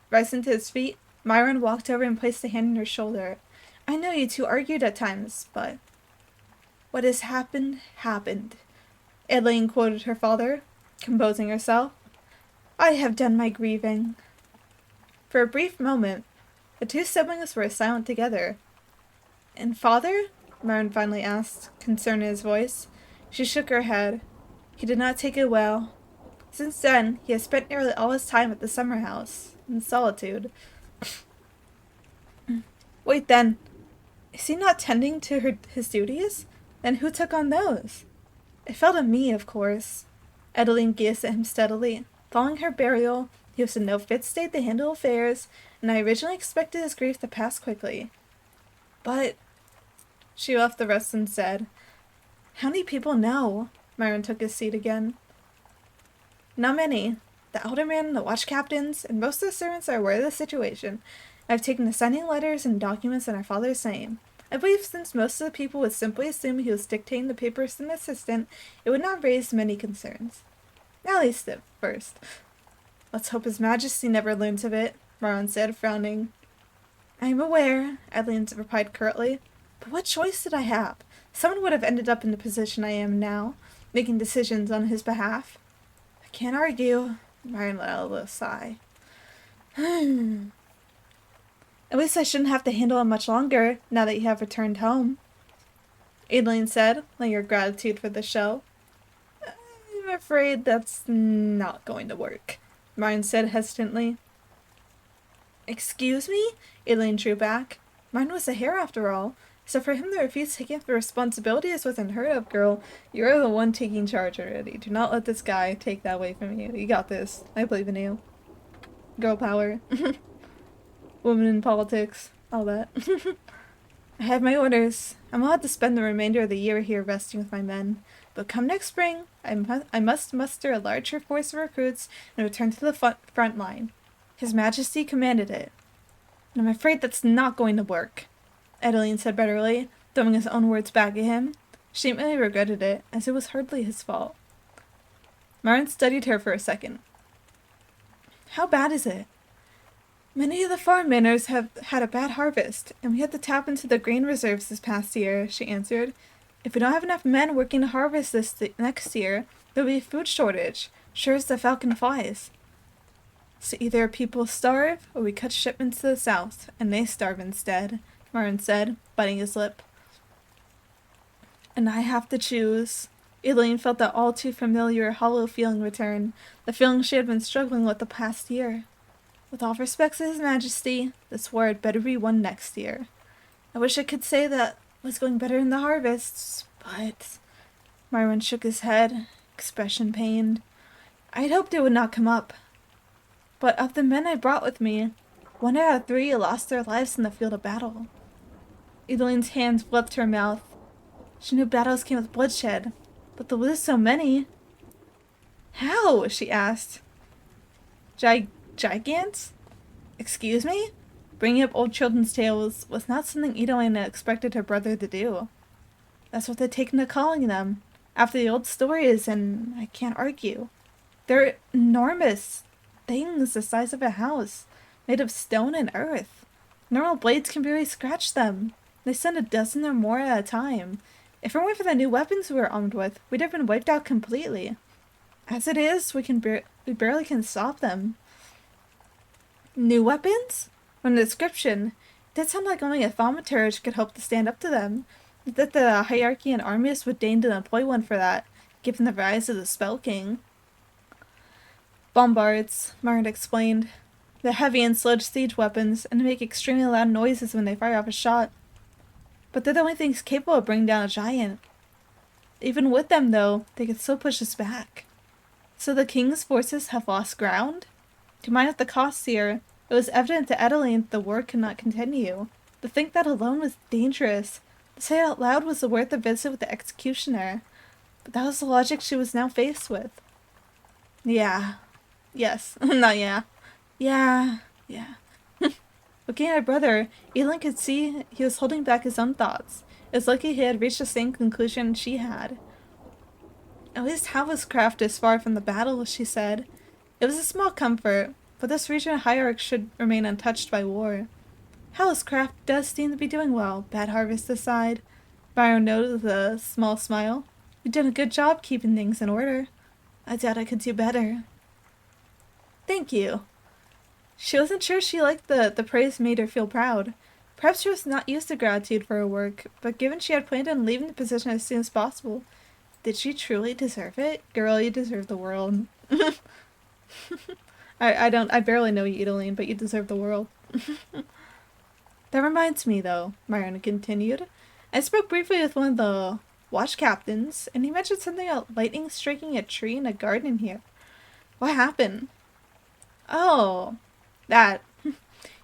Rising to his feet, Myron walked over and placed a hand on her shoulder. I know you two argued at times, but what has happened, happened. Adeline quoted her father, composing herself. I have done my grieving. For a brief moment, the two siblings were silent together. And Father? Myron finally asked, concern in his voice. She shook her head. He did not take it well. Since then, he has spent nearly all his time at the summer house, in solitude. Wait then, is he not tending to his duties? Then who took on those? It fell to me, of course. Adeline gazed at him steadily. Following her burial, he was in no fit state to handle affairs, and I originally expected his grief to pass quickly. But she left the rest unsaid. How many people know? Myron took his seat again. Not many. The alderman, the watch captains, and most of the servants are aware of the situation. I've taken to signing letters and documents in our father's name. I believe since most of the people would simply assume he was dictating the papers to an assistant, it would not raise many concerns. At least at first. Let's hope His Majesty never learns of it, Myron said, frowning. I am aware, Adeline replied curtly. But what choice did I have? Someone would have ended up in the position I am now, making decisions on his behalf. I can't argue, Myron let out a little sigh. At least I shouldn't have to handle him much longer, now that you have returned home, Adeline said, laying her gratitude for the show. I'm afraid that's not going to work, Myron said hesitantly. Excuse me? Adeline drew back. Mine was the heir after all, so for him to refuse taking the responsibilities was unheard of, girl. You're the one taking charge already. Do not let this guy take that away from you. You got this. I believe in you. Girl power. Women in politics. All that. I have my orders. I'm allowed to spend the remainder of the year here resting with my men. But come next spring, I must muster a larger force of recruits and return to the front line. His Majesty commanded it. And I'm afraid that's not going to work, Adeline said bitterly, throwing his own words back at him. She immediately regretted it, as it was hardly his fault. Myron studied her for a second. How bad is it? Many of the farm manors have had a bad harvest, and we had to tap into the grain reserves this past year, she answered. If we don't have enough men working to harvest this next year, there'll be a food shortage, sure as the falcon flies. So either people starve, or we cut shipments to the south, and they starve instead, Myron said, biting his lip. And I have to choose. Elaine felt that all too familiar hollow feeling return, the feeling she had been struggling with the past year. With all respect to His Majesty, this war had better be won next year. I wish I could say that was going better in the harvests, but... Myron shook his head, expression pained. I'd hoped it would not come up. But of the men I brought with me, 1 out of 3 lost their lives in the field of battle. Edeline's hands flipped to her mouth. She knew battles came with bloodshed, but to lose so many... How? She asked. Gigants? Excuse me? Bringing up old children's tales was not something Edeline had expected her brother to do. That's what they'd taken to calling them, after the old stories, and I can't argue. They're enormous things the size of a house, made of stone and earth. Normal blades can barely scratch them. They send a dozen or more at a time. If it weren't for the new weapons we were armed with, we'd have been wiped out completely. As it is, we barely can stop them. New weapons? From the description, it did sound like only a thaumaturge could hope to stand up to them. That the hierarchy and armies would deign to employ one for that, given the rise of the Spell King. Bombards, Myron explained. They're heavy and sludge siege weapons, and make extremely loud noises when they fire off a shot. But they're the only things capable of bringing down a giant. Even with them, though, they could still push us back. So the king's forces have lost ground? Combined with the costs here, it was evident to Adeline that the war could not continue. To think that alone was dangerous. To say it out loud was worth a visit with the executioner. But that was the logic she was now faced with. Yeah. Yes. Not yeah. Yeah. Yeah. Looking at her brother, Elin could see he was holding back his own thoughts. It was lucky he had reached the same conclusion she had. At least Havascraft is far from the battle, she said. It was a small comfort, but this region hierarch should remain untouched by war. Havascraft does seem to be doing well, Bad Harvest aside. Byron noted with a small smile. You've done a good job keeping things in order. I doubt I could do better. Thank you. She wasn't sure she liked the praise made her feel proud. Perhaps she was not used to gratitude for her work, but given she had planned on leaving the position as soon as possible, did she truly deserve it? Girl, you deserve the world. I barely know you, Edeline, but you deserve the world. That reminds me, though, Mariana continued. I spoke briefly with one of the watch captains, and he mentioned something about lightning striking a tree in a garden here. What happened? Oh, that.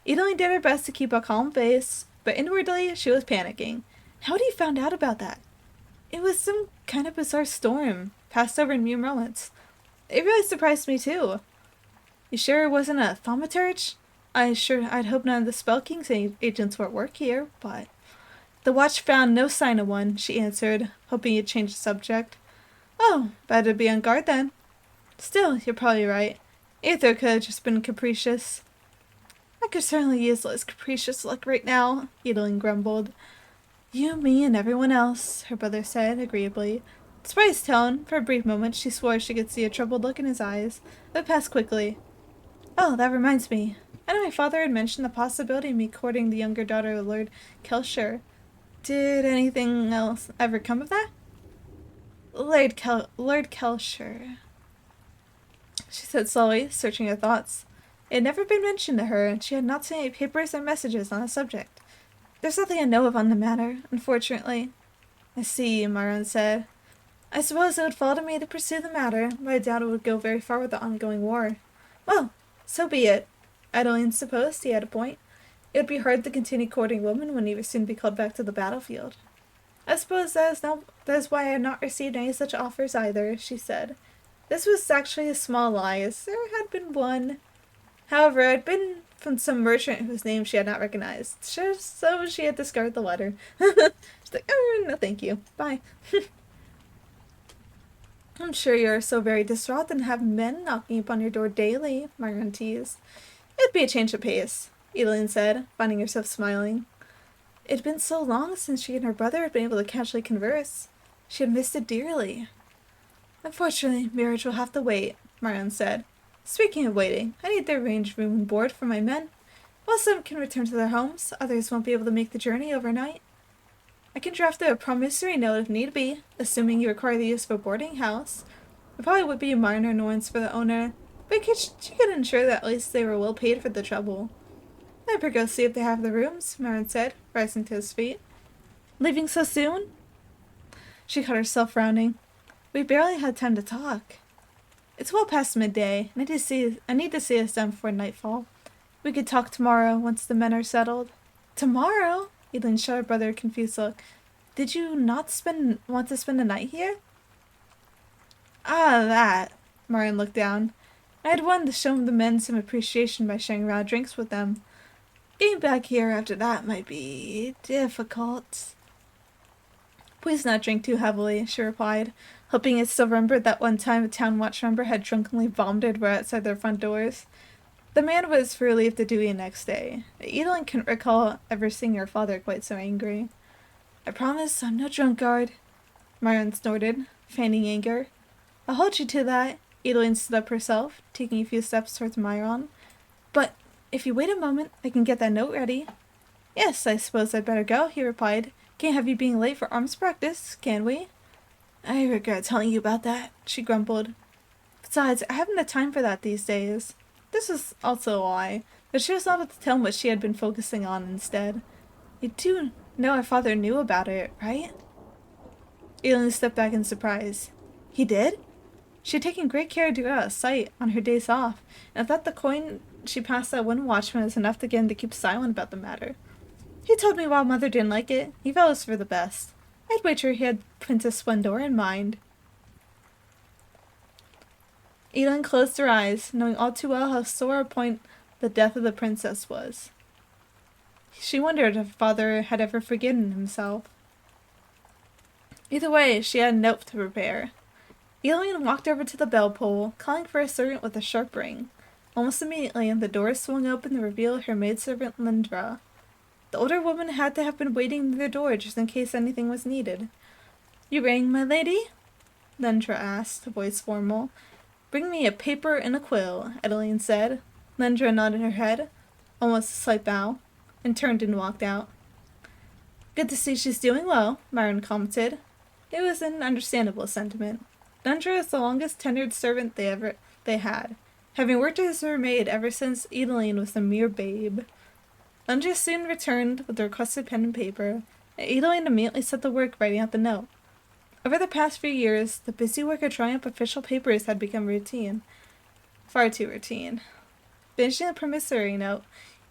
Edeline did her best to keep a calm face, but inwardly she was panicking. How had he found out about that? It was some kind of bizarre storm, passed over in mere moments. It really surprised me too. You sure it wasn't a thaumaturge? I'd hope none of the Spell King's agents were at work here, but... The watch found no sign of one, she answered, hoping he'd change the subject. Oh, better be on guard then. Still, you're probably right. Aether could have just been capricious. I could certainly use less capricious luck right now, Edeline grumbled. You, me, and everyone else, her brother said, agreeably. Despite his tone, for a brief moment she swore she could see a troubled look in his eyes, but passed quickly. Oh, that reminds me. I know my father had mentioned the possibility of me courting the younger daughter of Lord Kelshire. Did anything else ever come of that? Lord Kelshire, she said slowly, searching her thoughts. It had never been mentioned to her, and she had not seen any papers or messages on the subject. There's nothing I know of on the matter, unfortunately. I see, Maron said. I suppose it would fall to me to pursue the matter, but I doubt it would go very far with the ongoing war. Well, so be it. Adeline supposed he had a point. It would be hard to continue courting women when he would soon be called back to the battlefield. I suppose that is why I had not received any such offers either, she said. This was actually a small lie, as there had been one. However, it had been from some merchant whose name she had not recognized, so she had discarded the letter. She's like, oh, no thank you. Bye. I'm sure you are so very distraught and have men knocking upon your door daily, Myron teased. It'd be a change of pace, Edeline said, finding herself smiling. It had been so long since she and her brother had been able to casually converse. She had missed it dearly. Unfortunately, marriage will have to wait, Marion said. Speaking of waiting, I need to arrange room and board for my men. While some can return to their homes, others won't be able to make the journey overnight. I can draft a promissory note if need be, assuming you require the use of a boarding house. It probably would be a minor annoyance for the owner, but she could ensure that at least they were well paid for the trouble. I'd better go see if they have the rooms, Marin said, rising to his feet. Leaving so soon? She caught herself frowning. We barely had time to talk. It's well past midday, and I need to see us done before nightfall. We could talk tomorrow, once the men are settled. Tomorrow? Edeline shot her brother a confused look. Did you not want to spend the night here? Ah, that. Marion looked down. I had wanted to show the men some appreciation by sharing round drinks with them. Getting back here after that might be difficult. Please not drink too heavily, she replied, hoping it still remembered that one time a town watch member had drunkenly vomited right outside their front doors. The man was for leave to duty the next day. Edeline couldn't recall ever seeing her father quite so angry. I promise I'm no drunkard, Marion snorted, feigning anger. I'll hold you to that. Edeline stood up herself, taking a few steps towards Myron. But if you wait a moment, I can get that note ready. Yes, I suppose I'd better go, he replied. Can't have you being late for arms practice, can we? I regret telling you about that, she grumbled. Besides, I haven't the time for that these days. This was also a lie, but she was able to tell him what she had been focusing on instead. You do know our father knew about it, right? Aileen stepped back in surprise. He did? She had taken great care to get out of sight on her days off, and thought the coin she passed that one watchman was enough to get him to keep silent about the matter. He told me while Mother didn't like it, he felt it was for the best. I'd wager he had Princess Splendora in mind. Aileen closed her eyes, knowing all too well how sore a point the death of the princess was. She wondered if father had ever forgiven himself. Either way, she had a note to prepare. Aileen walked over to the bell pull, calling for a servant with a sharp ring. Almost immediately, the door swung open to reveal her maidservant Lindra. The older woman had to have been waiting near the door just in case anything was needed. "You rang, my lady?" Lindra asked, voice formal. "Bring me a paper and a quill," Aileen said. Lindra nodded her head, almost a slight bow, and turned and walked out. "Good to see she's doing well," Myron commented. It was an understandable sentiment. Lindra is the longest tenured servant they had, having worked as her maid ever since Aileen was a mere babe. Lindra soon returned with the requested pen and paper, and Aileen immediately set to work writing out the note. Over the past few years, the busy work of drawing up official papers had become routine. Far too routine. Finishing the promissory note,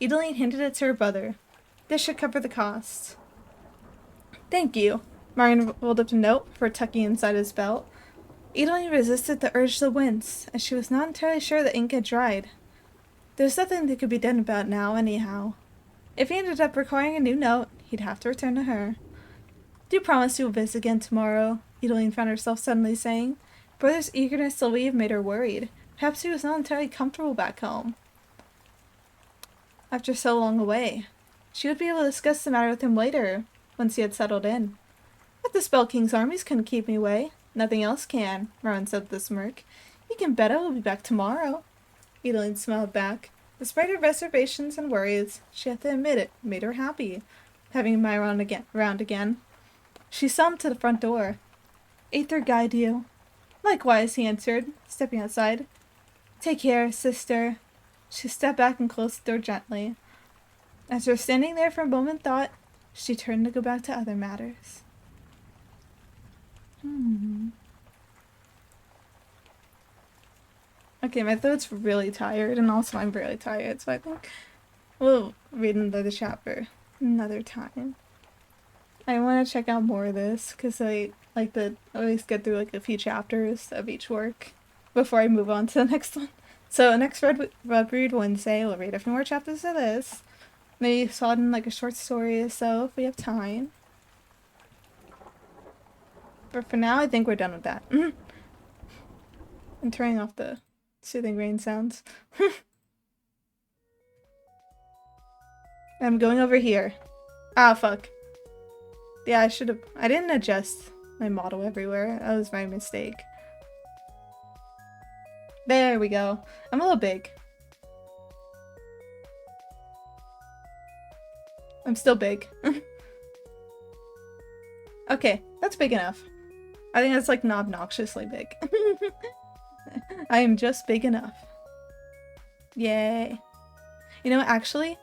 Aileen handed it to her brother. "This should cover the cost." "Thank you." Myron rolled up the note before tucking inside his belt. Aileen resisted the urge to wince, as she was not entirely sure the ink had dried. There was nothing that could be done about it now, anyhow. If he ended up requiring a new note, he'd have to return to her. "Do promise you will visit again tomorrow," Aileen found herself suddenly saying. Brother's eagerness to leave made her worried. Perhaps he was not entirely comfortable back home. After so long away, she would be able to discuss the matter with him later, once he had settled in. "But the Spell King's armies couldn't keep me away. Nothing else can," Rowan said with a smirk. "You can bet I will be back tomorrow." Aileen smiled back. Despite her reservations and worries, she had to admit it made her happy, having Myron around again. She saw him to the front door. "Aether guide you." "Likewise," he answered, stepping outside. "Take care, sister." She stepped back and closed the door gently. After standing there for a moment thought, she turned to go back to other matters. Okay, my throat's really tired, and also I'm really tired, so I think we'll read another chapter another time. I want to check out more of this, because I like to always get through like a few chapters of each work before I move on to the next one. So next Red Read Wednesday, we'll read a few more chapters of this. Maybe slot in like a short story or so if we have time. But for now, I think we're done with that. I'm turning off the soothing rain sounds. I'm going over here. Ah, fuck. Yeah, I didn't adjust my model everywhere. That was my mistake. There we go. I'm a little big. I'm still big. Okay, that's big enough. I think that's like not obnoxiously big. I am just big enough. Yay. You know, actually,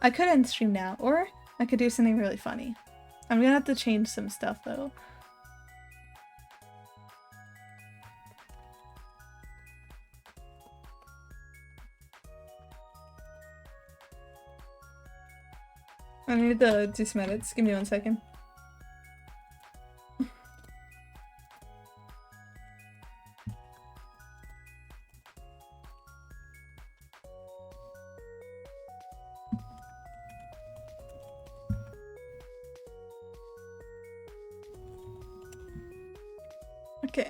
I could end stream now, or I could do something really funny. I'm gonna have to change some stuff though. I need to do some edits. Give me 1 second. Okay.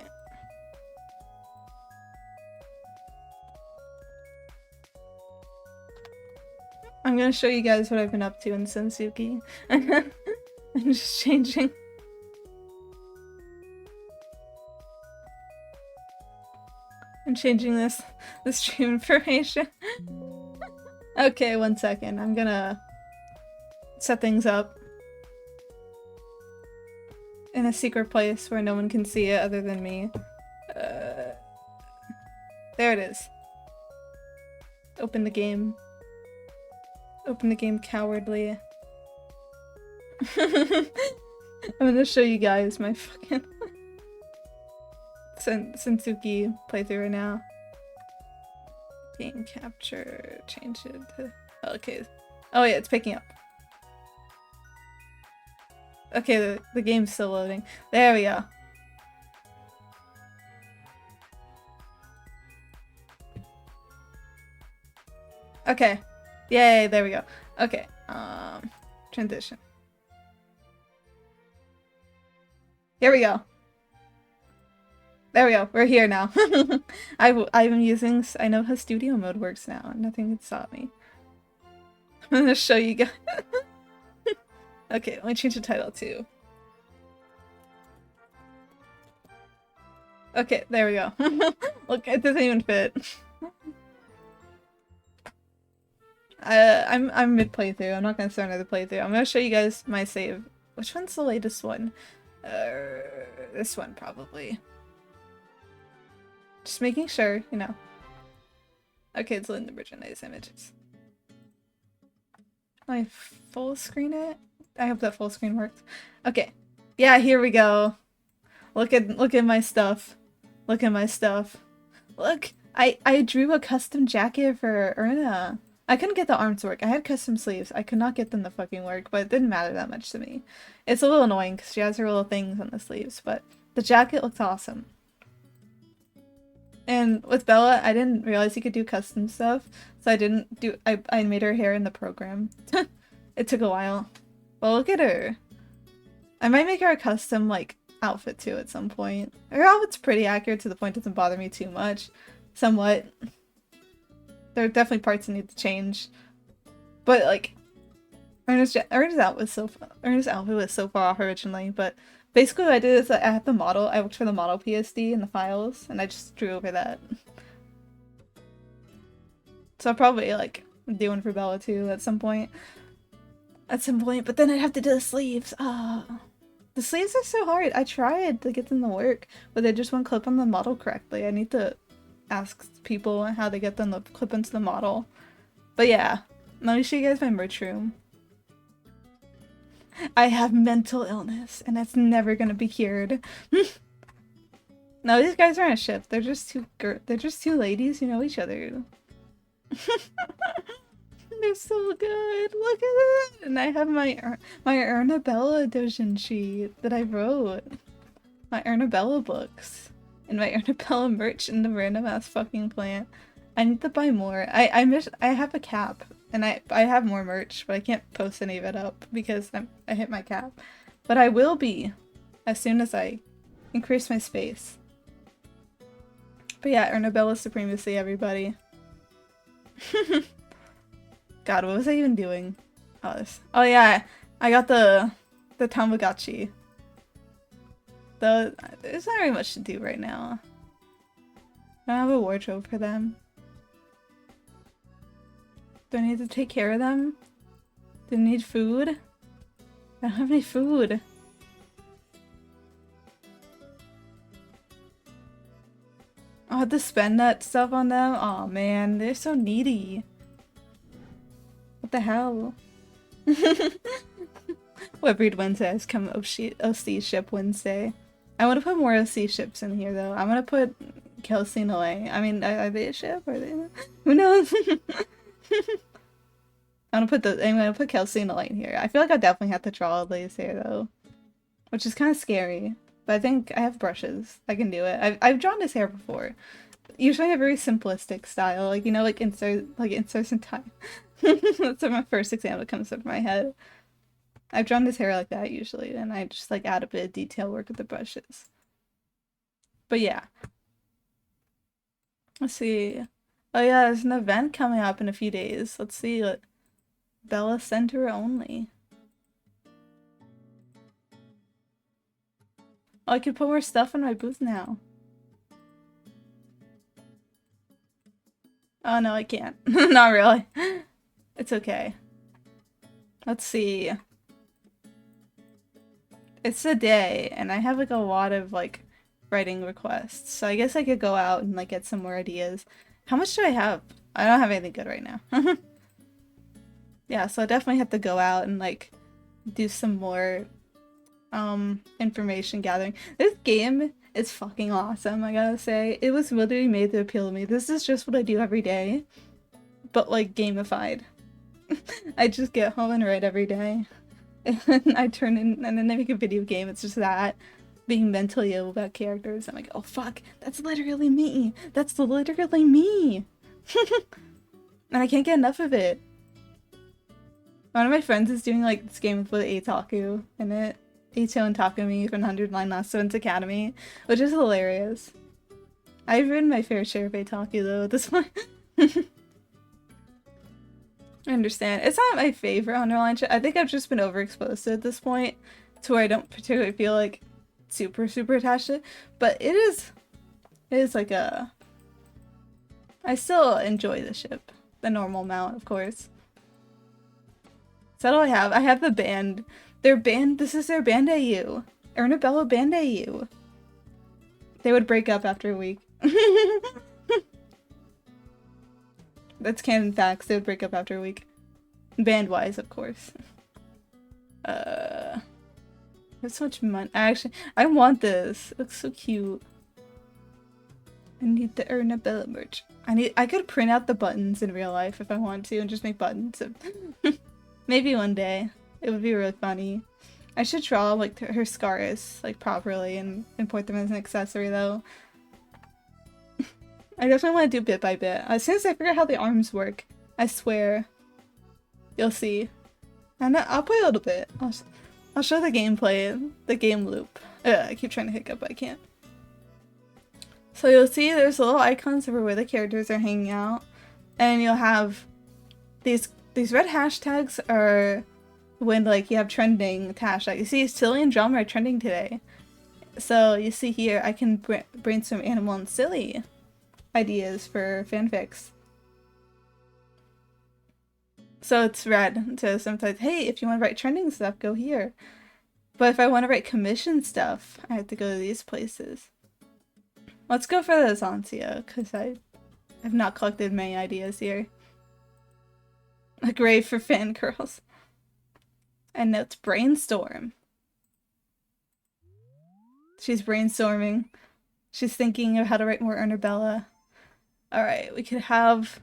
I'm gonna show you guys what I've been up to in Sensuki. I'm just changing. I'm changing this stream information. Okay, 1 second. I'm gonna set things up in a secret place where no one can see it other than me. There it is. Open the game. Open the game cowardly. I'm gonna show you guys my fucking Sensuki playthrough right now. Game capture, change it to... Okay. Oh yeah, it's picking up. Okay, the game's still loading. There we go. Okay. Yay, there we go. Okay. Transition. Here we go. There we go. We're here now. I'm using... I know how studio mode works now. Nothing can stop me. I'm gonna show you guys. Okay, let me change the title too. Okay, there we go. Look, it doesn't even fit. I'm mid playthrough. I'm not gonna start another playthrough. I'm gonna show you guys my save. Which one's the latest one? This one probably. Just making sure, you know. Okay, it's in the Virginia's images. I full screen it? I hope that full screen works. Okay. Yeah, here we go. Look at my stuff. Look at my stuff. Look! I drew a custom jacket for Erna. I couldn't get the arms to work. I had custom sleeves. I could not get them to fucking work, but it didn't matter that much to me. It's a little annoying because she has her little things on the sleeves, but the jacket looks awesome. And with Bella, I didn't realize you could do custom stuff, so I didn't do- I made her hair in the program. It took a while. Well, look at her. I might make her a custom, like, outfit too at some point. Her outfit's pretty accurate to the point it doesn't bother me too much. Somewhat. There are definitely parts that need to change. But, like, Ernest's outfit was so far off originally, but basically what I did is I had the model, I looked for the model PSD in the files, and I just drew over that. So I'll probably, like, do one for Bella too at some point. But then I'd have to do the sleeves. The sleeves are so hard. I tried to get them to work, but they just won't clip on the model correctly. I need to ask people how to get them to clip into the model. But yeah, let me show you guys my merch room. I have mental illness, and that's never gonna be cured. No, these guys aren't a ship. They're just two ladies who know each other. They're so good. Look at it. And I have my Erna Bella doujinshi that I wrote. My Erna Bella books. And my Erna Bella merch in the random ass fucking plant. I need to buy more. I have a cap. And I have more merch, but I can't post any of it up because I hit my cap. But I will be as soon as I increase my space. But yeah, Erna Bella supremacy, everybody. God, what was I even doing? Oh yeah, I got the Tamagotchi. Though there's not very much to do right now. I don't have a wardrobe for them. Do I need to take care of them? Do they need food? I don't have any food. I'll have to spend that stuff on them? Aw man, they're so needy. What the hell? What breed Wednesday has come OC ship Wednesday. I want to put more OC ships in here though. I'm gonna put Kelsey and Elaine. I mean, are they a ship? Are they? Who knows? I'm gonna put Kelsey and Elaine here. I feel like I definitely have to draw Elaine's hair though, which is kind of scary. But I think I have brushes. I can do it. I've drawn his hair before. Usually a very simplistic style, like, you know, like inserts in time. That's my first example that comes up in my head. I've drawn his hair like that usually, and I just like add a bit of detail work with the brushes. But yeah. Let's see. Oh yeah, there's an event coming up in a few days. Let's see. Bella Center only. Oh, I can put more stuff in my booth now. Oh no, I can't. Not really. It's okay. Let's see. It's a day, and I have like a lot of like writing requests, so I guess I could go out and like get some more ideas. How much do I have? I don't have anything good right now. Yeah, so I definitely have to go out and like do some more information gathering. This game It's fucking awesome, I gotta say. It was literally made to appeal to me. This is just what I do every day, but like gamified. I just get home and write every day. And I turn in and then I make a video game. It's just that being mentally ill about characters. I'm like, oh fuck, that's literally me. That's literally me. And I can't get enough of it. One of my friends is doing like this game with Eitaku in it. Icho and Takumi from 100 Line Last One's Academy, which is hilarious. I've written my fair share of Eitaku though at this point. I understand. It's not my favorite underline shit. I think I've just been overexposed to it at this point to where I don't particularly feel like super attached to it. But it is like a... I still enjoy the ship. The normal amount, of course. So what do I have? I have the band. Their band, this is their band AU. Ernabella band AU. They would break up after a week. That's canon facts. They would break up after a week. Band-wise, of course. There's so much money. I want this. It looks so cute. I need the Ernabella merch. I could print out the buttons in real life if I want to and just make buttons. Maybe one day. It would be really funny. I should draw like her scars like properly and import them as an accessory though. I definitely want to do bit by bit. As soon as I figure out how the arms work, I swear, you'll see. And I'll play a little bit. I'll show the gameplay, the game loop. I keep trying to hiccup, but I can't. So you'll see there's little icons over where the characters are hanging out, and you'll have these red hashtags are when like you have trending hashtags. You see, silly and drama are trending today. So you see here, I can brainstorm animal and silly ideas for fanfics. So it's red to sometimes, hey, if you want to write trending stuff, go here. But if I want to write commission stuff, I have to go to these places. Let's go for the Zanzia, because I have not collected many ideas here. A grave for fangirls. And notes brainstorm. She's brainstorming. She's thinking of how to write more Ernabella. Alright, we could have...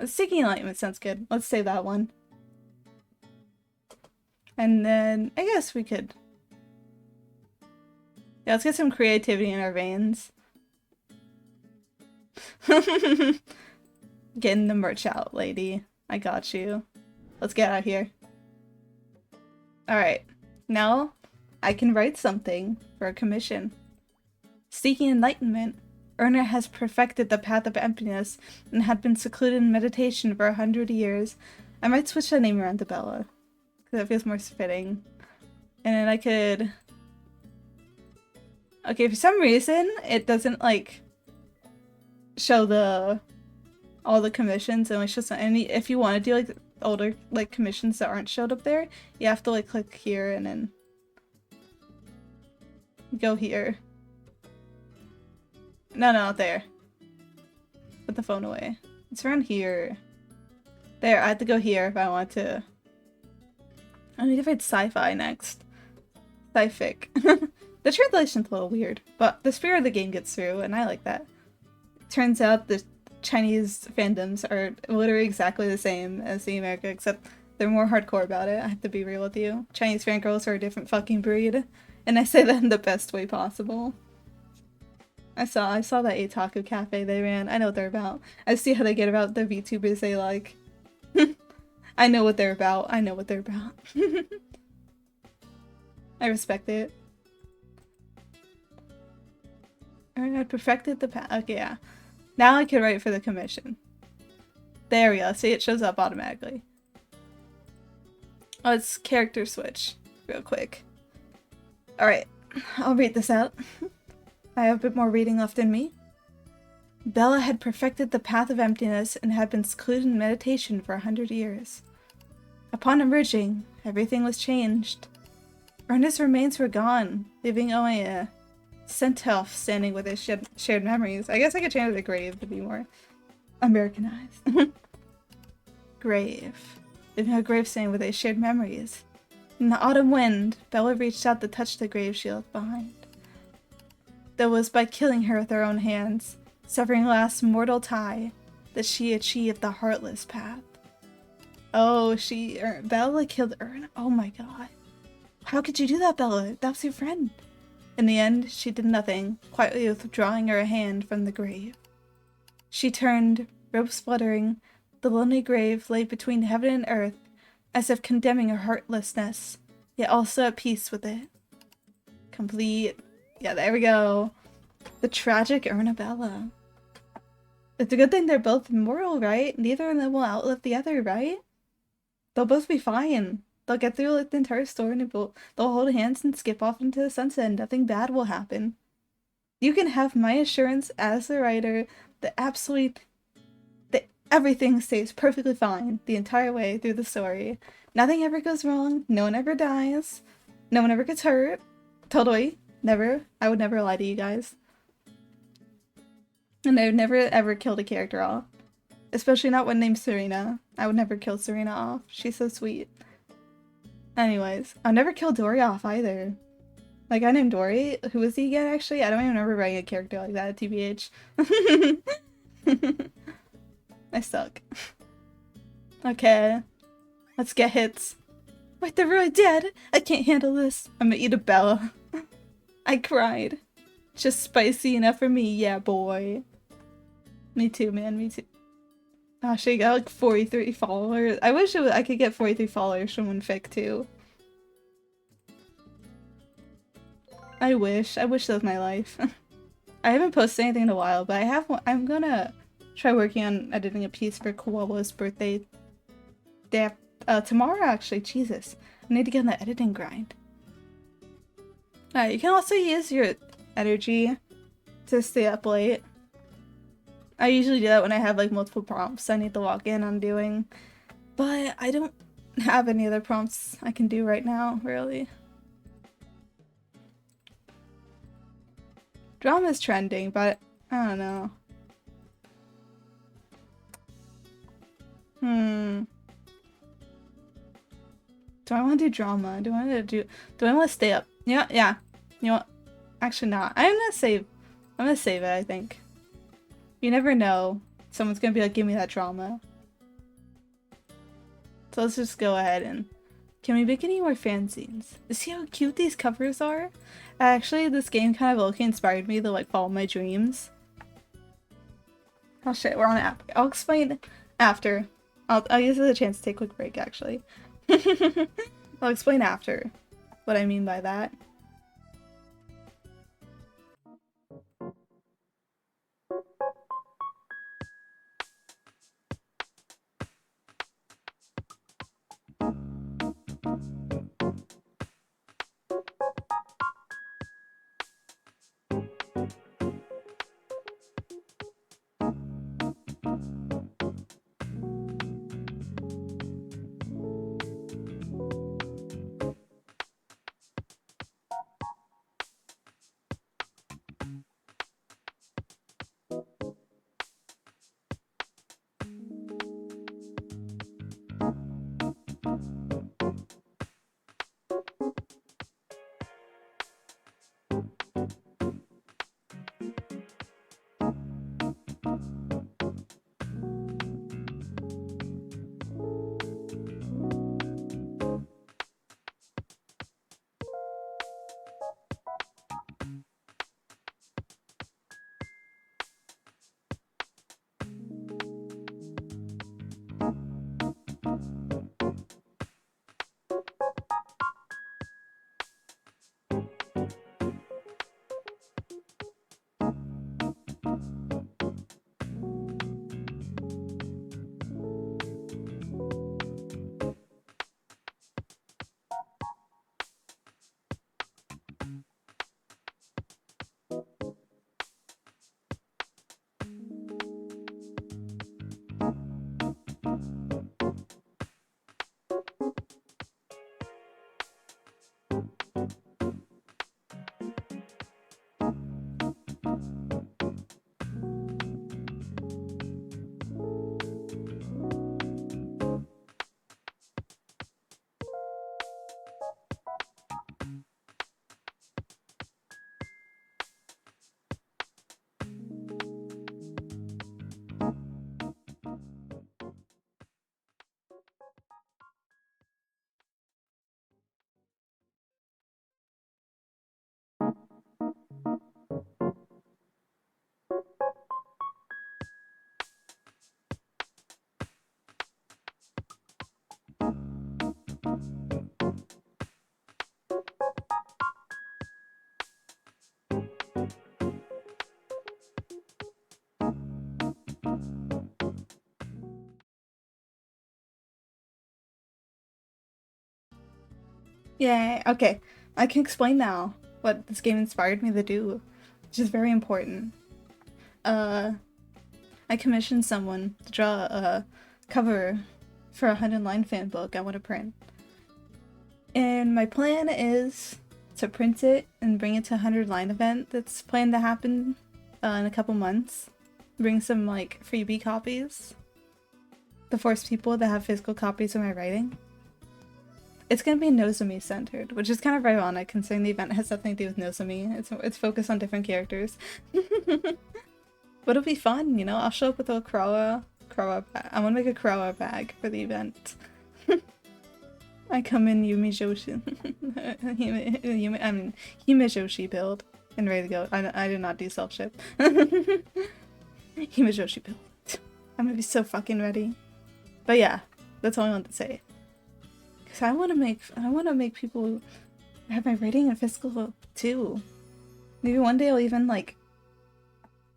Seeking Enlightenment sounds good. Let's save that one. And then, I guess we could... Yeah, let's get some creativity in our veins. Getting the merch out, lady. I got you. Let's get out of here. Alright. Now, I can write something for a commission. Seeking enlightenment, Erna has perfected the path of emptiness and had been secluded in meditation for 100 years. I might switch the name around to Bella, because that feels more fitting. And then I could... Okay, for some reason, it doesn't, like, show all the commissions, and it's just any... If you want to do, like, older, like, commissions that aren't showed up there, you have to, like, click here and then go here. No, not there. Put the phone away. It's around here. There, I have to go here if I want to. I need to find sci-fi next. Sci-fic. The translation's a little weird, but the spirit of the game gets through, and I like that. Turns out the Chinese fandoms are literally exactly the same as the America, except they're more hardcore about it. I have to be real with you. Chinese fangirls are a different fucking breed, and I say that in the best way possible. I saw that Eitaku cafe they ran. I know what they're about. I see how they get about the VTubers they like. I know what they're about. I know what they're about. I respect it. I perfected the path. Okay, yeah. Now I can write for the commission. There we go. See, it shows up automatically. Let's character switch real quick. Alright, I'll read this out. I have a bit more reading left in me. Bella had perfected the path of emptiness and had been secluded in meditation for 100 years. Upon emerging, everything was changed. Erna's remains were gone, leaving only a Sentoff standing with his shared memories. I guess I could change it to grave to be more Americanized. Grave. Leaving a grave standing with his shared memories. In the autumn wind, Bella reached out to touch the grave she left behind. That was by killing her with her own hands, severing last mortal tie, that she achieved the heartless path. Oh, Bella killed Erna? Oh my god. How could you do that, Bella? That was your friend. In the end, she did nothing, quietly withdrawing her hand from the grave. She turned, robes fluttering, the lonely grave lay between heaven and earth, as if condemning her heartlessness, yet also at peace with it. Complete. Yeah, there we go. The tragic Ernabella. It's a good thing they're both immortal, right? Neither of them will outlive the other, right? They'll both be fine. They'll get through like the entire story and they'll hold hands and skip off into the sunset and nothing bad will happen. You can have my assurance as the writer that everything stays perfectly fine the entire way through the story. Nothing ever goes wrong, no one ever dies, no one ever gets hurt. Totally. Never. I would never lie to you guys. And I would never ever killed a character off. Especially not one named Serena. I would never kill Serena off. She's so sweet. Anyways, I'll never kill Dory off either. Like, I named Dory. Who is he again, actually? I don't even remember writing a character like that, TBH. I suck. Okay. Let's get hits. Wait, they're really dead? I can't handle this. I'm gonna eat a Bella. I cried. Just spicy enough for me, yeah, boy. Me too, man, me too. Oh, she got like 43 followers. I wish I could get 43 followers from Winfic too. I wish that was my life. I haven't posted anything in a while, but I'm gonna try working on editing a piece for Koala's birthday day tomorrow, actually. Jesus. I need to get on the editing grind. You can also use your energy to stay up late. I usually do that when I have like multiple prompts I need to log in on doing, but I don't have any other prompts I can do right now, really. Drama's trending, but I don't know. Do I want to do drama? Do I want to stay up? Yeah. You know what? Actually not. I'm gonna save it, I think. You never know. Someone's gonna be like, give me that drama. So let's just go ahead and... Can we make any more fanzines? See how cute these covers are? Actually, this game kind of low-key inspired me to like follow my dreams. Oh shit, we're on an app. I'll explain after. I'll use it as a chance to take a quick break, actually. I'll explain after what I mean by that. Yay, okay. I can explain now what this game inspired me to do, which is very important. Uh, I commissioned someone to draw a cover for a 100-line fan book I want to print. And my plan is to print it and bring it to a 100-line event that's planned to happen in a couple months. Bring some, like, freebie copies to force people to have physical copies of my writing. It's gonna be Nozomi centered, which is kind of ironic considering the event has nothing to do with Nozomi. It's focused on different characters. But it'll be fun, you know? I'll show up with a Krawa bag. I want to make a Krawa bag for the event. I come in Yumi Joshi. Hime Joshi build and ready to go. I did not do self-ship. Hime Joshi build. I'm gonna be so fucking ready. But yeah, that's all I want to say. Cause I want to make people have my rating and physical too. Maybe one day I'll even like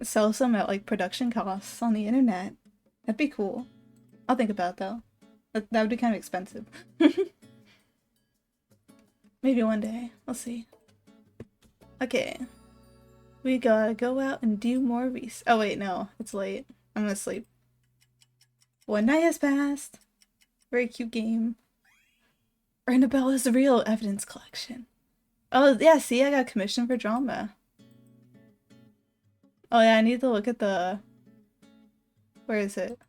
sell some at like production costs on the internet. That'd be cool. I'll think about it though. That would be kind of expensive. Maybe one day. We'll see. Okay. We gotta go out and do more research. Oh wait, no. It's late. I'm gonna sleep. One night has passed. Very cute game. Ernabella's real evidence collection. Oh yeah, see, I got commissioned for drama. Oh yeah, I need to look at the... Where is it?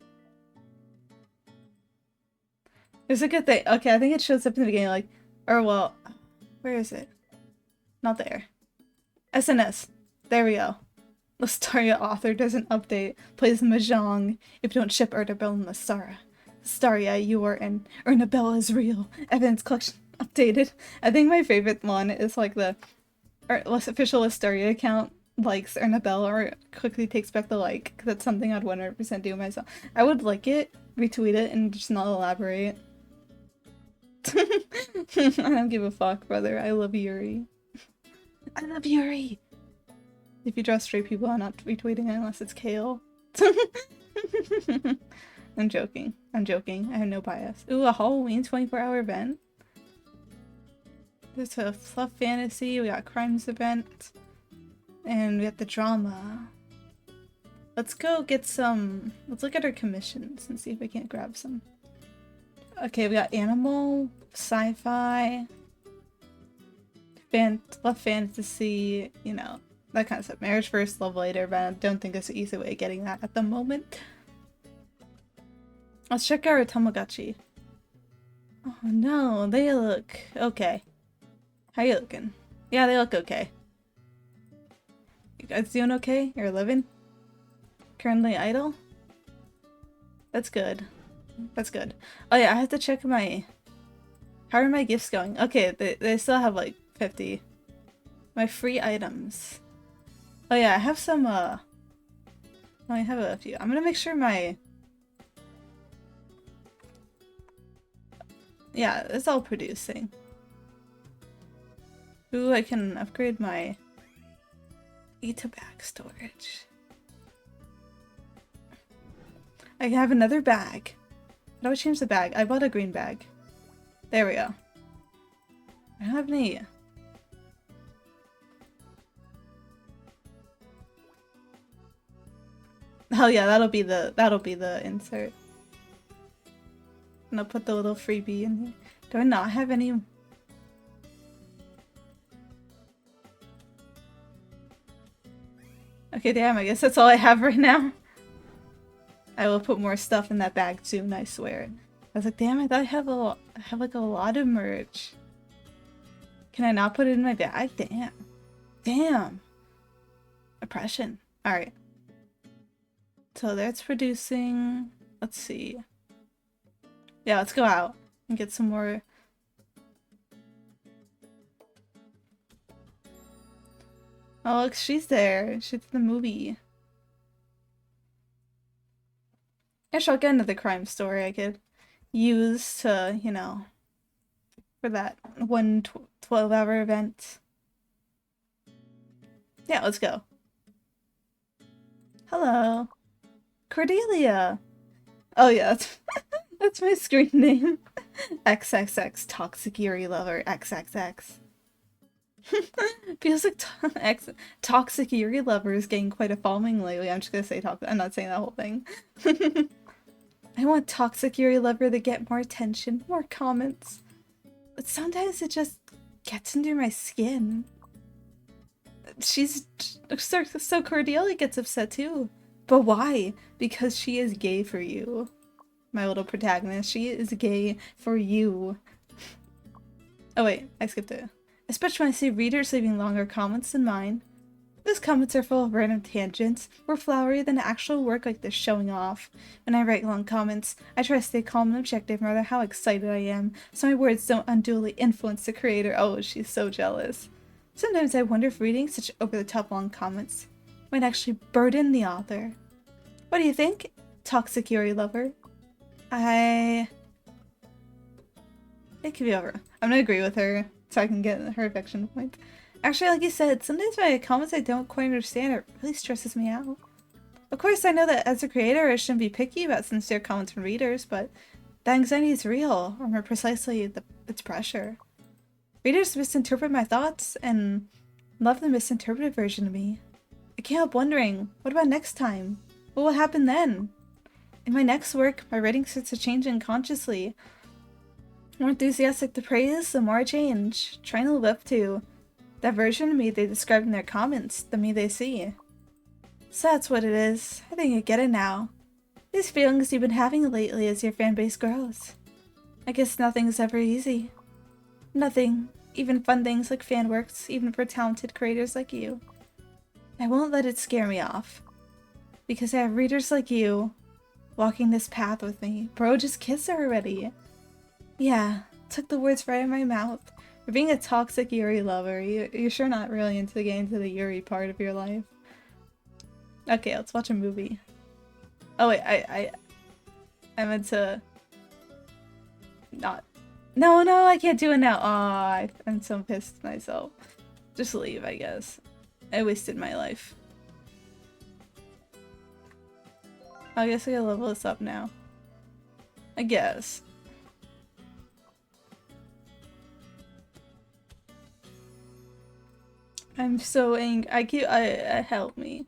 There's a good thing. Okay, I think it shows up in the beginning, like... Or well... Where is it? Not there. SNS. There we go. Lestaria author does an update. Plays Mahjong if you don't ship Ernabella and Lestara. Lestaria, you are in. Ernabella is real. Evidence collection updated. I think my favorite one is like the official Lestaria account likes Ernabella or quickly takes back the like, because that's something I'd 100% do myself. I would like it, retweet it, and just not elaborate. I don't give a fuck, brother. I love Yuri. I love Yuri! If you draw straight people, I'm not retweeting it unless it's Kale. I'm joking. I'm joking. I have no bias. Ooh, a Halloween 24-hour event? There's a fluff fantasy, we got crimes event, and we got the drama. Let's go get some... Let's look at our commissions and see if we can't grab some. Okay, we got animal, sci-fi, fluff fantasy, you know, that kind of stuff. Marriage first, love later, but I don't think there's an easy way of getting that at the moment. Let's check our Tamagotchi. Oh no, they look okay. How you looking? Yeah, they look okay. You guys doing okay? You're living? Currently idle? That's good. That's good. Oh yeah, I have to check my... How are my gifts going? Okay, they still have like 50. My free items. Oh yeah, I have some, I have a few. I'm gonna make sure my... Yeah, it's all producing. Ooh, I can upgrade my bag storage. I have another bag. How do I change the bag? I bought a green bag. There we go. I don't have any... Oh yeah, that'll be the insert. I'm gonna put the little freebie in here. Do I not have any? Okay, damn, I guess that's all I have right now. I will put more stuff in that bag soon, I swear. I was like, damn, I thought I have like a lot of merch. Can I not put it in my bag? Damn. Damn. Oppression. Alright. So that's producing... Let's see. Yeah, let's go out and get some more... Oh, look, she's there. She's in the movie. Actually, I'll get another crime story I could use to, you know, for that one 12-hour event. Yeah, let's go. Hello. Cordelia! Oh yeah, that's my screen name. XXX Toxic Yuri Lover XXX. Feels like Toxic Yuri Lover is getting quite a following lately. I'm just gonna say toxic. I'm not saying that whole thing. I want Toxic Yuri Lover to get more attention, more comments. But sometimes it just gets under my skin. She's so Cordelia gets upset too. But why? Because she is gay for you. My little protagonist. She is gay for you. Oh wait, I skipped it. Especially when I see readers leaving longer comments than mine. Those comments are full of random tangents, more flowery than actual work like this showing off. When I write long comments, I try to stay calm and objective no matter how excited I am, so my words don't unduly influence the creator. Oh, she's so jealous. Sometimes I wonder if reading such over-the-top long comments might actually burden the author. What do you think, Toxic Yuri Lover? It could be over. I'm gonna agree with her so I can get her affection point. Actually, like you said, sometimes my comments I don't quite understand, it really stresses me out. Of course, I know that as a creator, I shouldn't be picky about sincere comments from readers, but that anxiety is real, or more precisely, its pressure. Readers misinterpret my thoughts and love the misinterpreted version of me. I can't help wondering, what about next time? What will happen then? In my next work, my writing starts to change unconsciously. The more enthusiastic the praise, the more I change, trying to live up to that version of me they describe in their comments, the me they see. So that's what it is. I think I get it now. These feelings you've been having lately as your fanbase grows. I guess nothing's ever easy. Nothing, even fun things like fan works, even for talented creators like you. I won't let it scare me off. Because I have readers like you walking this path with me. Bro, just kiss her already. Yeah, took the words right out of my mouth. For being a toxic Yuri lover, you're sure not really into getting to the Yuri part of your life. Okay, let's watch a movie. Oh wait, I meant to not. No, I can't do it now. Aw, I'm so pissed at myself. Just leave, I guess. I wasted my life. I guess I gotta level this up now. I guess. I'm so angry. Help me.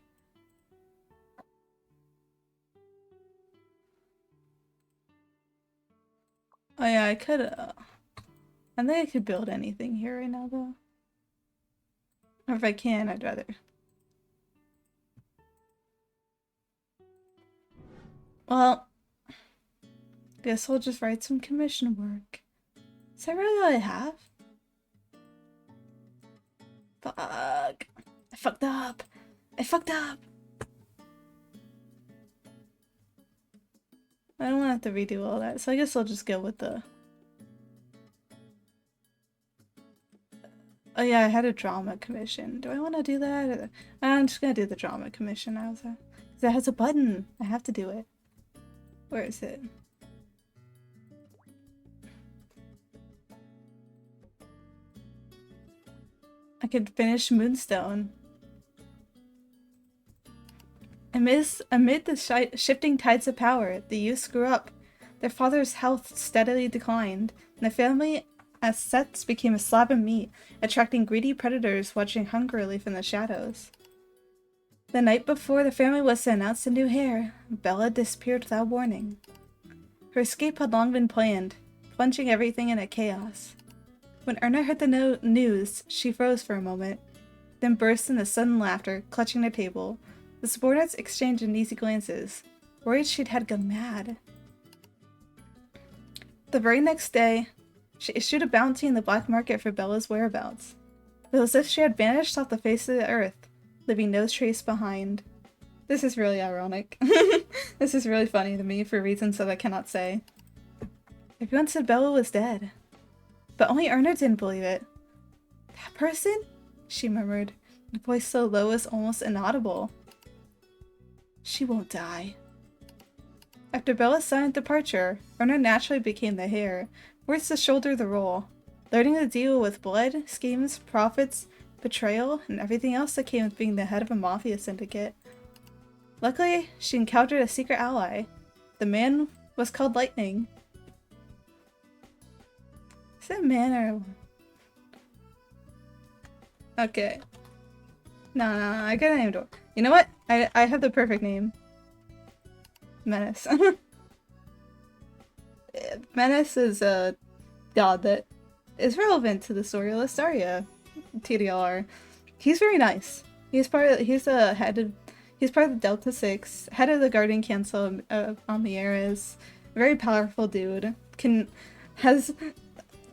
Oh yeah, I could, I think I could build anything here right now though. Or if I can, I'd rather. Well, guess I'll just write some commission work. Is that really all I have? Fuck. I fucked up. I fucked up. I don't want to have to redo all that, so I guess I'll just go with the... Oh yeah, I had a drama commission. Do I want to do that? Or... I'm just gonna do the drama commission now. Because it has a button. I have to do it. Where is it? I could finish Moonstone. Amid the shifting tides of power, the youths grew up. Their father's health steadily declined, and the family assets became a slab of meat, attracting greedy predators watching hungrily from the shadows. The night before the family was to announce a new heir, Bella disappeared without warning. Her escape had long been planned, plunging everything into chaos. When Erna heard the news, she froze for a moment, then burst into sudden laughter, clutching the table. The subordinates exchanged uneasy glances, worried she'd had gone mad. The very next day, she issued a bounty in the black market for Bella's whereabouts. It was as if she had vanished off the face of the earth, leaving no trace behind. This is really ironic. This is really funny to me for reasons that I cannot say. Everyone said Bella was dead. But only Erna didn't believe it. That person? She murmured, a voice so low as almost inaudible. She won't die. After Bella's silent departure, Erna naturally became the heir, forced to shoulder the role. learning to deal with blood, schemes, profits, betrayal, and everything else that came with being the head of a mafia syndicate. Luckily, she encountered a secret ally. The man was called Lightning. Is it a man or... Okay. No, I got a name. You know what? I have the perfect name. Menace. Menace is a god that is relevant to the story of Lestaria. TDR. He's very nice. He's part of the Delta 6, head of the Guardian Council on the Ares. Very powerful dude. Has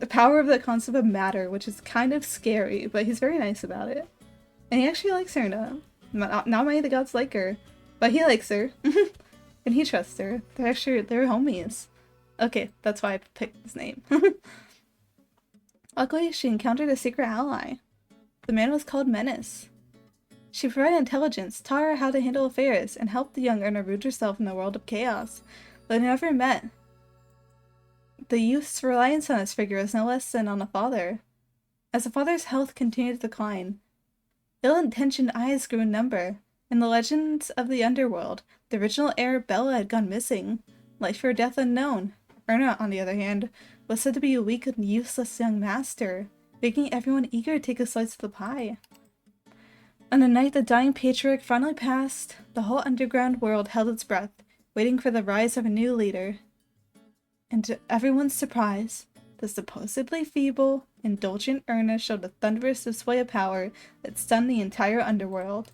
the power of the concept of matter, which is kind of scary, but he's very nice about it. And he actually likes her now. Not many of the gods like her, but he likes her. And he trusts her. They're homies. Okay, that's why I picked his name. Luckily, she encountered a secret ally. The man was called Menace. She provided intelligence, taught her how to handle affairs, and helped the young Erna root herself in the world of chaos. Though they never met, the youth's reliance on this figure was no less than on a father. As the father's health continued to decline, ill-intentioned eyes grew in number. In the legends of the underworld, the original heir Bella had gone missing, life or death unknown. Erna, on the other hand, was said to be a weak and useless young master, making everyone eager to take a slice of the pie. On the night the dying patriarch finally passed, the whole underground world held its breath, waiting for the rise of a new leader. And to everyone's surprise, the supposedly feeble, indulgent Erna showed a thunderous display of power that stunned the entire underworld.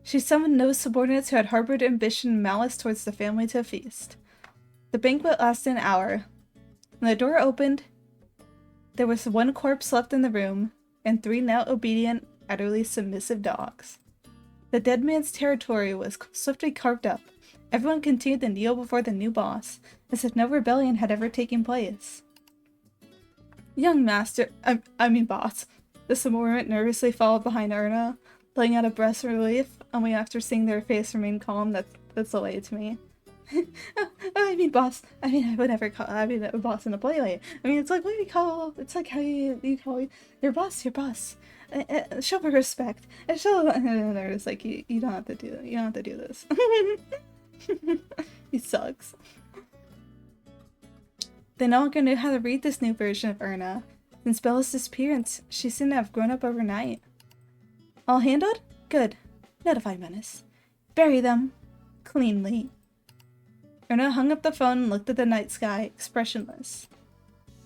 She summoned those subordinates who had harbored ambition and malice towards the family to a feast. The banquet lasted an hour. When the door opened, there was one corpse left in the room, and 3 now obedient, utterly submissive dogs. The dead man's territory was swiftly carved up. Everyone continued to kneel before the new boss, as if no rebellion had ever taken place. Young master, I mean boss. The subordinate nervously followed behind Erna, letting out a breath of relief, only after seeing their face remain calm. That's delayed to me. I mean boss. I mean, I would never call a boss in a polite. I mean, it's like what you call. It's like how you call your boss. Show her respect. And show. And they're just like you don't have to do that. You don't have to do this. He sucks. They no longer knew how to read this new version of Erna. Since Bella's disappearance, she seemed to have grown up overnight. All handled? Good. Notify Menace. Bury them. Cleanly. Erna hung up the phone and looked at the night sky, expressionless.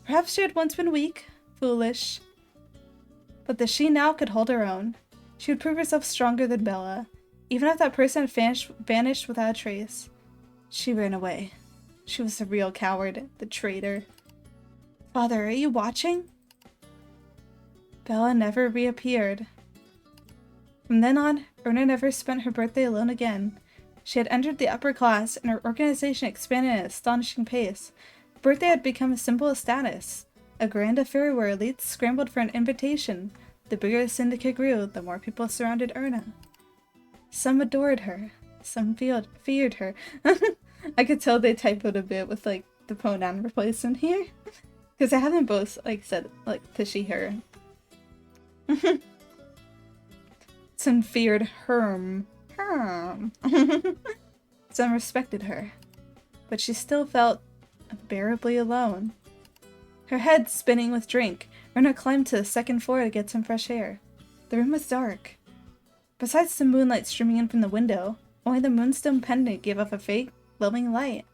Perhaps she had once been weak, foolish, but that she now could hold her own. She would prove herself stronger than Bella, even if that person had vanished without a trace. She ran away. She was the real coward, the traitor. Father, are you watching? Bella never reappeared. From then on, Erna never spent her birthday alone again. She had entered the upper class, and her organization expanded at an astonishing pace. Her birthday had become a symbol of status, a grand affair where elites scrambled for an invitation. The bigger the syndicate grew, the more people surrounded Erna. Some adored her, some feared her. I could tell they typoed a bit with, like, the pronoun replacement here. Because I haven't both, like, said, like, to she, her. Some feared Herm. Some respected her. But she still felt unbearably alone. Her head spinning with drink, Erna climbed to the second floor to get some fresh air. The room was dark. Besides the moonlight streaming in from the window, only the moonstone pendant gave off a faint, glowing light.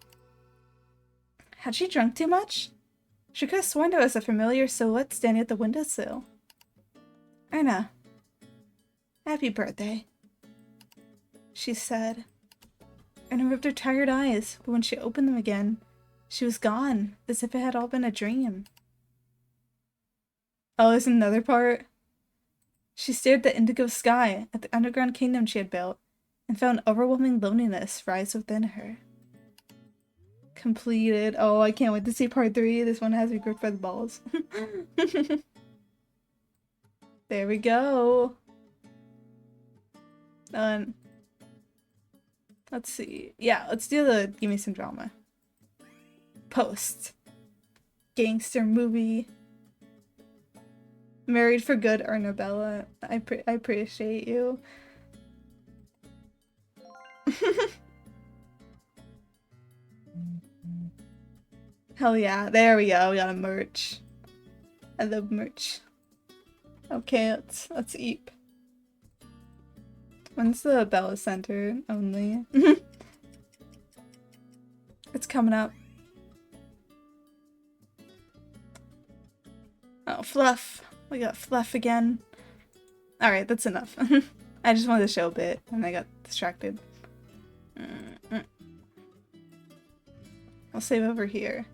Had she drunk too much? She could have sworn there was a familiar silhouette standing at the windowsill. Erna. Happy birthday, she said. Erna rubbed her tired eyes, but when she opened them again, she was gone, as if it had all been a dream. Oh, there's another part? She stared at the indigo sky, at the underground kingdom she had built, and felt an overwhelming loneliness rise within her. Completed. Oh, I can't wait to see part 3. This one has me gripped by the balls. There we go. Let's see. Yeah, let's do the give me some drama. Post. Gangster movie. Married for good, Ernabella. I appreciate you. Hell yeah. There we go. We got a merch. I love merch. Okay, let's eat. When's the Bella Center only? It's coming up. Oh, Fluff. We got Fluff again. Alright, that's enough. I just wanted to show a bit and I got distracted. I'll save over here.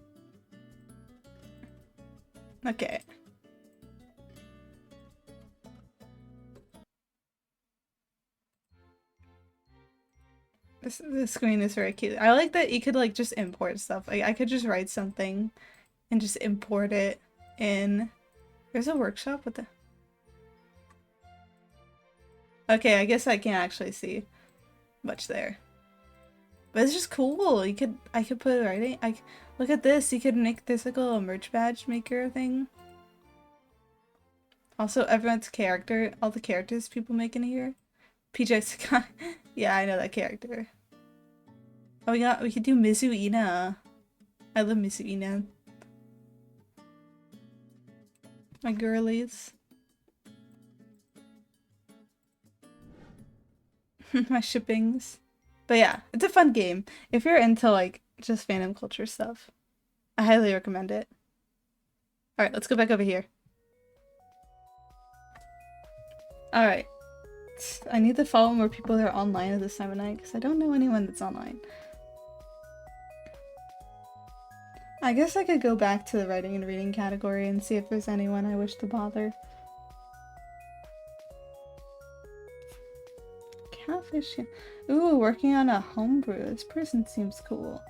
Okay. This screen is very cute. I like that you could like just import stuff. Like I could just write something and just import it in. There's a workshop with the. Okay, I guess I can't actually see much there. But it's just cool. I could put writing. Look at this. You could make this like a little merch badge maker thing. Also, everyone's character, all the characters people make in here. PJ Sakai. Yeah, I know that character. Oh yeah, we could do Mizuina. I love Mizuina. My girlies. My shippings. But yeah, it's a fun game. If you're into like just fandom culture stuff, I highly recommend it. Alright, let's go back over here. Alright. I need to follow more people that are online at this time of night because I don't know anyone that's online. I guess I could go back to the writing and reading category and see if there's anyone I wish to bother. Catfish. Ooh, working on a homebrew. This person seems cool.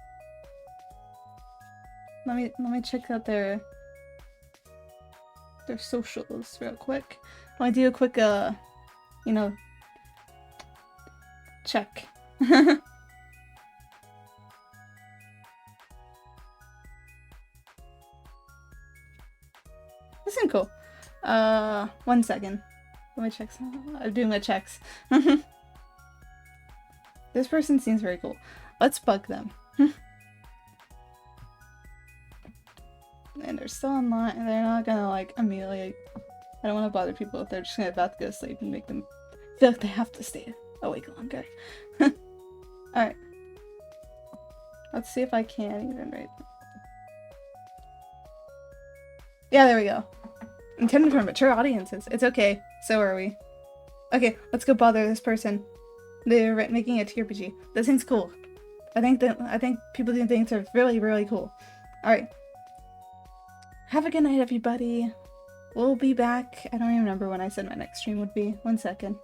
Let me check out their socials real quick. I want to do a quick you know, check. This seems cool. 1 second. Let me check some. I'm doing my checks. This person seems very cool. Let's bug them. And they're still online, and they're not gonna like immediately. I don't want to bother people if they're just gonna about to go to sleep and make them feel like they have to stay awake longer. Alright. Let's see if I can even write. Yeah, there we go. Intended for mature audiences. It's okay. So are we. Okay, let's go bother this person. They're making a TRPG. That seems cool. I think people do things are really, really cool. Alright. Have a good night, everybody. We'll be back. I don't even remember when I said my next stream would be. 1 second.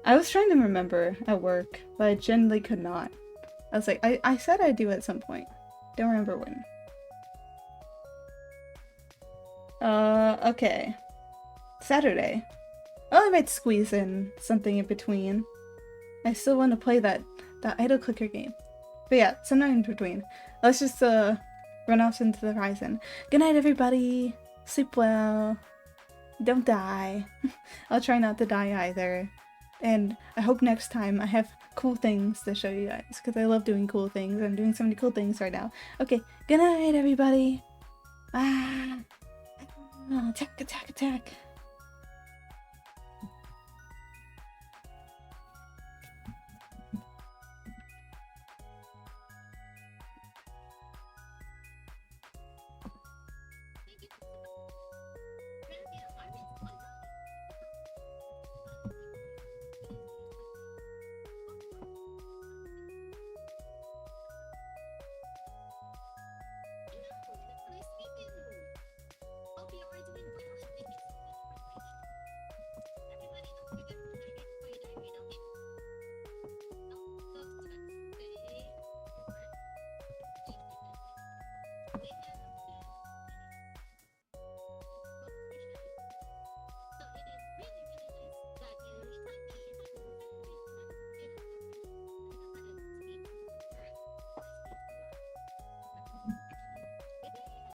I was trying to remember at work, but I genuinely could not. I was like, I said I'd do it at some point. Don't remember when. Okay. Saturday. Oh, I might squeeze in something in between. I still want to play that idle clicker game. But yeah, sometime in between. Let's just run off into the horizon. Good night, everybody. Sleep well. Don't die. I'll try not to die either. And I hope next time I have cool things to show you guys, because I love doing cool things. I'm doing so many cool things right now. Okay, good night, everybody. Attack, attack, attack.